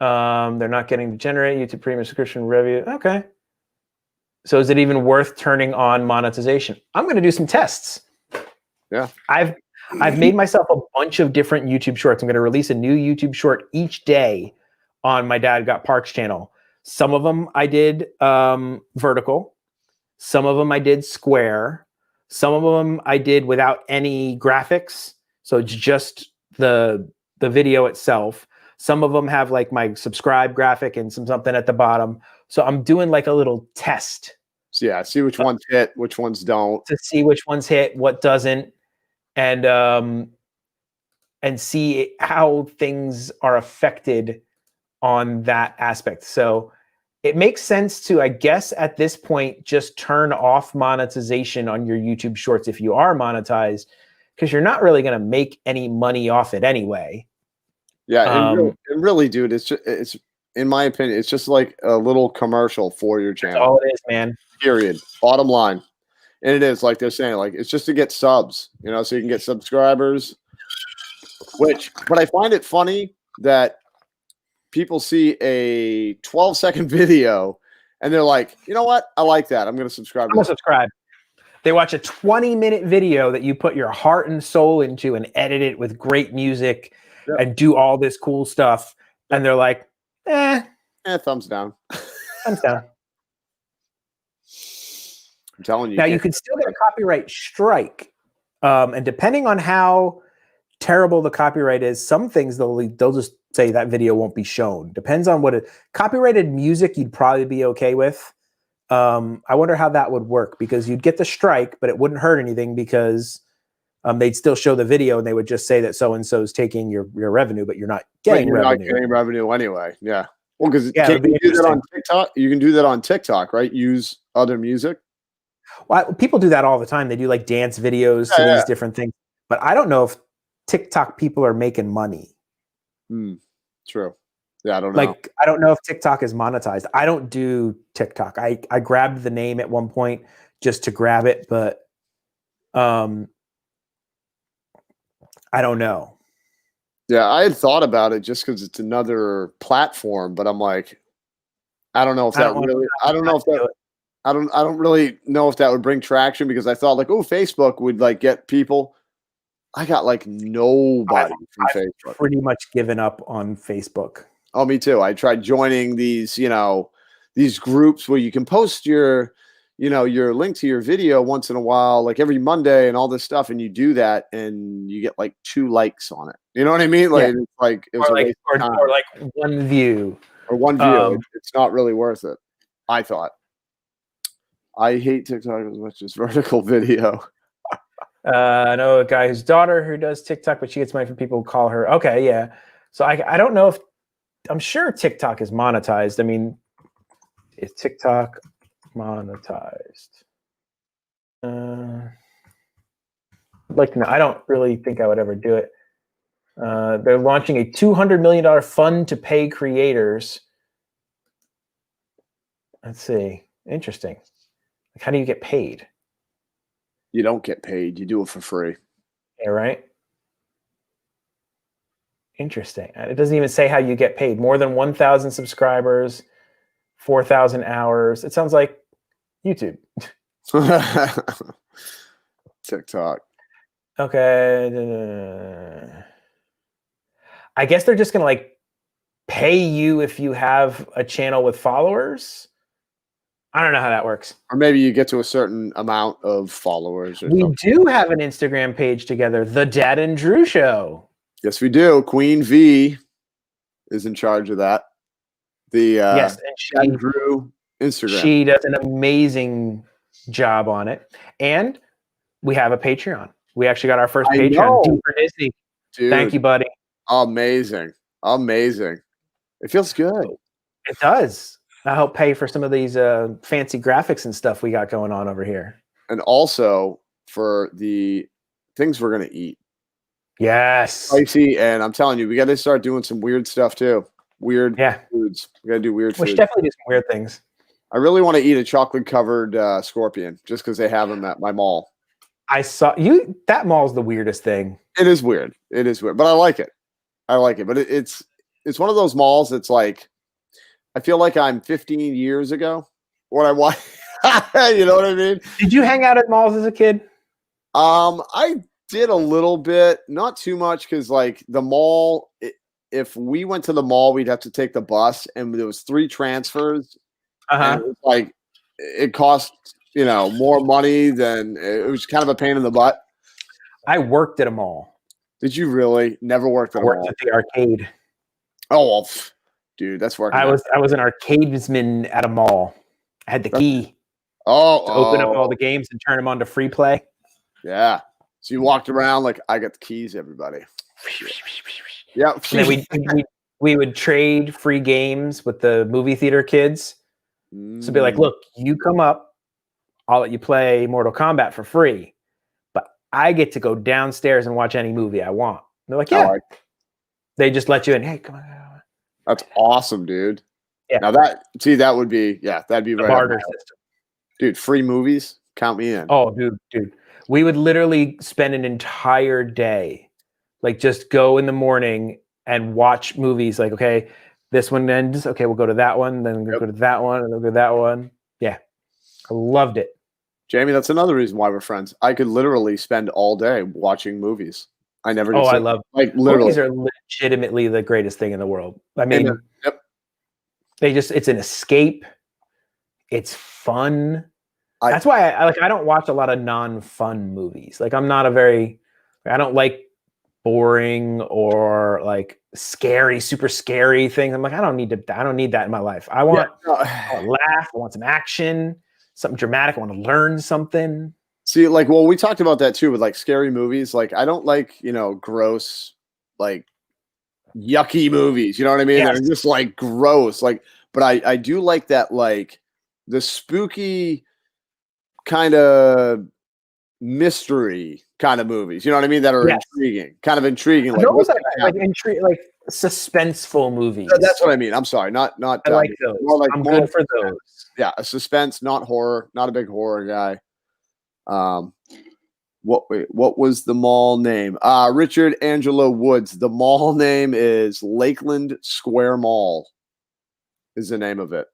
They're not getting to generate YouTube Premium subscription revenue. Okay. So is it even worth turning on monetization? I'm going to do some tests. Yeah. I've made myself a bunch of different YouTube shorts. I'm going to release a new YouTube short each day on my Dad Got Parks channel. Some of them I did vertical. Some of them I did square. Some of them I did without any graphics. So it's just the video itself. Some of them have like my subscribe graphic and something at the bottom. So I'm doing like a little test. So yeah, see which ones hit, which ones don't. To see which ones hit, what doesn't, and see how things are affected on that aspect. So it makes sense to, I guess, at this point, just turn off monetization on your YouTube shorts if you are monetized, because you're not really going to make any money off it anyway. Yeah, and really, dude, it's in my opinion, it's just like a little commercial for your That's channel. all it is, man. Period. Bottom line. And it is like they're saying, like it's just to get subs, so you can get subscribers. But I find it funny that people see a 12-second video and they're like, you know what? I like that. I'm going to subscribe. I'm going to subscribe. They watch a 20-minute video that you put your heart and soul into and edit it with great music and do all this cool stuff. And they're like, thumbs down. Thumbs down. I'm telling you. Now, you can still get a copyright strike. And depending on how terrible the copyright is, some things they'll just say that video won't be shown. Depends on what copyrighted music you'd probably be okay with. I wonder how that would work, because you'd get the strike, but it wouldn't hurt anything because they'd still show the video and they would just say that so-and-so's taking your revenue, but you're not getting revenue. Not getting revenue anyway. Yeah. Well, because can you do that on TikTok? You can do that on TikTok, right? Use other music. Well, people do that all the time. They do like dance videos to these different things, but I don't know if TikTok people are making money. True. Yeah, I don't know. Like, I don't know if TikTok is monetized. I don't do TikTok. I grabbed the name at one point just to grab it, but I don't know. Yeah, I had thought about it just because it's another platform, but I'm like, I don't know if that really. I don't know if that. I don't really know if that would bring traction, because I thought like, oh, Facebook would like get people. I got like nobody from Facebook. Pretty much given up on Facebook. Oh, me too. I tried joining these, these groups where you can post your link to your video once in a while, like every Monday and all this stuff. And you do that and you get like 2 likes on it. You know what I mean? Like, it's like, it was or like 1 view. Or 1 view. It's not really worth it, I thought. I hate TikTok as much as vertical video. I know a guy whose daughter who does TikTok, but she gets money from people who call her. Okay, yeah. So I don't know if, I'm sure TikTok is monetized. I mean, is TikTok monetized? I'd like to know. I don't really think I would ever do it. They're launching a $200 million fund to pay creators. Let's see. Interesting. Like, how do you get paid? You don't get paid. You do it for free. Yeah, right. Interesting. It doesn't even say how you get paid. More than 1,000 subscribers, 4,000 hours. It sounds like YouTube. TikTok. Okay. I guess they're just going to like pay you if you have a channel with followers. I don't know how that works. Or maybe you get to a certain amount of followers. We do have an Instagram page together, The Dad and Drew Show. Yes, we do. Queen V is in charge of that. Yes, and Drew Instagram. She does an amazing job on it. And we have a Patreon. We actually got our first Patreon. D for Disney. Dude, thank you, buddy. Amazing. Amazing. It feels good. It does. I help pay for some of these fancy graphics and stuff we got going on over here. And also for the things we're going to eat. Yes. Spicy, and I'm telling you, we got to start doing some weird stuff too. Weird foods. We got to do weird We foods. should definitely do some weird things. I really want to eat a chocolate-covered scorpion just because they have them at my mall. I saw you. That mall's the weirdest thing. It is weird. It is weird, but I like it. I like it. But it's one of those malls that's like, I feel like I'm 15 years ago when I watch. You know what I mean? Did you hang out at malls as a kid? I did a little bit, not too much, because like the mall, if we went to the mall, we'd have to take the bus, and there was 3 transfers. And it was like it cost more money than it was. Kind of a pain in the butt. I worked at a mall. Did you really? Never worked at a mall. Worked at the arcade. Oh, well, dude, that's working. I was an arcadesman at a mall. I had the key to Oh, open up all the games and turn them on to free play. Yeah. So you walked around like, I got the keys, everybody. Yeah. And then we would trade free games with the movie theater kids. So it'd be like, look, you come up, I'll let you play Mortal Kombat for free. But I get to go downstairs and watch any movie I want. They're like, I yeah. like- They just let you in. Hey, come on. That's awesome, dude. Yeah. Now that'd be that'd be The right. barter up my alley. system. Dude, free movies, count me in. Oh, dude. We would literally spend an entire day, like just go in the morning and watch movies. Like, okay, this one ends. Okay, we'll go to that one. Then we'll go to that one, and then we'll go to that one. Yeah, I loved it. Jamie, that's another reason why we're friends. I could literally spend all day watching movies. I never. Oh, I love like literally. Movies are legitimately the greatest thing in the world. I mean, Yep. it's an escape. It's fun. That's why I don't watch a lot of non-fun movies. Like I don't like boring or like scary, super scary things. I'm like, I don't need that in my life. I want to laugh. I want some action, something dramatic. I want to learn something. See, like, well, we talked about that too with like scary movies. Like, I don't like, gross, like yucky movies. You know what I mean? Yes. They're just like gross. Like, but I do like that, like the spooky kind of mystery kind of movies. You know what I mean? That are intriguing, kind of intriguing. Like, Those like suspenseful movies. That's what I mean. I'm sorry, not. I like those. I'm good for those. Yeah, a suspense, not horror. Not a big horror guy. What was the mall name? Richard Angelo Woods. The mall name is Lakeland Square Mall. Is the name of it,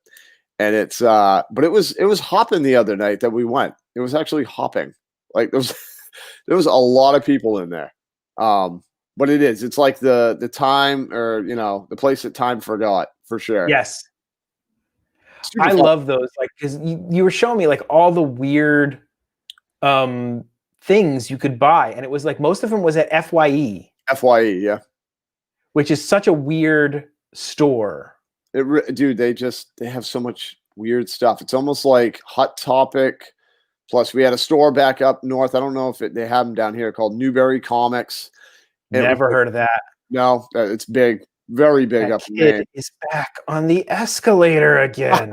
and it's but it was hopping the other night that we went. It was actually hopping. Like there was a lot of people in there. But it's like the time, or the place that time forgot, for sure. Yes. Super I fun. love those, like, because you were showing me like all the weird things you could buy, and it was like most of them was at FYE, yeah, which is such a weird store. Dude, they have so much weird stuff. It's almost like Hot Topic. Plus, we had a store back up north. I don't know if they have them down here, called Newberry Comics. Never heard of that. No, it's big, very big up in Maine. Is back on the escalator again.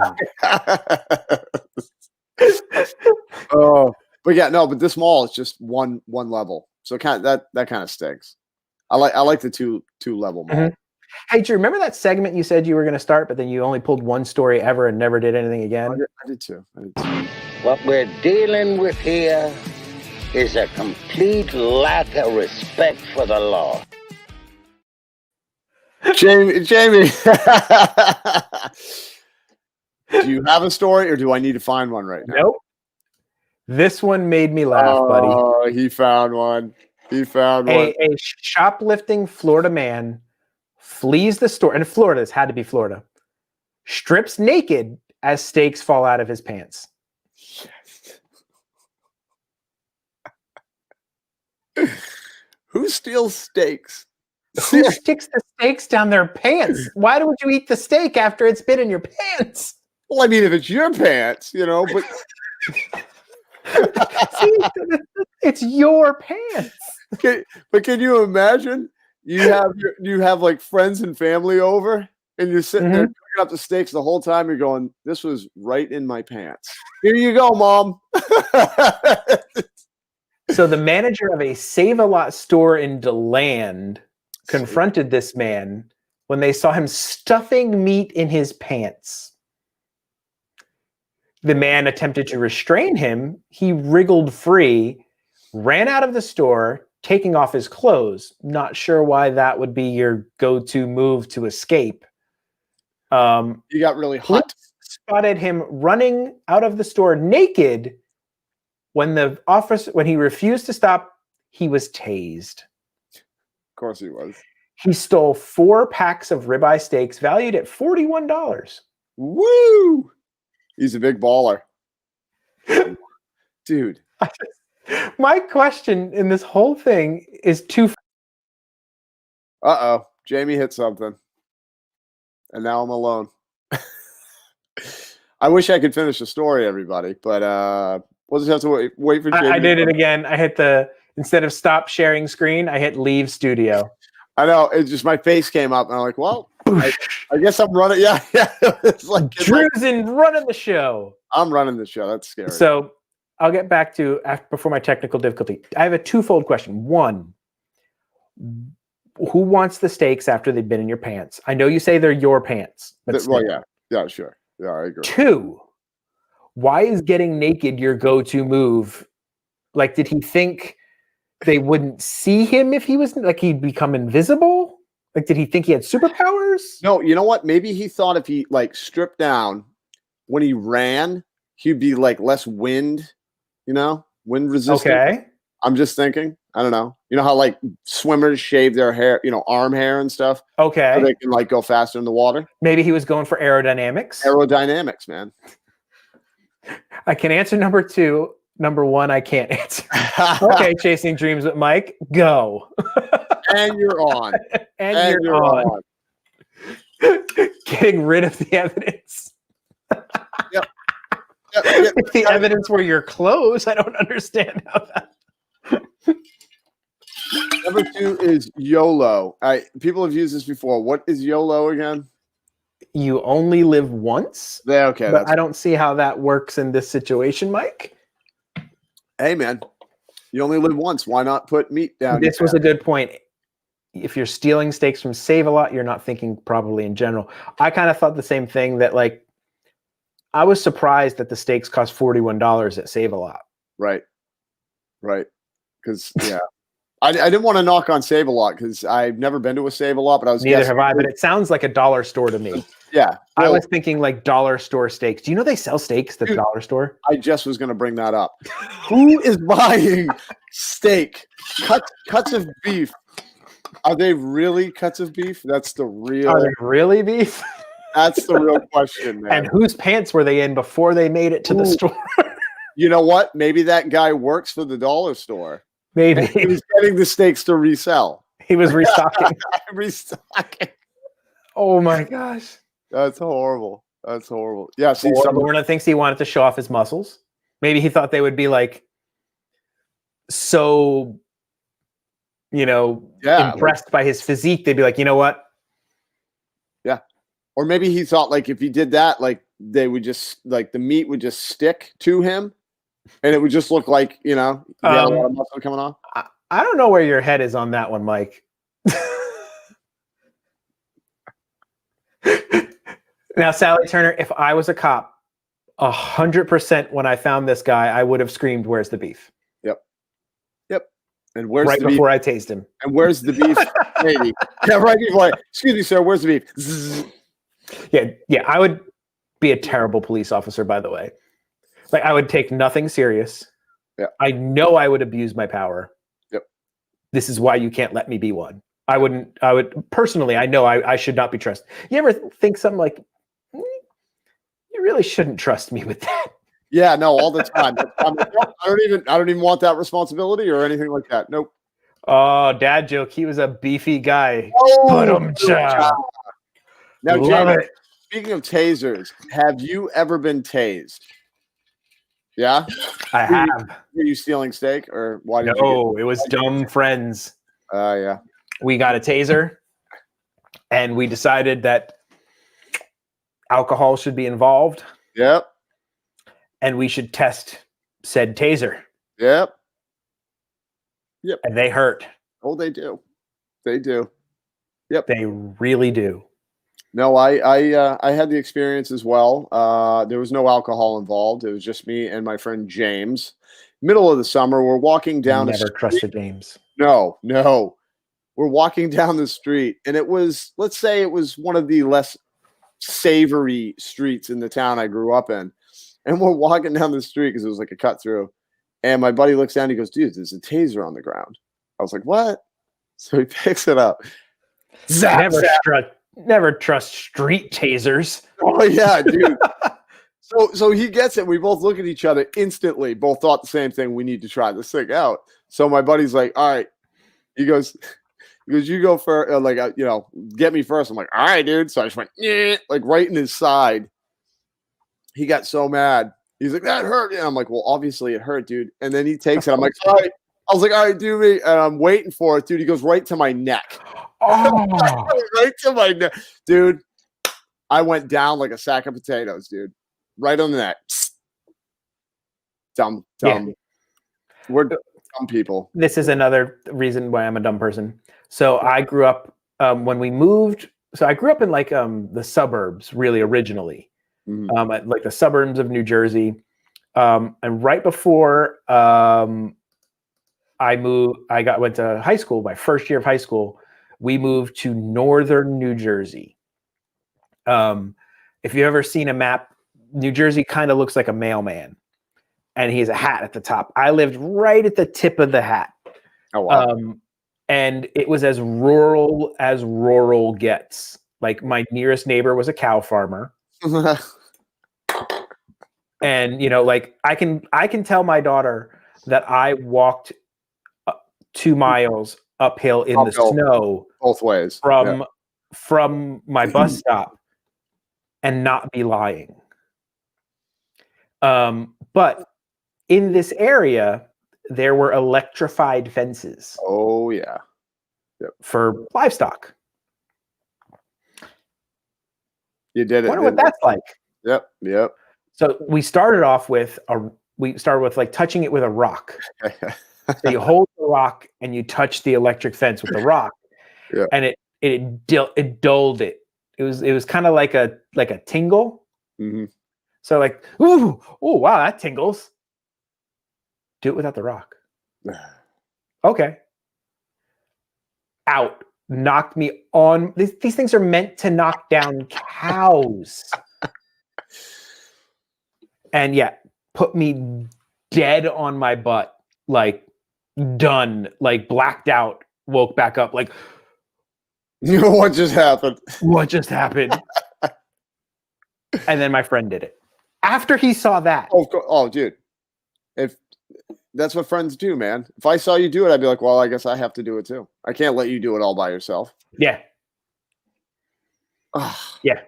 Oh, but yeah, no, but this mall is just one level, so that kind of stinks. I like the two level mall. Mm-hmm. Hey, do you remember that segment you said you were going to start, but then you only pulled one story ever and never did anything again? I did too. What we're dealing with here is a complete lack of respect for the law. Jamie, do you have a story, or do I need to find one right now? Nope. This one made me laugh, buddy. Oh, he found one. A shoplifting Florida man flees the store, and Florida, this had to be Florida, strips naked as steaks fall out of his pants. Who steals steaks? Who sticks the steaks down their pants? Why would you eat the steak after it's been in your pants? Well, I mean, if it's your pants, but See, it's your pants. but can you imagine? You have like friends and family over, and you're sitting there cooking up the steaks the whole time. You're going, "This was right in my pants." Here you go, Mom. So the manager of a Save-A-Lot store in DeLand confronted this man when they saw him stuffing meat in his pants. The man attempted to restrain him. He wriggled free, ran out of the store, taking off his clothes. Not sure why that would be your go-to move to escape. You got really hot. Spotted him running out of the store naked. When he refused to stop, he was tased. Of course he was. He stole 4 packs of ribeye steaks valued at $41. Woo! He's a big baller. Dude. My question in this whole thing is Uh-oh. Jamie hit something. And now I'm alone. I wish I could finish the story, everybody, but we'll just have to wait for Jamie. I did it again. I hit instead of stop sharing screen, I hit leave studio. I know. It's just my face came up, and I'm like, well, I guess I'm running. Yeah. It's like Drew's in running the show. I'm running the show. That's scary. So I'll get back to before my technical difficulty. I have a twofold question. One, who wants the steaks after they've been in your pants? I know you say they're your pants, but Well, still. yeah, sure. Yeah, I agree. Two, why is getting naked your go-to move? Like, did he think they wouldn't see him if he was like he'd become invisible? Like, did he think he had superpowers? No, you know what? Maybe he thought if he like stripped down when he ran, he'd be like less wind, wind resistant. Okay. I'm just thinking. I don't know. You know how like swimmers shave their hair, arm hair and stuff? Okay. So they can like go faster in the water. Maybe he was going for aerodynamics. Aerodynamics, man. I can answer number two. Number one, I can't answer. Okay, Chasing Dreams with Mike, go. And you're on. and you're on. Getting rid of the evidence. Yep. If the evidence were your clothes, I don't understand how that. Number two is YOLO. People have used this before. What is YOLO again? You only live once? Yeah, okay. But I don't see how that works in this situation, Mike. Hey, man. You only live once. Why not put meat down? This was a good point. If you're stealing steaks from Save-A-Lot, you're not thinking probably in general. I kind of thought the same thing that, like, I was surprised that the steaks cost $41 at Save-A-Lot. Right. Because, yeah. I didn't want to knock on Save-A-Lot because I've never been to a Save-A-Lot, but I was Neither have I, but it sounds like a dollar store to me. Yeah. I was thinking like dollar store steaks. Do you know they sell steaks at the dollar store? I just was going to bring that up. Who is buying steak? Cuts of beef. Are they really cuts of beef? That's the real. Are they really beef? That's the real question, man. And whose pants were they in before they made it to the store? You know what? Maybe that guy works for the dollar store. Maybe. He's getting the steaks to resell. He was restocking. Restocking. Oh my gosh. That's horrible. Yeah, see, Lorna thinks he wanted to show off his muscles. Maybe he thought they would be like so, impressed by his physique. They'd be like, you know what? Yeah. Or maybe he thought like if he did that, like they would just like the meat would just stick to him and it would just look like, he had a lot of muscle coming off. I don't know where your head is on that one, Mike. Now, Sally Turner, if I was a cop, 100% when I found this guy, I would have screamed, "Where's the beef?" Yep. And where's right the beef? before I tased him? And where's the beef? Maybe. Yeah, right before. Excuse me, sir. Where's the beef? Zzz. Yeah. I would be a terrible police officer, by the way. Like I would take nothing serious. Yeah. I know I would abuse my power. Yep. This is why you can't let me be one. I would personally, I know I should not be trusted. You ever think something like, you really shouldn't trust me with that? Yeah, no, all the time. I don't even want that responsibility or anything like that. Nope. Oh, dad joke. He was a beefy guy. Now, Love James, it. speaking of tasers, have you ever been tased? Yeah? I have. Were you stealing steak or why did you No, it was dumb friends. yeah. We got a taser and we decided that alcohol should be involved. Yep. And we should test said taser. Yep. And they hurt. Oh, they do. They do. Yep. They really do. No, I had the experience as well. There was no alcohol involved. It was just me and my friend James. Middle of the summer, we're walking down. Never trusted James. No. We're walking down the street, and let's say it was one of the less savory streets in the town I grew up in. And we're walking down the street because it was like a cut through. And my buddy looks down, he goes, "Dude, there's a taser on the ground." I was like, "What?" So he picks it up. Zap, Never trust street tasers. Oh yeah, dude. So he gets it. We both look at each other instantly. Both thought the same thing. We need to try this thing out. So my buddy's like, "All right." He goes, "You go first. Get me first." I'm like, "All right, dude." So I just went, like right in his side. He got so mad. He's like, "That hurt." And I'm like, "Well, obviously it hurt, dude." And then he takes it. I'm like, "All right." I was like, "All right, do me." And I'm waiting for it, dude. He goes right to my neck. Oh. Right to my neck. Dude, I went down like a sack of potatoes, dude. Right on the neck. Dumb. Yeah. We're dumb people. This is another reason why I'm a dumb person. So I grew up when we moved. So I grew up in like the suburbs, really originally, like the suburbs of New Jersey. And right before I went to high school. My first year of high school, we moved to northern New Jersey. If you've ever seen a map, New Jersey kind of looks like a mailman, and he has a hat at the top. I lived right at the tip of the hat. Oh wow. And it was as rural gets. Like my nearest neighbor was a cow farmer. And like I can tell my daughter that I walked 2 miles uphill in the snow both ways from my bus stop and not be lying. But in this area, there were electrified fences. Oh yeah. Yep. For livestock. You did it. I wonder what that's like. Yep. So we started off with like touching it with a rock. So you hold the rock and you touch the electric fence with the rock, and it dulled it. It was kind of like a tingle. Mm-hmm. So like, ooh, wow, that tingles. Do it without the rock. Okay. Out. Knocked me on. These things are meant to knock down cows. And yeah, put me dead on my butt, like done, like blacked out, woke back up, like what just happened? What just happened? And then my friend did it. After he saw that. Oh, dude. If that's what friends do, man. If I saw you do it, I'd be like, well, I guess I have to do it too. I can't let you do it all by yourself. Yeah. Yeah.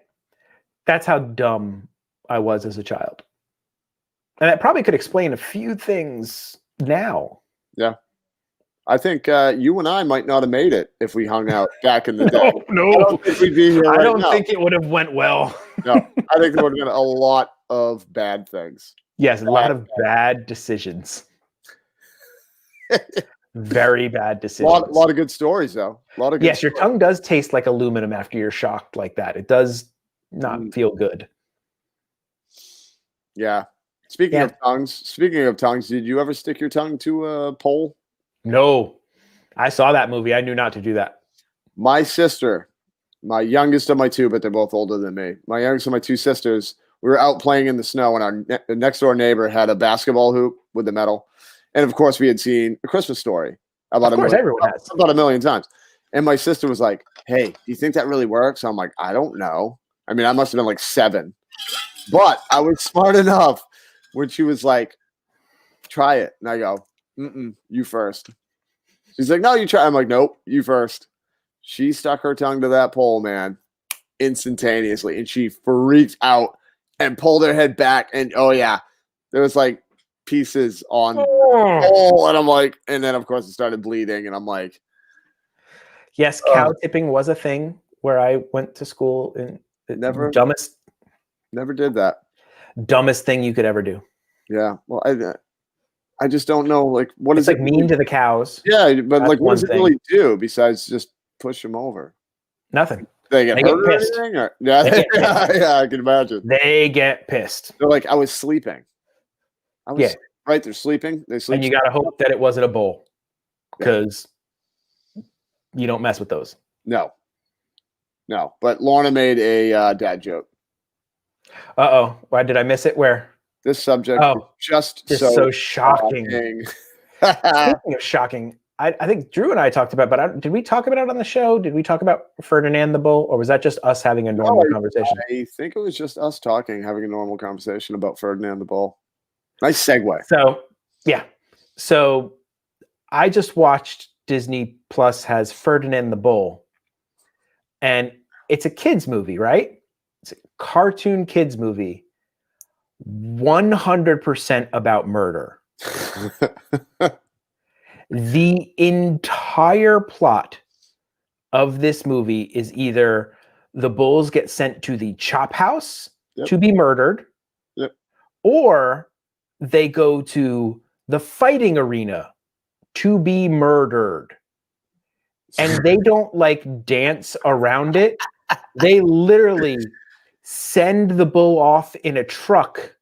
That's how dumb I was as a child. And that probably could explain a few things now. Yeah. I think you and I might not have made it if we hung out back in the day. No. I don't think we'd be here I right don't now. think it would have went well. No, I think there would have been a lot of bad things. Yes, a lot of bad decisions. Very bad decisions. A lot of good stories, though. A lot of good yes, your tongue does taste like aluminum after you're shocked like that. It does not feel good. Yeah. Speaking of tongues, did you ever stick your tongue to a pole? No. I saw that movie. I knew not to do that. My sister, my youngest of my two, but they're both older than me. My youngest of my two sisters, we were out playing in the snow, and our next door neighbor had a basketball hoop with the metal. And of course, we had seen A Christmas Story about a million times. And my sister was like, "Hey, do you think that really works?" I'm like, "I don't know." I mean, I must have been like 7, but I was smart enough when she was like, "Try it," and I go, "You first." She's like, "No, you try." I'm like, "Nope, you first." She stuck her tongue to that pole, man, instantaneously, and she freaked out and pulled her head back. And oh yeah, there was like pieces on the pole, and I'm like, and then of course it started bleeding, and I'm like, yes, cow tipping was a thing where I went to school. And never did that. Dumbest thing you could ever do. Yeah, well, I just don't know, like, what is it like mean to the cows? Yeah, but That's like, what does it thing. really do besides just push them over? Nothing. They get hurt or anything? Or, yeah, yeah, I can imagine. They get pissed. They're like, I was sleeping. Right, they're sleeping. They sleep. And you got to hope that it wasn't a bowl, because you don't mess with those. No. But Lorna made a dad joke. Uh-oh. Why did I miss it? Where? This subject is just so shocking. Speaking of shocking, I think Drew and I talked about, but did we talk about it on the show? Did we talk about Ferdinand the Bull, or was that just us having a normal conversation? I think it was just us having a normal conversation about Ferdinand the Bull. Nice segue. So, yeah. So, I just watched Disney Plus has Ferdinand the Bull, and it's a kids movie, right? It's a cartoon kids movie. 100% about murder. The entire plot of this movie is either the bulls get sent to the chop house to be murdered, or they go to the fighting arena to be murdered. And they don't like dance around it. They literally send the bull off in a truck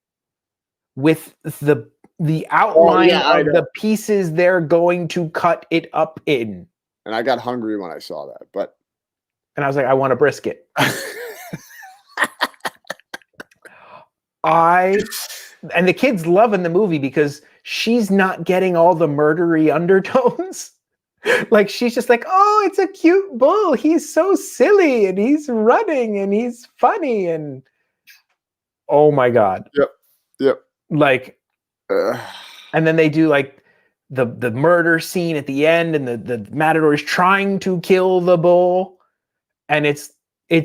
with the outline of the pieces they're going to cut it up in. And I got hungry when I saw that, and I was like, I want a brisket. And the kid's loving the movie because she's not getting all the murdery undertones. Like she's just like, oh, it's a cute bull. He's so silly and he's running and he's funny and oh my God. Yep. Like, and then they do like the murder scene at the end, and the matador is trying to kill the bull, and it's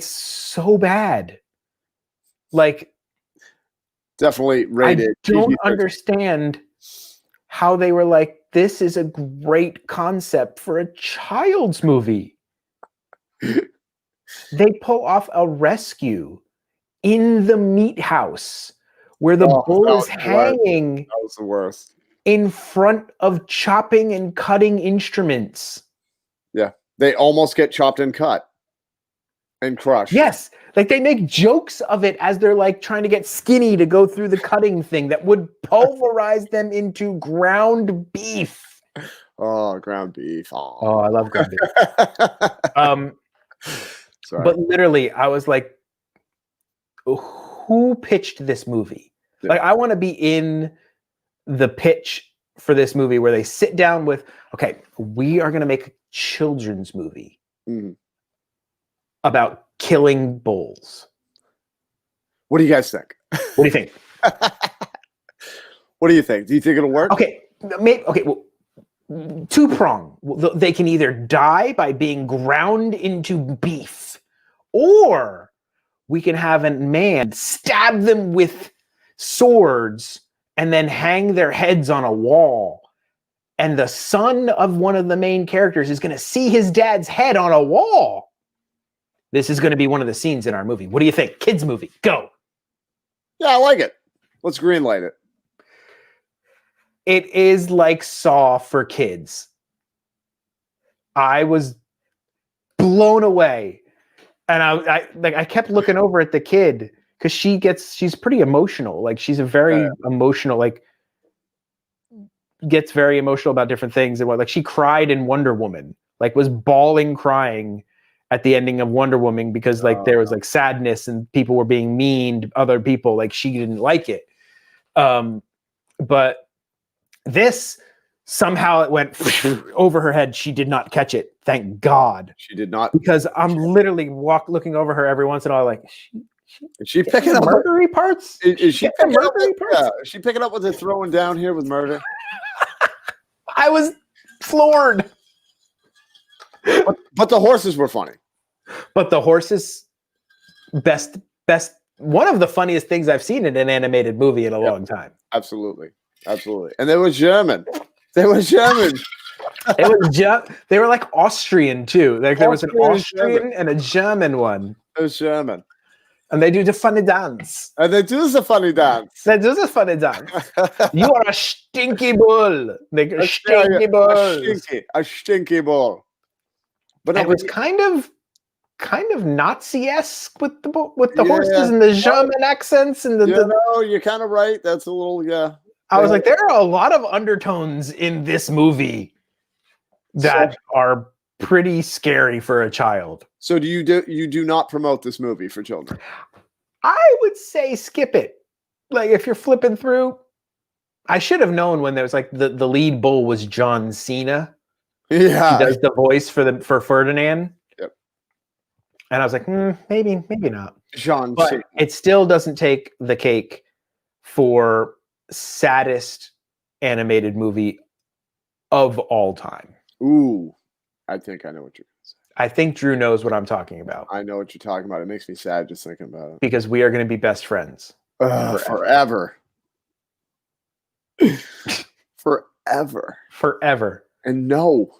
so bad. Like, definitely rated. I don't understand how they were like, this is a great concept for a child's movie. They pull off a rescue in the meat house where the bull is hanging. That was the worst. In front of chopping and cutting instruments. Yeah. They almost get chopped and cut and crushed. Yes. Like they make jokes of it as they're like trying to get skinny to go through the cutting thing that would pulverize them into ground beef. Oh, ground beef. Oh, I love ground beef. Sorry. But literally, I was like, who pitched this movie? Yeah. Like, I want to be in the pitch for this movie where they sit down with, okay, we are going to make a children's movie about killing bulls. What do you guys think? What do you think? What do you think? Do you think it'll work? Okay, maybe. Okay, well, two-prong. They can either die by being ground into beef, or we can have a man stab them with swords and then hang their heads on a wall. And the son of one of the main characters is going to see his dad's head on a wall. This is going to be one of the scenes in our movie. What do you think? Kids movie, go. Yeah, I like it. Let's greenlight it. It is like Saw for kids. I was blown away. And I kept looking over at the kid because she's pretty emotional. Like she's a very emotional, like gets very emotional about different things. And like she cried in Wonder Woman, like was bawling crying at the ending of Wonder Woman because like there was like sadness and people were being mean to other people. Like she didn't like it. But this somehow it went over her head. She did not catch it. Thank God. She did not. Because I'm literally looking over her every once in a while, like, is she picking up murdery parts? Is she picking up murdery parts? Yeah. Is she picking up what they're throwing down here with murder? I was floored. But the horses were funny. But the horses, best, one of the funniest things I've seen in an animated movie in a long time. Absolutely. And they were German. They were like Austrian too. Like there was an Austrian and a German one. It was German. And they do the funny dance. You are a stinky bull. Like a stinky bull. A stinky bull. But it was kind of Nazi-esque with the horses and the German accents and you're kind of right. That's a little I was like, there are a lot of undertones in this movie that are pretty scary for a child. So you do not promote this movie for children? I would say skip it. Like if you're flipping through, I should have known when there was like the lead bull was John Cena. Yeah, he does the voice for Ferdinand. Yep. And I was like, maybe not. John, but Cena. It still doesn't take the cake for saddest animated movie of all time. Ooh, I think I know what you're going to say. I think Drew knows what I'm talking about. I know what you're talking about. It makes me sad just thinking about it. Because we are going to be best friends. Forever. Forever. And no,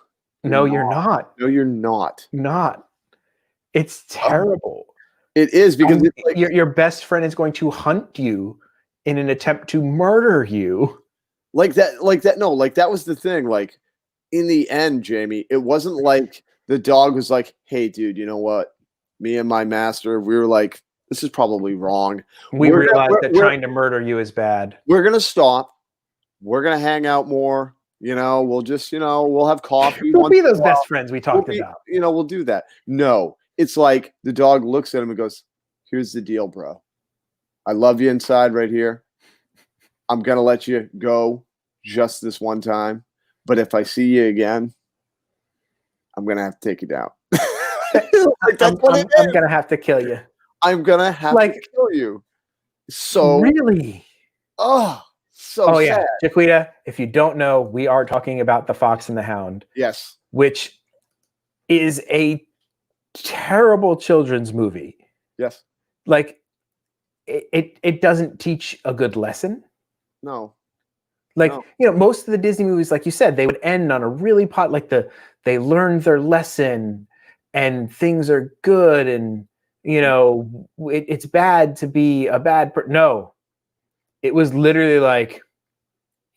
you're not. No, you're not. It's terrible. It is because it's like, your best friend is going to hunt you in an attempt to murder you. Like that. No, like that was the thing. Like in the end, Jamie, it wasn't like the dog was like, "Hey, dude, you know what? Me and my master, we were like, this is probably wrong. We realized that trying to murder you is bad. We're gonna stop. We're gonna hang out more. You know, we'll just, we'll have coffee. We'll be those best friends we talked about. We'll do that." No, it's like the dog looks at him and goes, "Here's the deal, bro. I love you inside right here. I'm gonna let you go just this one time. But if I see you again, I'm gonna have to take you down." Like, I'm gonna have to kill you. I'm gonna have to kill you. So really, so yeah, sad. Jaquita. If you don't know, we are talking about The Fox and the Hound. Yes, which is a terrible children's movie. Yes, like it doesn't teach a good lesson. No. Like, most of the Disney movies, like you said, they would end on a really they learned their lesson and things are good and, it's bad to be a bad person. No, it was literally like,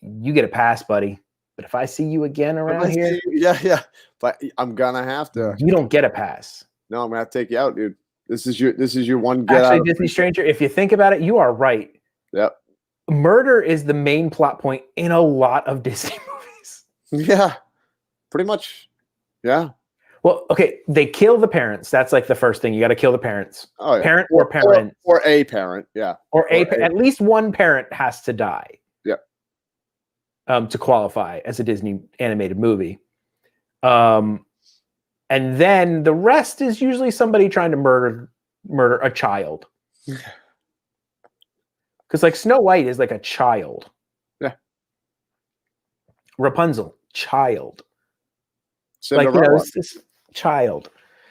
you get a pass, buddy. But if I see you again around here. Yeah. But I'm going to have to. You don't get a pass. No, I'm going to have to take you out, dude. This is your one get Actually, out. Disney Stranger, if you think about it, you are right. Yep. Murder is the main plot point in a lot of Disney movies. Yeah, pretty much. Yeah. Well, okay, they kill the parents. That's like the first thing. You got to kill the parents. Oh, yeah. Parent or parent. Or a parent, yeah. At least one parent has to die. Yeah. To qualify as a Disney animated movie. And then the rest is usually somebody trying to murder a child. Because like Snow White is like a child. Yeah. Rapunzel, child. Cinderella. Like, this child.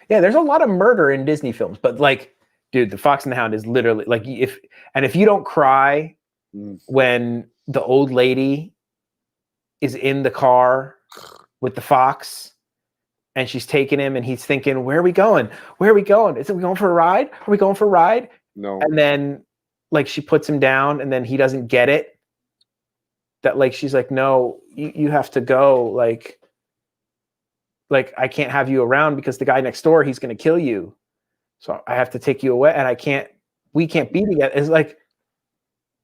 Yeah, there's a lot of murder in Disney films, but like, dude, The Fox and the Hound is literally like, if you don't cry when the old lady is in the car with the fox and she's taking him and he's thinking, where are we going? Where are we going? Is it we going for a ride? Are we going for a ride? No. And then like she puts him down and then he doesn't get it. That like, she's like, no, you have to go. Like I can't have you around because the guy next door, he's going to kill you. So I have to take you away and we can't be together. It's like.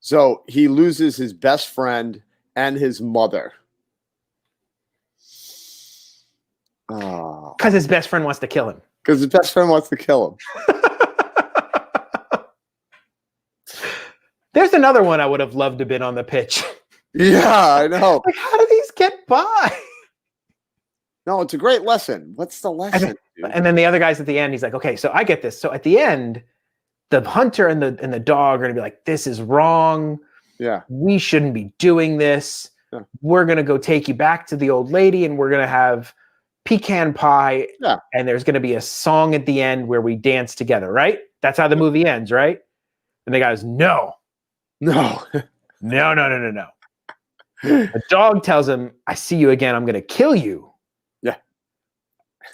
So he loses his best friend and his mother. Because his best friend wants to kill him. Because his best friend wants to kill him. There's another one I would have loved to have been on the pitch. Yeah, I know. Like, how do these get by? No, it's a great lesson. What's the lesson? And then the other guys at the end, he's like, okay, so I get this. So at the end, the hunter and the dog are going to be like, this is wrong. Yeah. We shouldn't be doing this. Yeah. We're going to go take you back to the old lady and we're going to have pecan pie. Yeah. And there's going to be a song at the end where we dance together, right? That's how the movie ends, right? And the guy goes, no. No. No. The dog tells him, I see you again. I'm going to kill you. Yeah.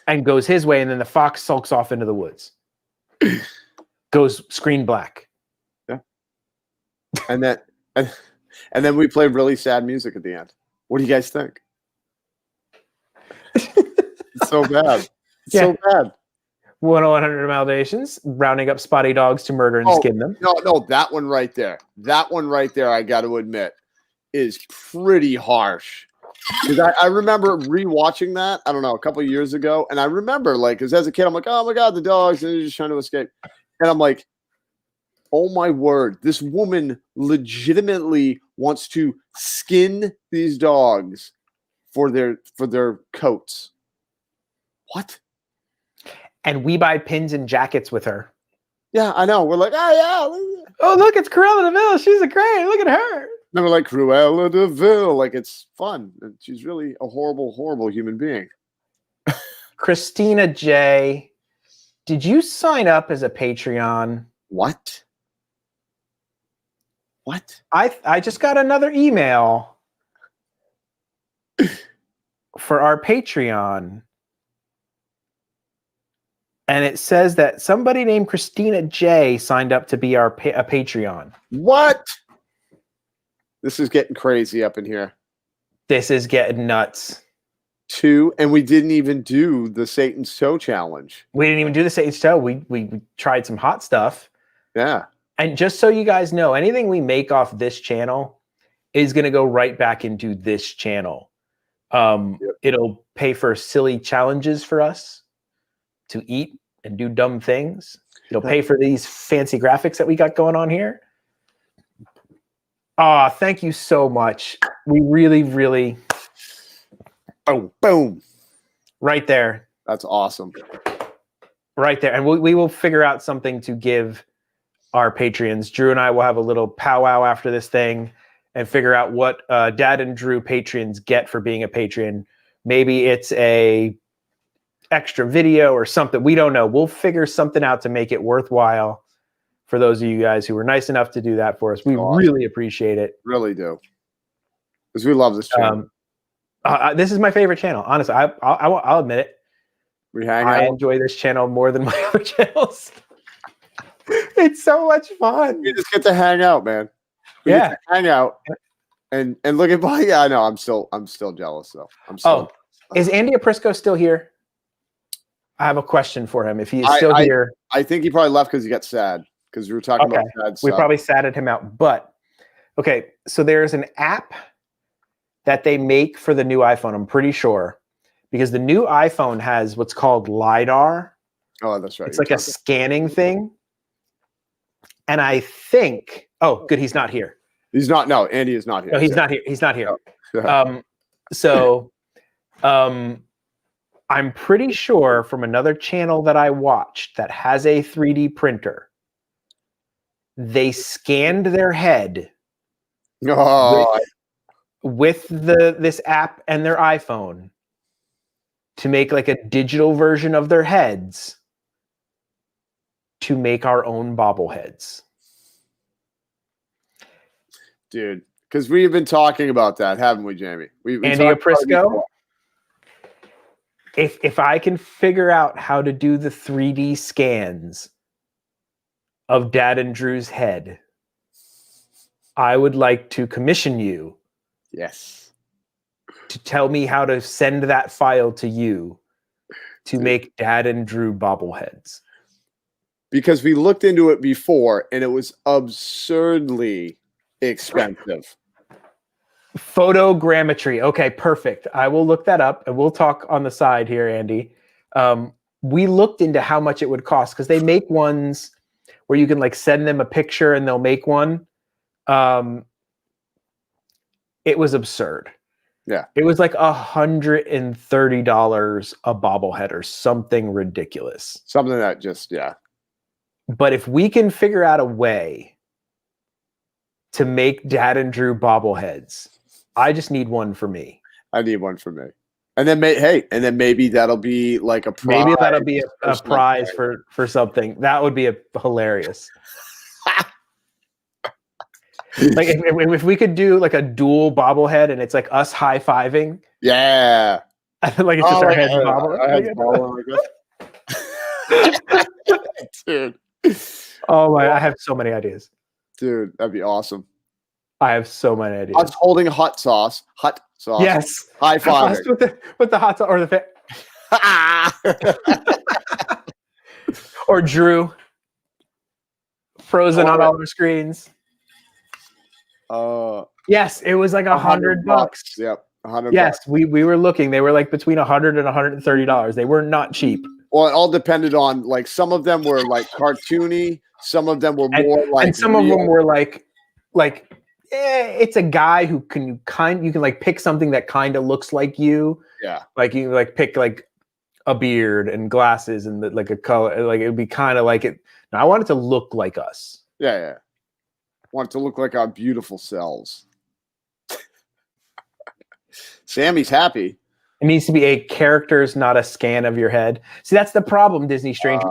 And goes his way. And then the fox sulks off into the woods. Goes screen black. Yeah. And then we play really sad music at the end. What do you guys think? It's so bad. It's so bad. 100 Dalmatians rounding up spotty dogs to murder and skin them. No, that one right there. I got to admit, is pretty harsh. Because I remember rewatching that, I don't know, a couple of years ago. And I remember, like, because as a kid, I'm like, oh my God, the dogs, and they're just trying to escape. And I'm like, oh my word, this woman legitimately wants to skin these dogs for their coats. What? And we buy pins and jackets with her. Yeah, I know. We're like, oh yeah. Oh, look, it's Cruella de Vil. She's a great. Look at her. And we're like, Cruella de Vil. Like, it's fun. And she's really a horrible, horrible human being. Christina J. Did you sign up as a Patreon? What? I just got another email for our Patreon. And it says that somebody named Christina J signed up to be a Patreon. What? This is getting crazy up in here. This is getting nuts. 2, and we didn't even do the Satan's Toe challenge. We didn't even do the Satan's Toe. We tried some hot stuff. Yeah. And just so you guys know, anything we make off this channel is going to go right back into this channel. It'll pay for silly challenges for us to eat and do dumb things. It'll pay for these fancy graphics that we got going on here. Thank you so much. We really, really... Boom, boom. Right there. That's awesome. Right there. And we will figure out something to give our Patreons. Drew and I will have a little powwow after this thing and figure out what Dad and Drew Patreons get for being a patron. Maybe it's a extra video or something. We don't know. We'll figure something out to make it worthwhile for those of you guys who were nice enough to do that for us. We really appreciate it. Really do. Because we love this channel. This is my favorite channel. Honestly, I'll admit it. We hang out. I enjoy this channel more than my other channels. It's so much fun. We just get to hang out, man. We get to hang out and look at my. Yeah, I know. I'm still jealous though. Is Andy Aprisco still here? I have a question for him. If he's still here, I think he probably left because he got sad because we were talking about sad stuff. We probably sadded him out. But okay, so there's an app that they make for the new iPhone. I'm pretty sure because the new iPhone has what's called LiDAR. Oh, that's right. It's like a scanning thing. And I think, oh, good, he's not here. He's not. No, Andy is not here. No, he's not here. He's not here. No. I'm pretty sure from another channel that I watched that has a 3D printer, they scanned their head with this app and their iPhone to make like a digital version of their heads to make our own bobbleheads. Dude, because we've been talking about that, haven't we, Jamie? Andy Aprisco, if I can figure out how to do the 3D scans of Dad and Drew's head, I would like to commission you. Yes. To tell me how to send that file to you to make Dad and Drew bobbleheads. Because we looked into it before and it was absurdly expensive. Photogrammetry. Okay, perfect. I will look that up and we'll talk on the side here, Andy. We looked into how much it would cost because they make ones where you can like send them a picture and they'll make one. It was absurd. Yeah. It was like $130 a bobblehead or something ridiculous. Something that just, yeah. But if we can figure out a way to make Dad and Drew bobbleheads, I just need one for me. I need one for me. And then, maybe that'll be like a prize. Maybe that'll be a prize for something. That would be hilarious. Like if we could do like a dual bobblehead and it's like us high-fiving. Yeah. Like it's just our heads bobbling. Dude. Oh my! I have so many ideas. Dude, that'd be awesome. I have so many ideas. Us holding hot sauce. Yes. High five. With the hot sauce or the or Drew frozen on all our screens. Yes, it was like $100. Yep, $100. Yes, we were looking. They were like between $100 and $130. They were not cheap. Well, it all depended on like some of them were like cartoony, some of them were more like, and some of them were like it's a guy who you can like pick something that kind of looks like you. Yeah, like you can like pick like a beard and glasses and like a color. Like it would be kind of like it. Now, I want it to look like us. Yeah. Want it to look like our beautiful selves. Sammy's happy. It needs to be a characters, not a scan of your head. See, that's the problem, Disney Stranger.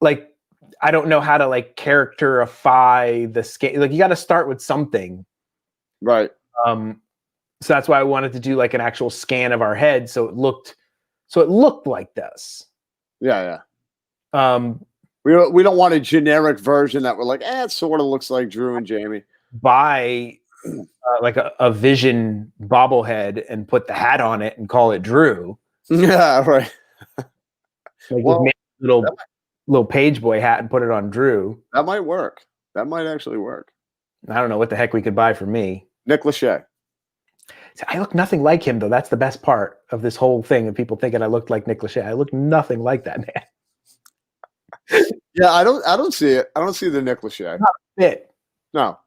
Like, I don't know how to like characterify the scan. Like, you got to start with something, right? So that's why I wanted to do like an actual scan of our head, so it looked like this. Yeah. We don't want a generic version that we're like, it sort of looks like Drew and Jamie. buy like a Vision bobblehead and put the hat on it and call it Drew. Yeah, right. Like Well, just make a little page boy hat and put it on Drew. that might work. That might actually work. I don't know what the heck we could buy for me. Nick Lachey. See, I look nothing like him though. That's the best part of this whole thing, and people thinking I looked like Nick Lachey. I look nothing like that man. Yeah, I don't see it. I don't see the Nick Lachey. Fit. No.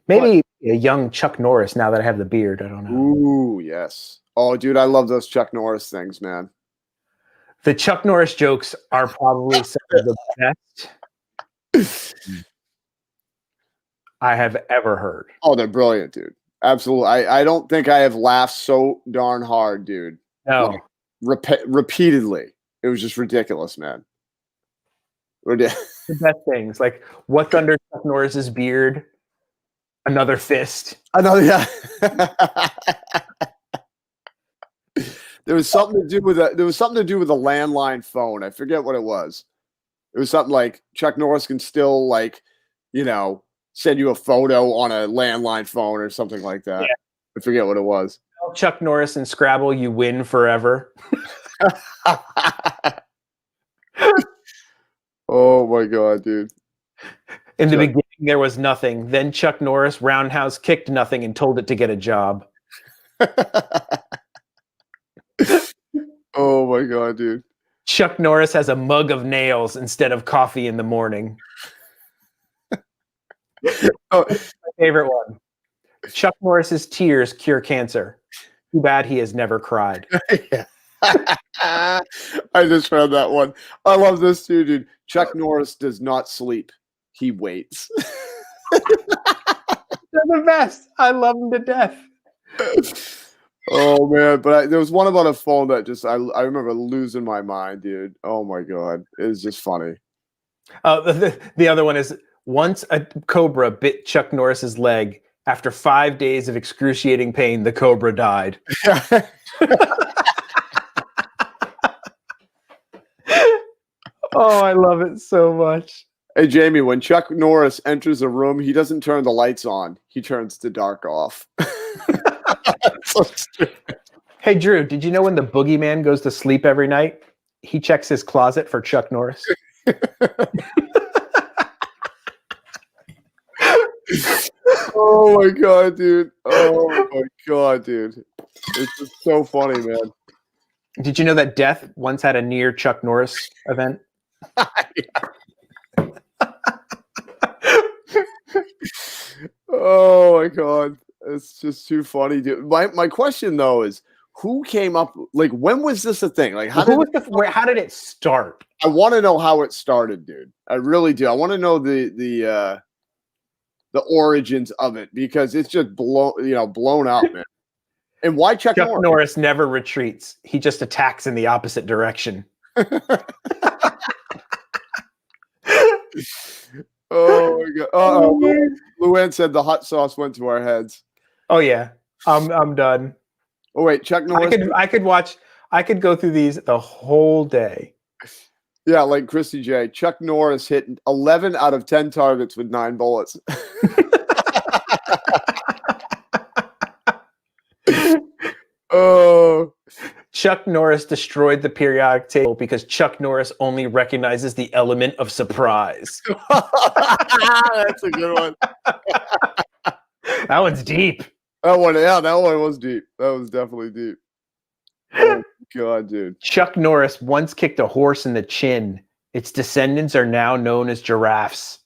Maybe a young Chuck Norris now that I have the beard. I don't know. Ooh, yes. Oh, dude, I love those Chuck Norris things, man. The Chuck Norris jokes are probably some of the best I have ever heard. Oh, they're brilliant, dude. Absolutely. I don't think I have laughed so darn hard, dude. No. Like, repeatedly. It was just ridiculous, man. The best things. Like, what's under Chuck Norris's beard? Another fist. Another, yeah. There was something to do with a landline phone. I forget what it was. It was something like Chuck Norris can still, like, send you a photo on a landline phone or something like that. Yeah. I forget what it was. Chuck Norris and Scrabble, you win forever. Oh my God, dude. In the beginning, there was nothing. Then Chuck Norris roundhouse kicked nothing and told it to get a job. Oh my God, dude. Chuck Norris has a mug of nails instead of coffee in the morning. Oh, my favorite one. Chuck Norris's tears cure cancer. Too bad he has never cried. I just read that one. I love this too, dude. Chuck Norris does not sleep. He waits. They're the best. I love them to death. Oh man, but there was one about a phone that just I remember losing my mind, dude. Oh my God, it was just funny. The other one is once a cobra bit Chuck Norris's leg. After 5 days of excruciating pain, the cobra died. Oh, I love it so much. Hey, Jamie, when Chuck Norris enters a room, he doesn't turn the lights on. He turns the dark off. So stupid. Hey, Drew, did you know when the boogeyman goes to sleep every night, he checks his closet for Chuck Norris? Oh, my God, dude. Oh, my God, dude. It's just so funny, man. Did you know that Death once had a near Chuck Norris event? Oh my God, it's just too funny, dude. My question though is, who came up? Like, when was this a thing? Like, how did it start? I want to know how it started, dude. I really do. I want to know the origins of it, because it's just blown out, man. And why Chuck Norris never retreats? He just attacks in the opposite direction. Oh my God! Oh, Luann said the hot sauce went to our heads. Oh yeah, I'm done. Oh wait, Chuck Norris. I could go through these the whole day. Yeah, like Christy J. Chuck Norris hit 11 out of 10 targets with 9 bullets. Oh. Chuck Norris destroyed the periodic table because Chuck Norris only recognizes the element of surprise. That's a good one. That one's deep. That one was deep. That was definitely deep. Oh God, dude. Chuck Norris once kicked a horse in the chin. Its descendants are now known as giraffes.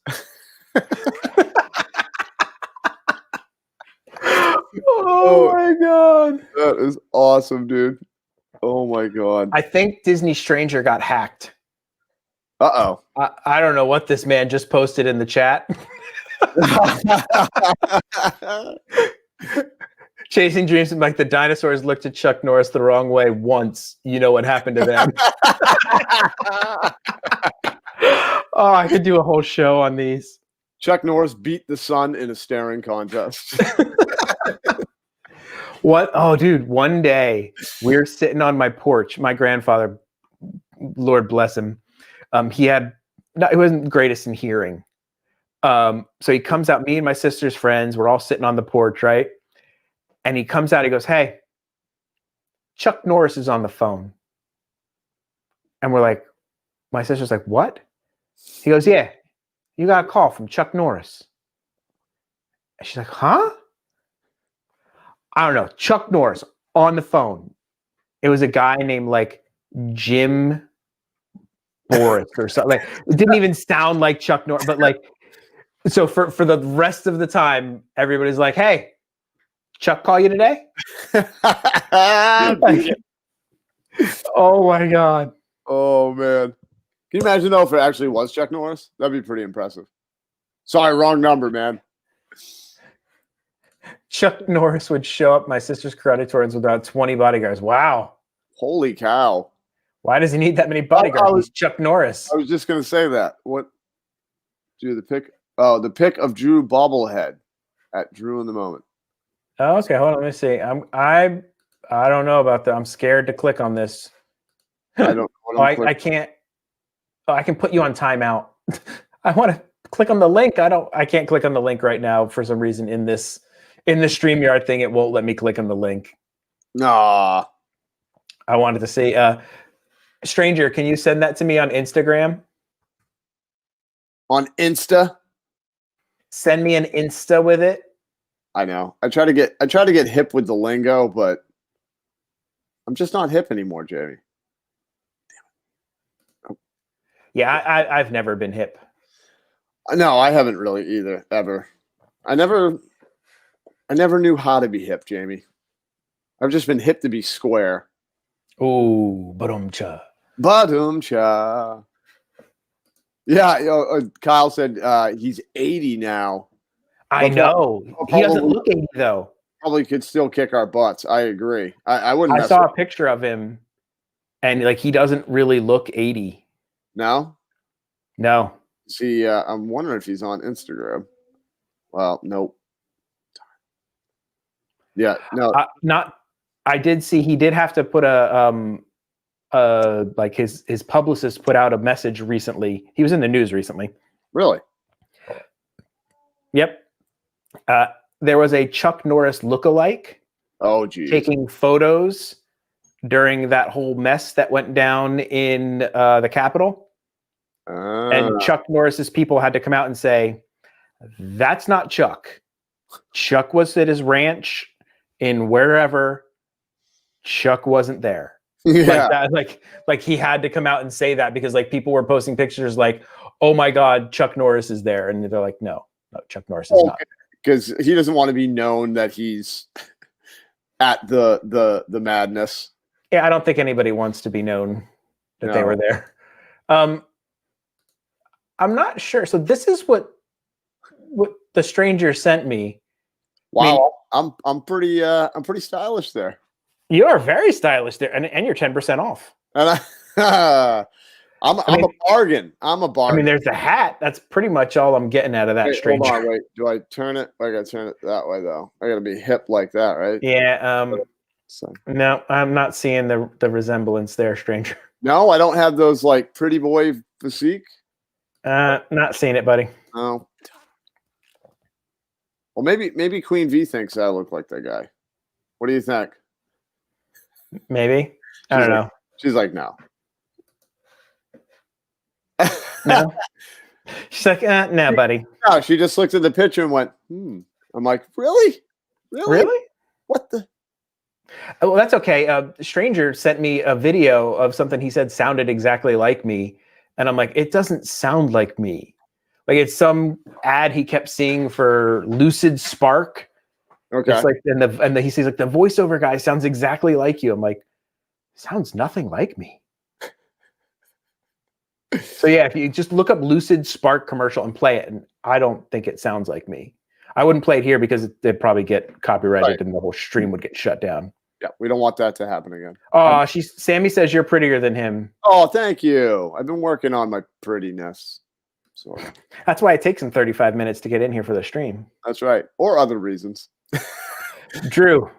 Oh my God. That is awesome, dude. Oh my God. I think Disney Stranger got hacked. Uh-oh. I don't know what this man just posted in the chat. Chasing Dreams, like the dinosaurs looked at Chuck Norris the wrong way once. You know what happened to them. Oh, I could do a whole show on these. Chuck Norris beat the sun in a staring contest. What? Oh, dude, one day we're sitting on my porch. My grandfather, Lord bless him, he wasn't greatest in hearing. So he comes out, me and my sister's friends, we're all sitting on the porch, right? And he comes out, he goes, "Hey, Chuck Norris is on the phone." And we're like, my sister's like, "What?" He goes, "Yeah, you got a call from Chuck Norris." And she's like, "Huh?" I don't know. Chuck Norris on the phone. It was a guy named like Jim Boris or something. Like, it didn't even sound like Chuck Norris, but like, so for the rest of the time, everybody's like, "Hey, Chuck call you today?" Like, oh my God. Oh man. Can you imagine though if it actually was Chuck Norris? That'd be pretty impressive. Sorry, wrong number, man. Chuck Norris would show up my sister's creditorians with about 20 bodyguards. Wow. Holy cow. Why does he need that many bodyguards? He's Chuck Norris. I was just gonna say that. What Drew the pick? Oh, the pick of Drew bobblehead at Drew in the moment. Oh, okay, hold on. Let me see. I don't know about that. I'm scared to click on this. I don't Oh, I can't. Oh, I can put you on timeout. I want to click on the link. I can't click on the link right now for some reason in the StreamYard thing. It won't let me click on the link. Nah. I wanted to see. Stranger, can you send that to me on Instagram? On Insta? Send me an Insta with it. I know. I try to get hip with the lingo, but I'm just not hip anymore, Jamie. Yeah, I've never been hip. No, I haven't really either, ever. I never knew how to be hip, Jamie. I've just been hip to be square. Ooh, badum-cha. Badum-cha. Yeah, Kyle said he's 80 now. I know. He doesn't look 80 though. Probably could still kick our butts. I agree. I wouldn't. I saw a picture of him, and like he doesn't really look 80. No. No. See, I'm wondering if he's on Instagram. Well, nope. Yeah, no. I did see he did have to put like his publicist put out a message recently. He was in the news recently. Really? Yep. There was a Chuck Norris lookalike. Oh, geez. Taking photos during that whole mess that went down in the Capitol. And Chuck Norris's people had to come out and say, "That's not Chuck. Chuck was at his ranch in wherever. Chuck wasn't there." Yeah. Like he had to come out and say that because like people were posting pictures like, "Oh my God, Chuck Norris is there," and they're like, "No, Chuck Norris is not." Because he doesn't want to be known that he's at the madness. Yeah, I don't think anybody wants to be known that they were there. I'm not sure. So this is what the stranger sent me. Wow, I mean, I'm pretty stylish there. You are very stylish there, and you're 10% off. And I'm a bargain. I'm a bargain. I mean, there's the hat. That's pretty much all I'm getting out of that stranger. Hold on, wait. Do I turn it? I gotta turn it that way though. I gotta be hip like that, right? Yeah. No, I'm not seeing the resemblance there, stranger. No, I don't have those like pretty boy physique. Not seeing it, buddy. Oh. Well, maybe Queen V thinks I look like that guy. What do you think? Maybe. I don't know. She's like, no. No. She's like, no, buddy. No, she just looked at the picture and went, I'm like, really? What the? Oh, well, that's okay. Stranger sent me a video of something he said sounded exactly like me. And I'm like, it doesn't sound like me. Like it's some ad he kept seeing for Lucid Spark. Okay. It's like, and he sees like the voiceover guy sounds exactly like you. I'm like, sounds nothing like me. So yeah, if you just look up Lucid Spark commercial and play it, and I don't think it sounds like me. I wouldn't play it here because they'd probably get copyrighted and the whole stream would get shut down. Yeah, we don't want that to happen again. Oh, Sammy says you're prettier than him. Oh, thank you. I've been working on my prettiness. So that's why it takes him 35 minutes to get in here for the stream. That's right. Or other reasons. Drew,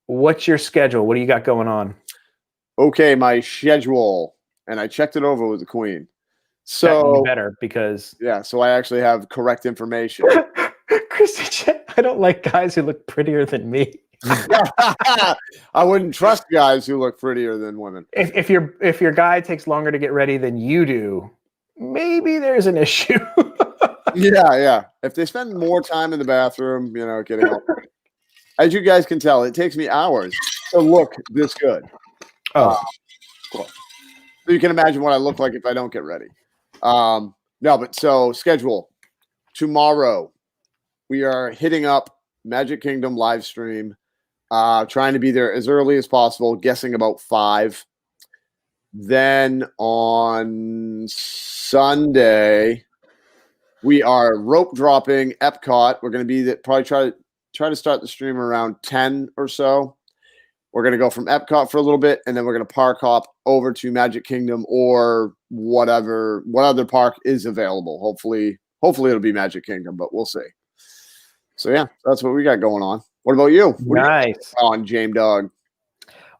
what's your schedule? What do you got going on? Okay, my schedule. And I checked it over with the Queen. So better because yeah, so I actually have correct information. Christy, I don't like guys who look prettier than me. I wouldn't trust guys who look prettier than women. If your guy takes longer to get ready than you do, maybe there's an issue. Yeah. If they spend more time in the bathroom, getting all as you guys can tell, it takes me hours to look this good. Oh, Cool. So you can imagine what I look like if I don't get ready. No, but so schedule. Tomorrow, we are hitting up Magic Kingdom live stream. Trying to be there as early as possible, guessing about 5. Then on Sunday, we are rope dropping Epcot. We're going to be probably try to start the stream around 10 or so. We're going to go from Epcot for a little bit, and then we're going to park hop over to Magic Kingdom or what other park is available. Hopefully it'll be Magic Kingdom, but we'll see. So yeah, that's what we got going on. What about you? What nice. On James Dog.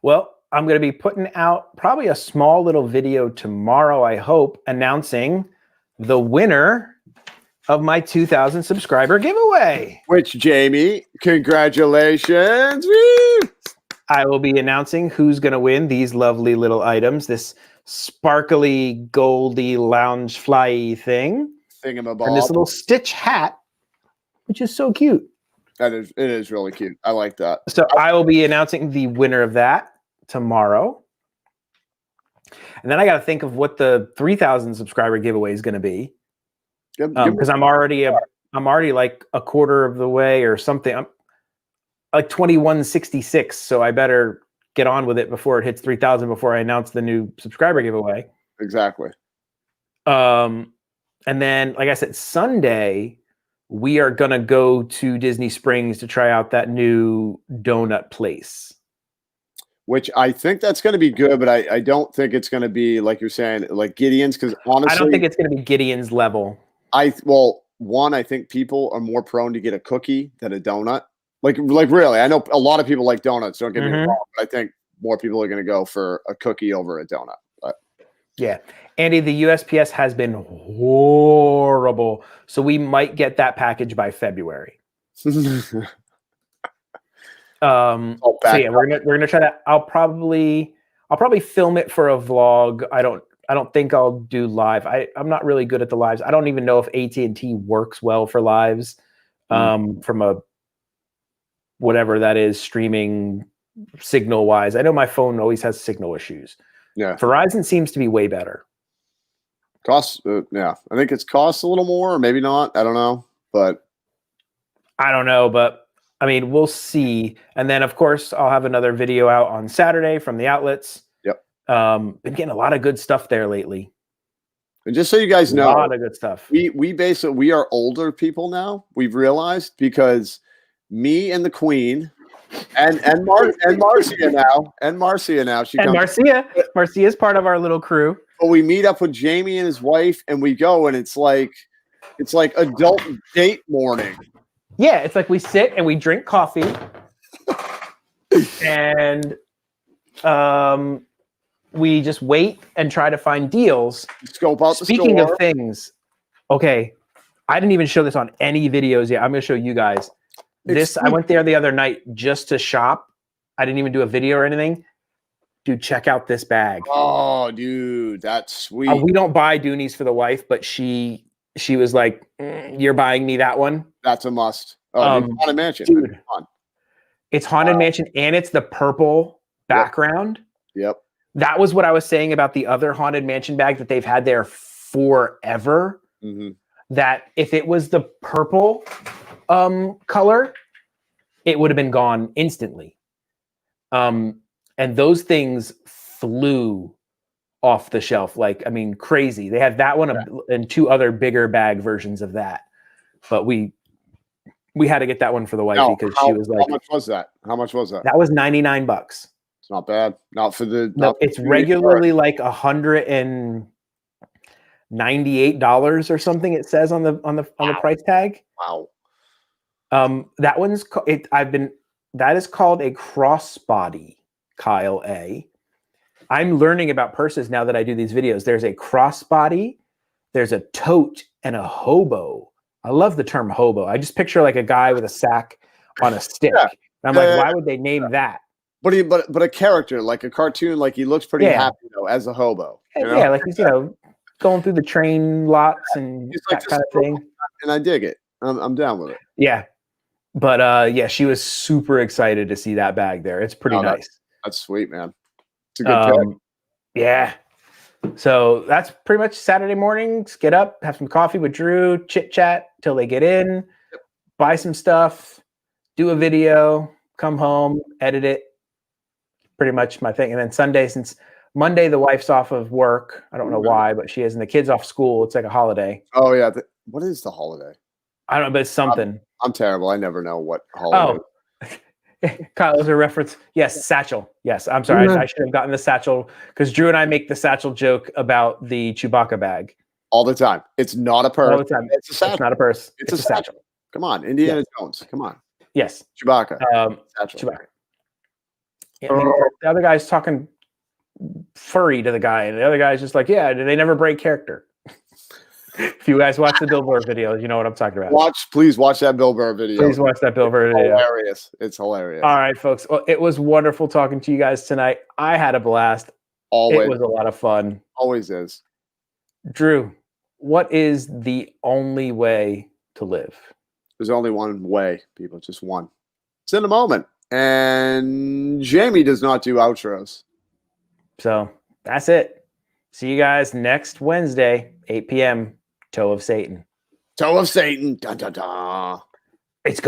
Well, I'm going to be putting out probably a small little video tomorrow, I hope, announcing the winner of my 2,000 subscriber giveaway. Which, Jamie, congratulations. Woo! I will be announcing who's going to win these lovely little items, this sparkly, goldy lounge fly thing, Thingamabob. and this little Stitch hat, which is so cute. It is really cute. I like that. So I will be announcing the winner of that tomorrow. And then I got to think of what the 3,000 subscriber giveaway is going to be. Because I'm already like a quarter of the way or something. I'm like 2166. So I better get on with it before it hits 3,000 before I announce the new subscriber giveaway. Exactly. And then, like I said, Sunday, we are going to go to Disney Springs to try out that new donut place. Which I think that's going to be good, but I don't think it's going to be, like you're saying, like Gideon's, because honestly, I don't think it's going to be Gideon's level. I think people are more prone to get a cookie than a donut. Like really, I know a lot of people like donuts. Don't get me wrong, but I think more people are going to go for a cookie over a donut. But yeah, Andy, the USPS has been horrible, so we might get that package by February. So yeah, we're gonna try that. I'll probably film it for a vlog. I don't think I'll do live. I'm not really good at the lives. I don't even know if AT&T works well for lives from a whatever that is streaming signal wise. I know my phone always has signal issues. Yeah, Verizon seems to be way better. Costs, yeah. I think it's costs a little more, or maybe not. I don't know, but I don't know, but I mean, we'll see. And then, of course, I'll have another video out on Saturday from the outlets. Yep. Been getting a lot of good stuff there lately. And just so you guys know, a lot of good stuff. We are older people now. We've realized, because me and the Queen and Marcia now. She comes. Marcia is part of our little crew. But we meet up with Jamie and his wife, and we go, and it's like adult date morning. Yeah, it's like we sit and we drink coffee, and we just wait and try to find deals. Scope out the store. Speaking of things, okay, I didn't even show this on any videos yet. I'm going to show you guys. I went there the other night just to shop. I didn't even do a video or anything. Dude, check out this bag. Oh, dude, that's sweet. We don't buy Doonies for the wife, but she was like, "You're buying me that one." That's a must. Haunted Mansion, dude. It's Haunted Mansion, and it's the purple background. Yep. That was what I was saying about the other Haunted Mansion bag that they've had there forever. Mm-hmm. That if it was the purple color, it would have been gone instantly. And those things flew off the shelf. Like, I mean, crazy. They had that one and 2 other bigger bag versions of that. But we had to get that one for the wife because she was like, How much was that? That was $99. It's not bad. Not for the. No, it's regularly like $198 or something. It says on the price tag. Wow. That one's that is called a crossbody, Kyle A. I'm learning about purses now that I do these videos. There's a crossbody, there's a tote and a hobo. I love the term hobo. I just picture like a guy with a sack on a stick. Yeah. I'm like, why would they name that? But a character, like a cartoon, like he looks pretty Yeah. happy though as a hobo. You know? Yeah, like he's going through the train lots and He's like that kind of thing. And I dig it. I'm down with it. Yeah. But yeah, she was super excited to see that bag there. It's pretty nice. That's sweet, man. It's a good pick. Yeah. So that's pretty much Saturday mornings. Get up, have some coffee with Drew, chit chat till they get in, buy some stuff, do a video, come home, edit it. Pretty much my thing. And then Sunday, since Monday the wife's off of work, I don't know why, but she is, and the kids off school. It's like a holiday. Oh yeah. What is the holiday? I don't know, but it's something. I'm terrible. I never know what holiday. Kyle, was a reference. Yes, satchel. Yes, I'm sorry. I should have gotten the satchel because Drew and I make the satchel joke about the Chewbacca bag All the time. It's not a purse. all the time. It's a satchel. It's not a purse. It's a satchel. Come on, Indiana Jones. Come on, Yes. Chewbacca. Satchel. Chewbacca. Yeah, the other guy's talking furry to the guy, and the other guy's just like, yeah, they never break character. If you guys watch the Bill Burr videos, you know what I'm talking about. Please watch that Bill Burr video. Please watch that Bill Burr video. Hilarious. It's hilarious. All right, folks. Well, it was wonderful talking to you guys tonight. I had a blast. Always. It was a lot of fun. Always is. Drew, what is the only way to live? There's only one way, people. Just one. It's in a moment. And Jamie does not do outros. So that's it. See you guys next Wednesday, 8 p.m. Toe of Satan. Toe of Satan. Dun, dun, dun.